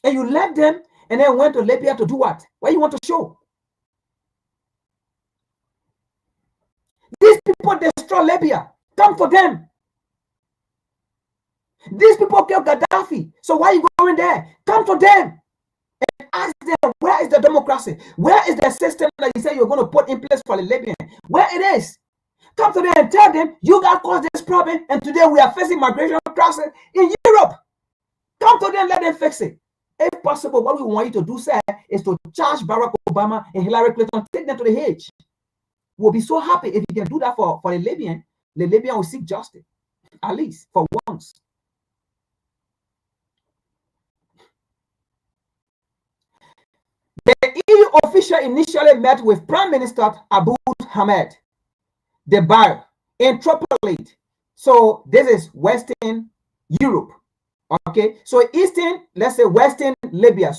And you left them and then went to Libya to do what? What you want to show? These people destroy Libya. Come for them. These people killed Gaddafi. So why are you going there? Come for them. And ask them, where is the democracy? Where is the system that you say you're going to put in place for the Libyan? Where it is? Come to them and tell them, you got caused this problem, and today we are facing migration crisis in Europe. Come to them, let them fix it. If possible, what we want you to do, sir, is to charge Barack Obama and Hillary Clinton, take them to the Hague. We'll be so happy if you can do that for the Libyan. The Libyan will seek justice, at least for once. The EU official initially met with Prime Minister Abu Ahmed Debar in Tripoli. So this is Western Europe. Okay, so Eastern, let's say Western Libya,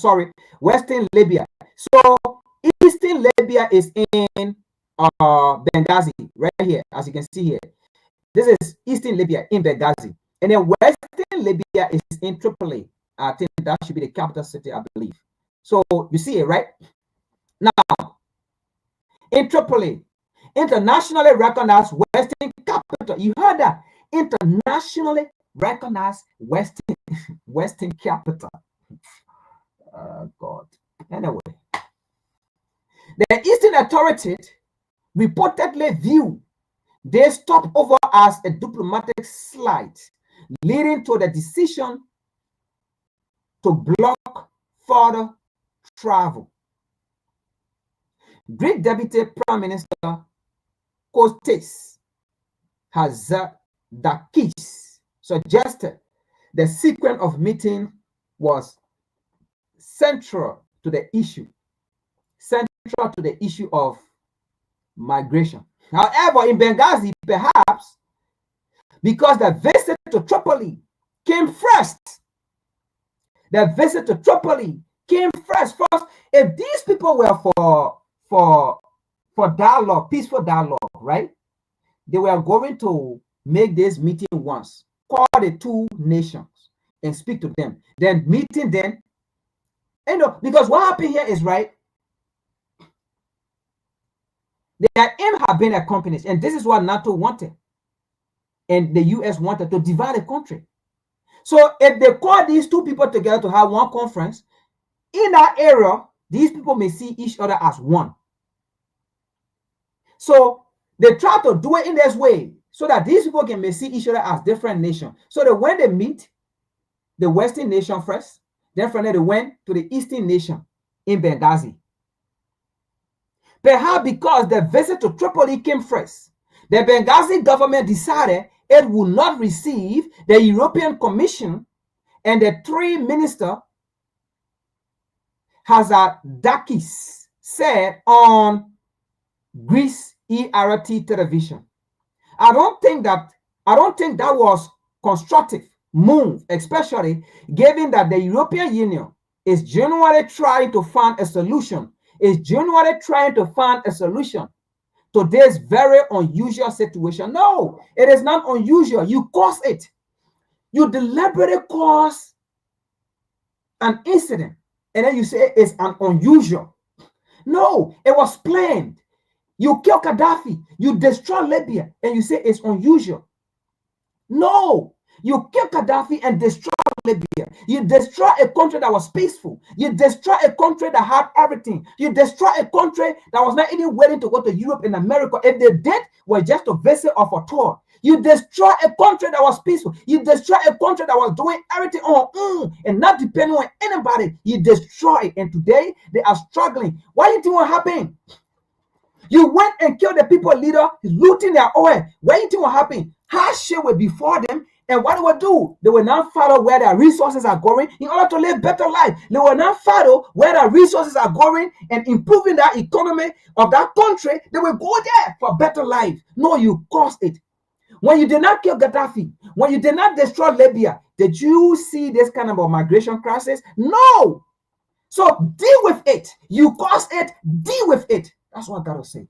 Western Libya. So Eastern Libya is in Benghazi, right here, as you can see here. This is Eastern Libya in Benghazi. And then Western Libya is in Tripoli. I think that should be the capital city, I believe. So you see it, right? Now, in Tripoli, internationally recognized Western capital. You heard that? Internationally recognized Western capital. God. Anyway, the Eastern authorities reportedly view this stopover as a diplomatic slight, leading to the decision to block further travel. Greek Deputy Prime Minister Kostas Hatzidakis suggested the sequence of meeting was central to the issue of migration. However, in Benghazi, perhaps because the visit to Tripoli came first. The visit to Tripoli came first. If these people were for dialogue, peaceful dialogue, right? They were going to make this meeting once, call the two nations and speak to them. Then meeting them, because what happened here is, right, their aim have been accomplished, and this is what NATO wanted, and the US wanted to divide the country. So if they call these two people together to have one conference, in that area, these people may see each other as one. So they try to do it in this way so that these people may see each other as different nations. So that when they meet, the Western nation first, then from there they went to the Eastern nation in Benghazi. Perhaps because the visit to Tripoli came first, the Benghazi government decided it would not receive the European Commission and the three ministers, Hatzidakis said on Greece ERT television. I don't think that was constructive move, especially given that the European Union is genuinely trying to find a solution. To this very unusual situation. No, it is not unusual. You cause it. You deliberately cause an incident, and then you say it's an unusual. No, it was planned. You kill Gaddafi, you destroy Libya, and you say it's unusual. No, you kill Gaddafi and destroy Libya. You destroy a country that was peaceful. You destroy a country that had everything. You destroy a country that was not even willing to go to Europe and America. If they did, were just to visit or for tour. You destroy a country that was peaceful. You destroy a country that was doing everything on and not depending on anybody. You destroy it. And today they are struggling. Why do you think what happened? You went and killed the people leader, looting their oil. Why do you think what happened? Hardship were before them. And what they will do? They will now follow where their resources are going in order to live better life. They will now follow where their resources are going and improving the economy of that country. They will go there for better life. No, you caused it. When you did not kill Gaddafi, when you did not destroy Libya, did you see this kind of a migration crisis? No. So deal with it. You caused it. Deal with it. That's what I gotta say.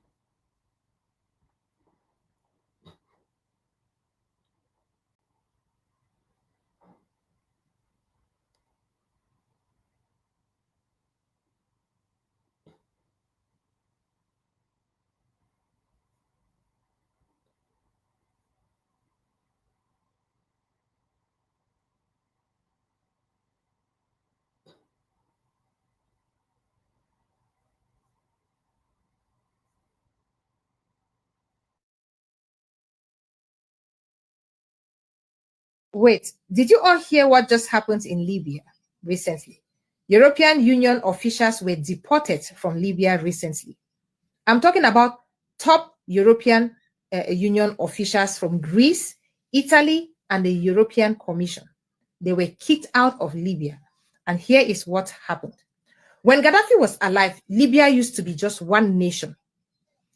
Wait, did you all hear what just happened in Libya recently? European Union officials were deported from Libya recently. I'm talking about top European Union officials from Greece, Italy, and the European Commission. They were kicked out of Libya. And here is what happened. When Gaddafi was alive, Libya used to be just one nation.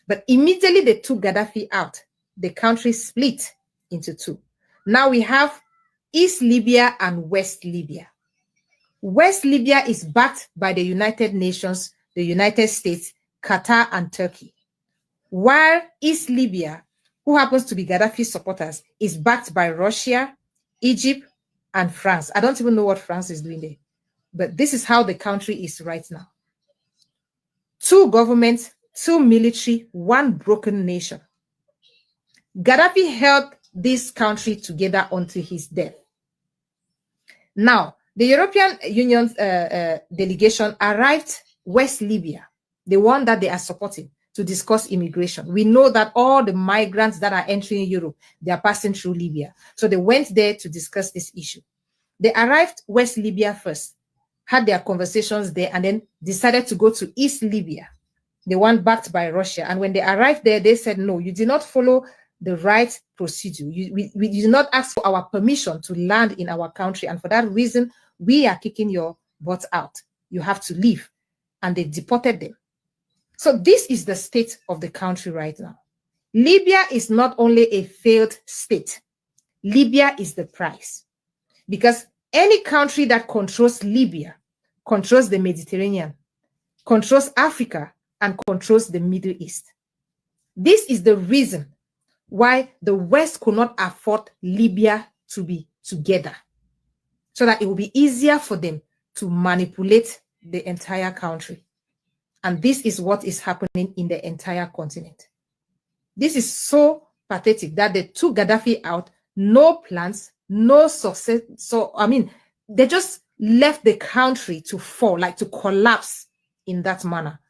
But immediately they took Gaddafi out, the country split into two. Now we have East Libya and West Libya. West Libya is backed by the United Nations, the United States, Qatar, and Turkey. While East Libya, who happens to be Gaddafi's supporters, is backed by Russia, Egypt, and France. I don't even know what France is doing there. But this is how the country is right now. Two governments, two military, one broken nation. Gaddafi held this country together until his death. Now, the European Union's delegation arrived West Libya, the one that they are supporting, to discuss immigration. We know that all the migrants that are entering Europe, they are passing through Libya. So they went there to discuss this issue. They arrived West Libya first, had their conversations there, and then decided to go to East Libya, the one backed by Russia. And when they arrived there, they said, no, you did not follow the right procedure. We did not ask for our permission to land in our country. And for that reason, we are kicking your butt out. You have to leave. And they deported them. So this is the state of the country right now. Libya is not only a failed state. Libya is the price. Because any country that controls Libya controls the Mediterranean, controls Africa, and controls the Middle East. This is the reason why the West could not afford Libya to be together, so that it will be easier for them to manipulate the entire country. And this is what is happening in the entire continent. This is so pathetic that they took Gaddafi out, no plans, no success. So, I mean, they just left the country to fall, like to collapse in that manner.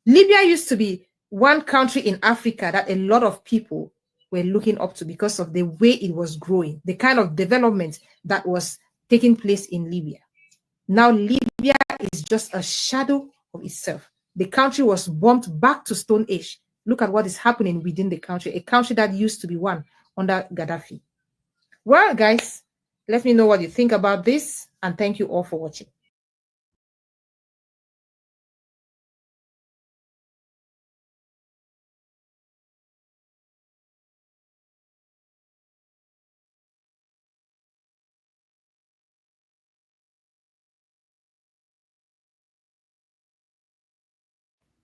Libya used to be one country in Africa that a lot of people were looking up to because of the way it was growing, the kind of development that was taking place in Libya. Now, Libya is just a shadow of itself. The country was bumped back to Stone Age. Look at what is happening within the country, a country that used to be one under Gaddafi. Well, guys, let me know what you think about this, and thank you all for watching.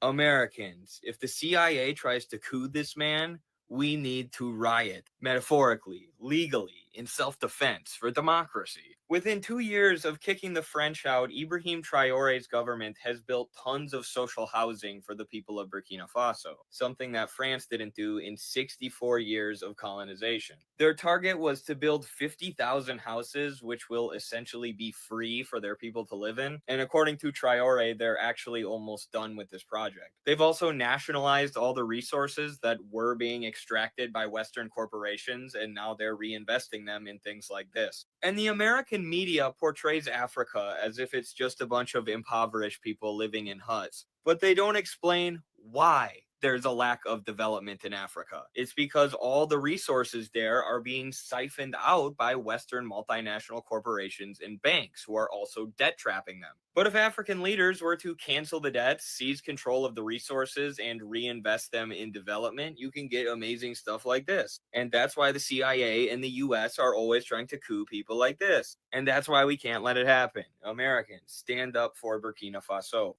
Americans, if the CIA tries to coup this man, we need to riot, metaphorically, legally, in self-defense for democracy. Within 2 years of kicking the French out, Ibrahim Traore's government has built tons of social housing for the people of Burkina Faso, something that France didn't do in 64 years of colonization. Their target was to build 50,000 houses, which will essentially be free for their people to live in, and according to Traore, they're actually almost done with this project. They've also nationalized all the resources that were being extracted by Western corporations, and now they're reinvesting them in things like this. And the American media portrays Africa as if it's just a bunch of impoverished people living in huts, but they don't explain why there's a lack of development in Africa. It's because all the resources there are being siphoned out by Western multinational corporations and banks who are also debt trapping them. But if African leaders were to cancel the debts, seize control of the resources, and reinvest them in development, you can get amazing stuff like this. And that's why the CIA and the US are always trying to coup people like this. And that's why we can't let it happen. Americans, stand up for Burkina Faso.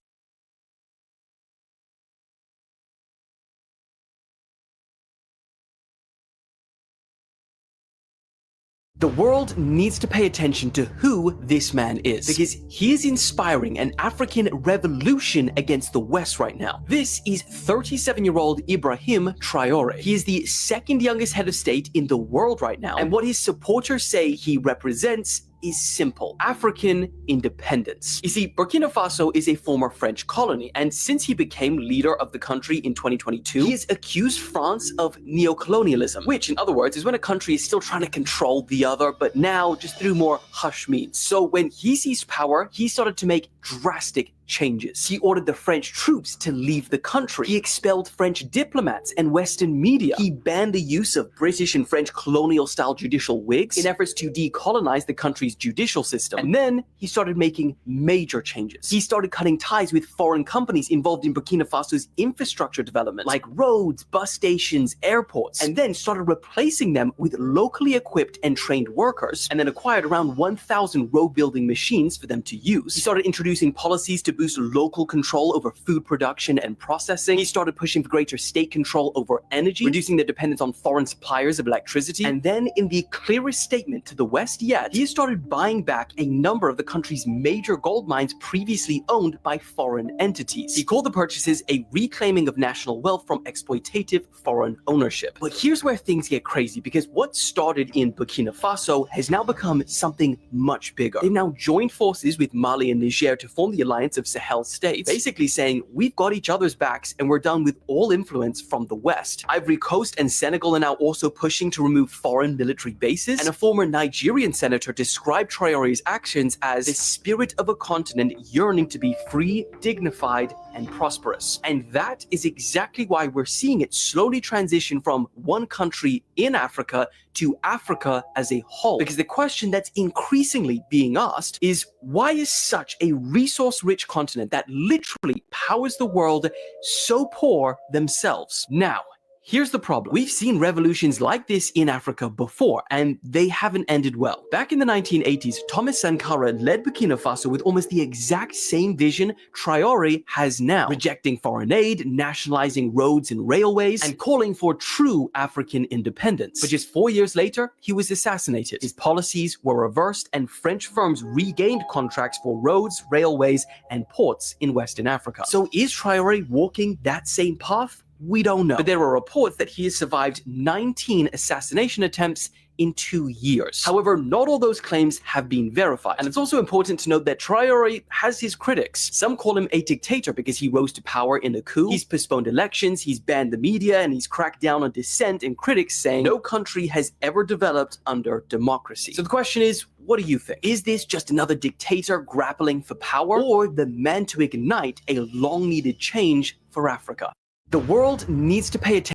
The world needs to pay attention to who this man is, because he is inspiring an African revolution against the West right now. This is 37-year-old Ibrahim Traore. He is the second youngest head of state in the world right now, and what his supporters say he represents is simple: African independence. You see, Burkina Faso is a former French colony, and since he became leader of the country in 2022, he has accused France of neocolonialism, which in other words is when a country is still trying to control the other, but now just through more hush means. So when he seized power, he started to make drastic changes. He ordered the French troops to leave the country. He expelled French diplomats and Western media. He banned the use of British and French colonial-style judicial wigs in efforts to decolonize the country's judicial system. And then he started making major changes. He started cutting ties with foreign companies involved in Burkina Faso's infrastructure development, like roads, bus stations, airports, and then started replacing them with locally equipped and trained workers, and then acquired around 1,000 road-building machines for them to use. He started introducing policies to boost local control over food production and processing. He started pushing for greater state control over energy, reducing the dependence on foreign suppliers of electricity. And then, in the clearest statement to the West yet, he started buying back a number of the country's major gold mines previously owned by foreign entities. He called the purchases a reclaiming of national wealth from exploitative foreign ownership. But here's where things get crazy, because what started in Burkina Faso has now become something much bigger. They've now joined forces with Mali and Niger to form the alliance of Sahel states, basically saying we've got each other's backs and we're done with all influence from the West. Ivory Coast and Senegal are now also pushing to remove foreign military bases, and a former Nigerian senator described Traore's actions as the spirit of a continent yearning to be free, dignified, and prosperous. And that is exactly why we're seeing it slowly transition from one country in Africa to Africa as a whole. Because the question that's increasingly being asked is, why is such a resource-rich continent that literally powers the world so poor themselves? Now, Here's the problem. We've seen revolutions like this in Africa before, and they haven't ended well. Back in the 1980s, Thomas Sankara led Burkina Faso with almost the exact same vision Traoré has now, rejecting foreign aid, nationalizing roads and railways, and calling for true African independence. But just 4 years later, he was assassinated. His policies were reversed, and French firms regained contracts for roads, railways, and ports in Western Africa. So is Traoré walking that same path? We don't know. But there are reports that he has survived 19 assassination attempts in 2 years. However, not all those claims have been verified. And it's also important to note that Traoré has his critics. Some call him a dictator because he rose to power in a coup. He's postponed elections, he's banned the media, and he's cracked down on dissent, and critics saying no country has ever developed under democracy. So the question is, what do you think? Is this just another dictator grappling for power, or the man to ignite a long-needed change for Africa? The world needs to pay attention.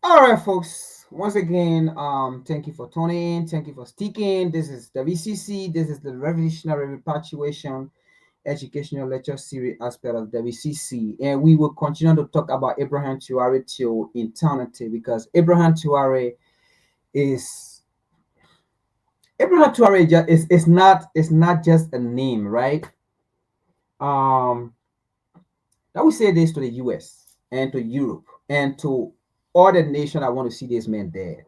All right, folks. Once again, thank you for tuning in. Thank you for sticking. This is WCC. This is the Revolutionary Repatriation Educational Lecture Series aspect of WCC. And we will continue to talk about Ibrahim Traoré till eternity, because Ibrahim Traoré is not just a name, right? I would say this to the US and to Europe and to all the nations that want to see this man dead.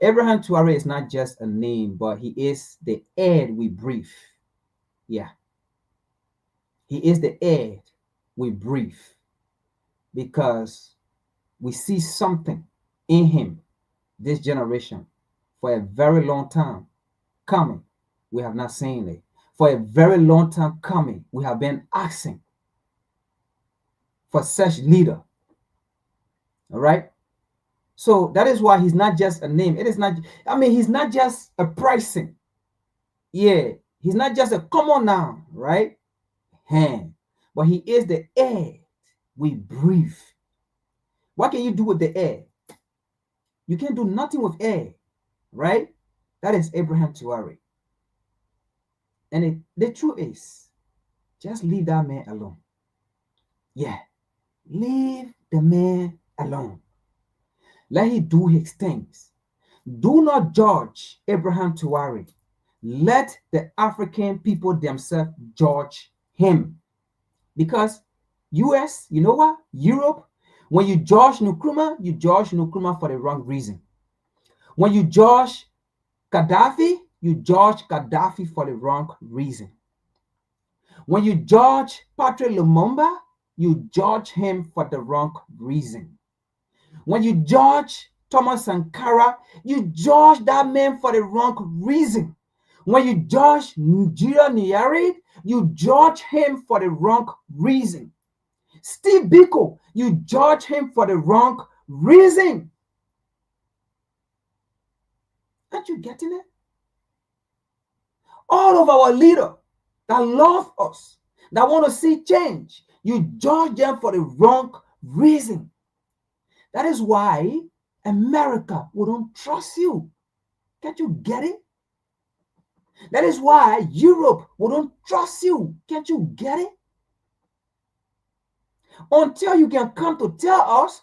Ibrahim Traoré is not just a name, but he is the air we breathe. Yeah. He is the air we breathe, because we see something in him, this generation, for a very long time coming. We have not seen it. For a very long time coming, we have been asking for such leader. All right. So that is why he's not just a name. It is not, he's not just a pricing. Yeah. He's not just a common noun, right? But he is the air we breathe. What can you do with the air? You can't do nothing with air, right? That is Ibrahim Traoré. And the truth is, just leave that man alone. Yeah. Leave the man alone. Let him do his things. Do not judge Ibrahim Traoré. Let the African people themselves judge him. Because US, you know what? Europe, when you judge Nkrumah for the wrong reason. When you judge Gaddafi, you judge Gaddafi for the wrong reason. When you judge Patrice Lumumba, you judge him for the wrong reason. When you judge Thomas Sankara, you judge that man for the wrong reason. When you judge Nigeria Nyeri, you judge him for the wrong reason. Steve Biko, you judge him for the wrong reason. Aren't you getting it? All of our leaders that love us, that want to see change, you judge them for the wrong reason. That is why America wouldn't trust you. Can't you get it? That is why Europe wouldn't trust you. Can't you get it? Until you can come to tell us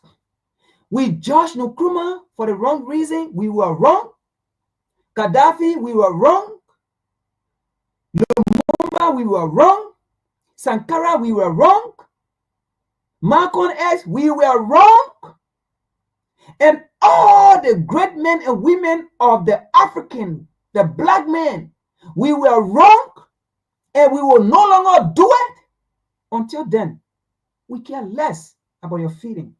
we judged Nkrumah for the wrong reason, we were wrong. Gaddafi, we were wrong. Lumumba, we were wrong. Sankara, we were wrong. Malcolm X, we were wrong. And all the great men and women of the African, the black men, we were wrong, and we will no longer do it. Until then, we care less about your feeding.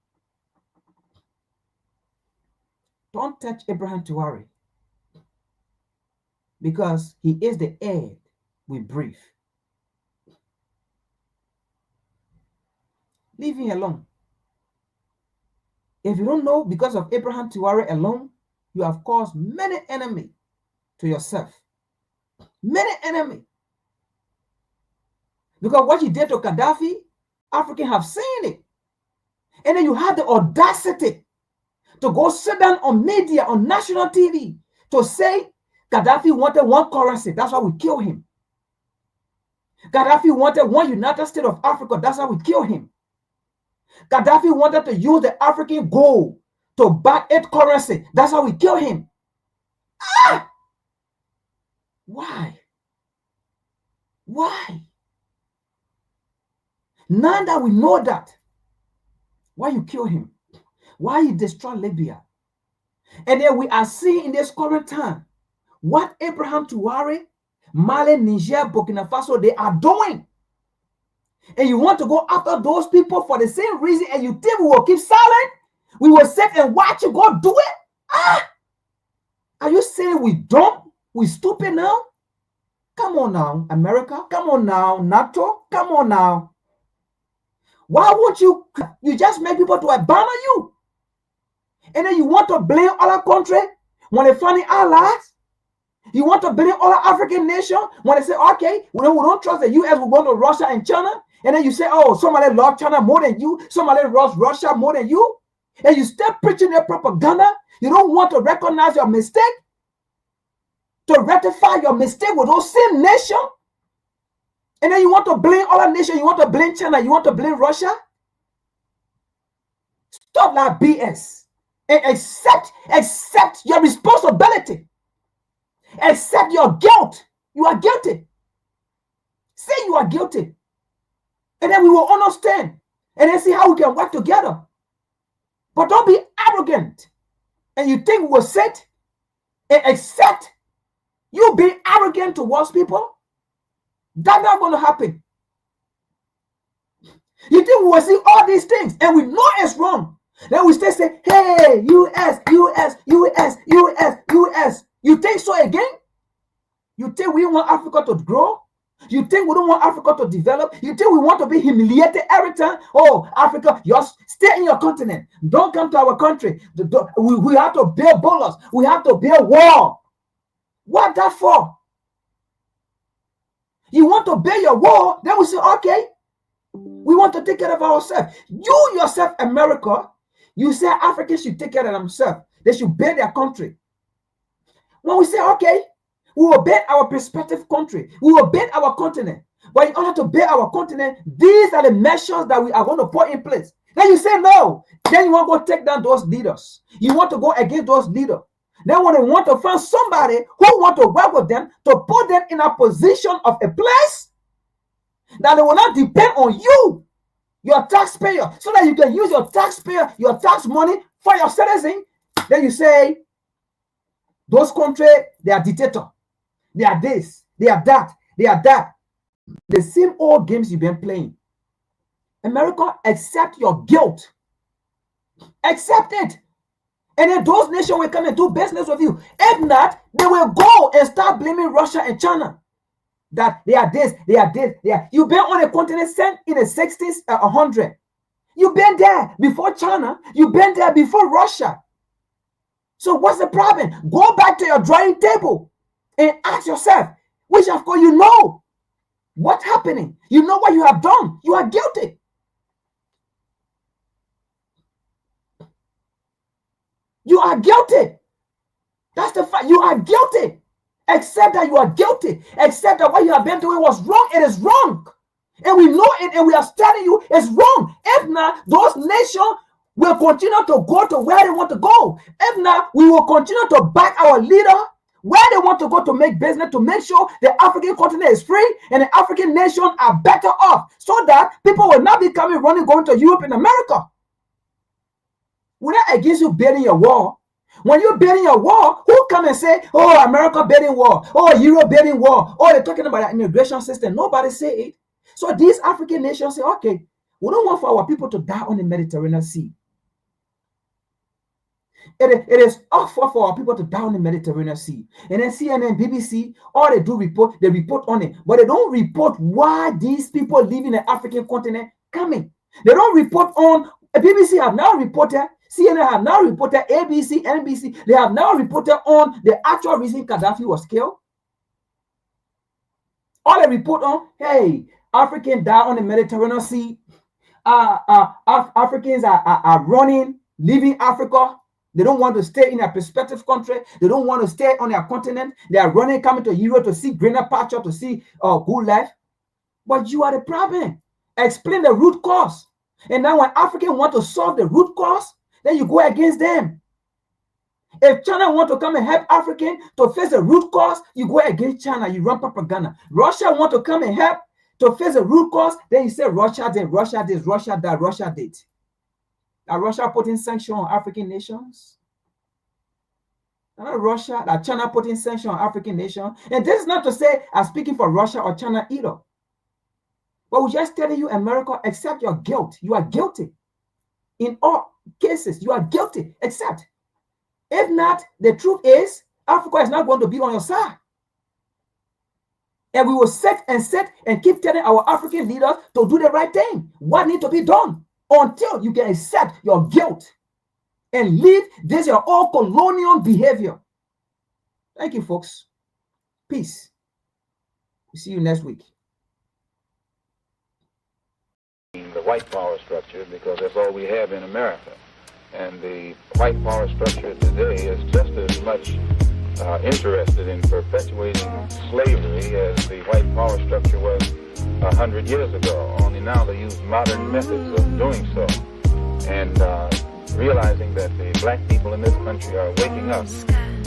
Don't touch Ibrahim Traoré, because he is the air we breathe. Leave him alone. If you don't know, because of Ibrahim Traoré alone, you have caused many enemies to yourself. Many enemies. Because what you did to Gaddafi, Africans have seen it. And then you have the audacity to go sit down on media, on national TV, to say Gaddafi wanted one currency. That's why we kill him. Gaddafi wanted one United States of Africa. That's how we kill him. Gaddafi wanted to use the African gold to back its currency. That's how we kill him. Ah! Why? Why? Now that we know that, why you kill him? Why you destroy Libya? And then we are seeing in this current time what Abraham Traoré, Mali, Niger, Burkina Faso, they are doing. And you want to go after those people for the same reason, and you think we will keep silent? We will sit and watch you go do it? Ah! Are you saying we dumb? We stupid now? Come on now, America. Come on now, NATO. Come on now. Why won't you just make people to abandon you? And then you want to blame other countries when they find allies? You want to blame other African nations when they say, okay, we don't trust the US, we're going to Russia and China? And then you say, oh, somebody love China more than you, somebody loves Russia more than you, and you still preaching their propaganda. You don't want to recognize your mistake, to rectify your mistake with those same nations. And then you want to blame other nations, you want to blame China, you want to blame Russia. Stop that BS and accept your responsibility. Accept your guilt. You are guilty. Say you are guilty. And then we will understand. And then see how we can work together. But don't be arrogant. And you think we will sit and accept you being arrogant towards people? That's not going to happen. You think we will see all these things and we know it's wrong. Then we still say, hey, US, US, US, US, US. You think so again? You think we want Africa to grow? You think we don't want Africa to develop? You think we want to be humiliated every time? Oh, Africa, just stay in your continent. Don't come to our country. We have to build borders. We have to build wall. What that for? You want to build your wall? Then we say, okay, we want to take care of ourselves. You yourself, America, you say Africans should take care of themselves. They should build their country. When we say, okay, we will build our prospective country. We will build our continent. But in order to build our continent, these are the measures that we are going to put in place. Then you say no. Then you want to go take down those leaders. You want to go against those leaders. Then when they want to find somebody who want to work with them to put them in a position of a place that they will not depend on you, your taxpayer, so that you can use your taxpayer, your tax money for your citizen. Then you say, those countries, they are dictator. They are this, they are that, they are that. The same old games you've been playing. America, accept your guilt. Accept it. And then those nations will come and do business with you. If not, they will go and start blaming Russia and China. That they are this, they are this, they are. You've been on a continent in the 60s, 100. You've been there before China. You've been there before Russia. So what's the problem? Go back to your drawing table and ask yourself, which of course you know what's happening. You know what you have done. You are guilty. You are guilty. That's the fact. You are guilty. Accept that you are guilty. Accept that what you have been doing was wrong. It is wrong. And we know it, and we are telling you it's wrong. If not, those nations will continue to go to where they want to go. If not, we will continue to back our leader where they want to go to make business, to make sure the African continent is free and the African nations are better off, so that people will not be coming running, going to Europe and America. We're not against you building your wall. When you're building your wall, who come and say, oh, America building wall, oh, Europe building wall, oh, they're talking about the immigration system. Nobody say it. So these African nations say, okay, we don't want for our people to die on the Mediterranean Sea. It is awful for our people to die on the Mediterranean Sea. And then CNN, BBC, all they do they report on it. But they don't report why these people living the African continent coming. They don't report on, BBC have now reported, CNN have now reported, ABC, NBC, they have now reported on the actual reason Gaddafi was killed. All they report on, hey, Africans die on the Mediterranean Sea. Africans are running, leaving Africa. They don't want to stay in their prospective country. They don't want to stay on their continent. They are running, coming to Europe to see greener pasture, to see good life. But you are the problem. Explain the root cause. And now when Africans want to solve the root cause, then you go against them. If China want to come and help Africans to face the root cause, you go against China, you run propaganda. Russia want to come and help to face the root cause, then you say Russia did, Russia this, Russia that, Russia did. Are Russia putting sanctions on African nations? Not Russia, that China putting sanctions on African nations. And this is not to say I'm speaking for Russia or China either. But we're just telling you, America, accept your guilt. You are guilty. In all cases, you are guilty. Accept. If not, the truth is, Africa is not going to be on your side. And we will sit and keep telling our African leaders to do the right thing. What needs to be done until you can accept your guilt and leave this your old colonial behavior. Thank you, folks. Peace. We'll see you next week. The white power structure, because that's all we have in America. And the white power structure today is just as much interested in perpetuating slavery as the white power structure was 100 years ago. Only now they use modern methods of doing so. And realizing that the black people in this country are waking up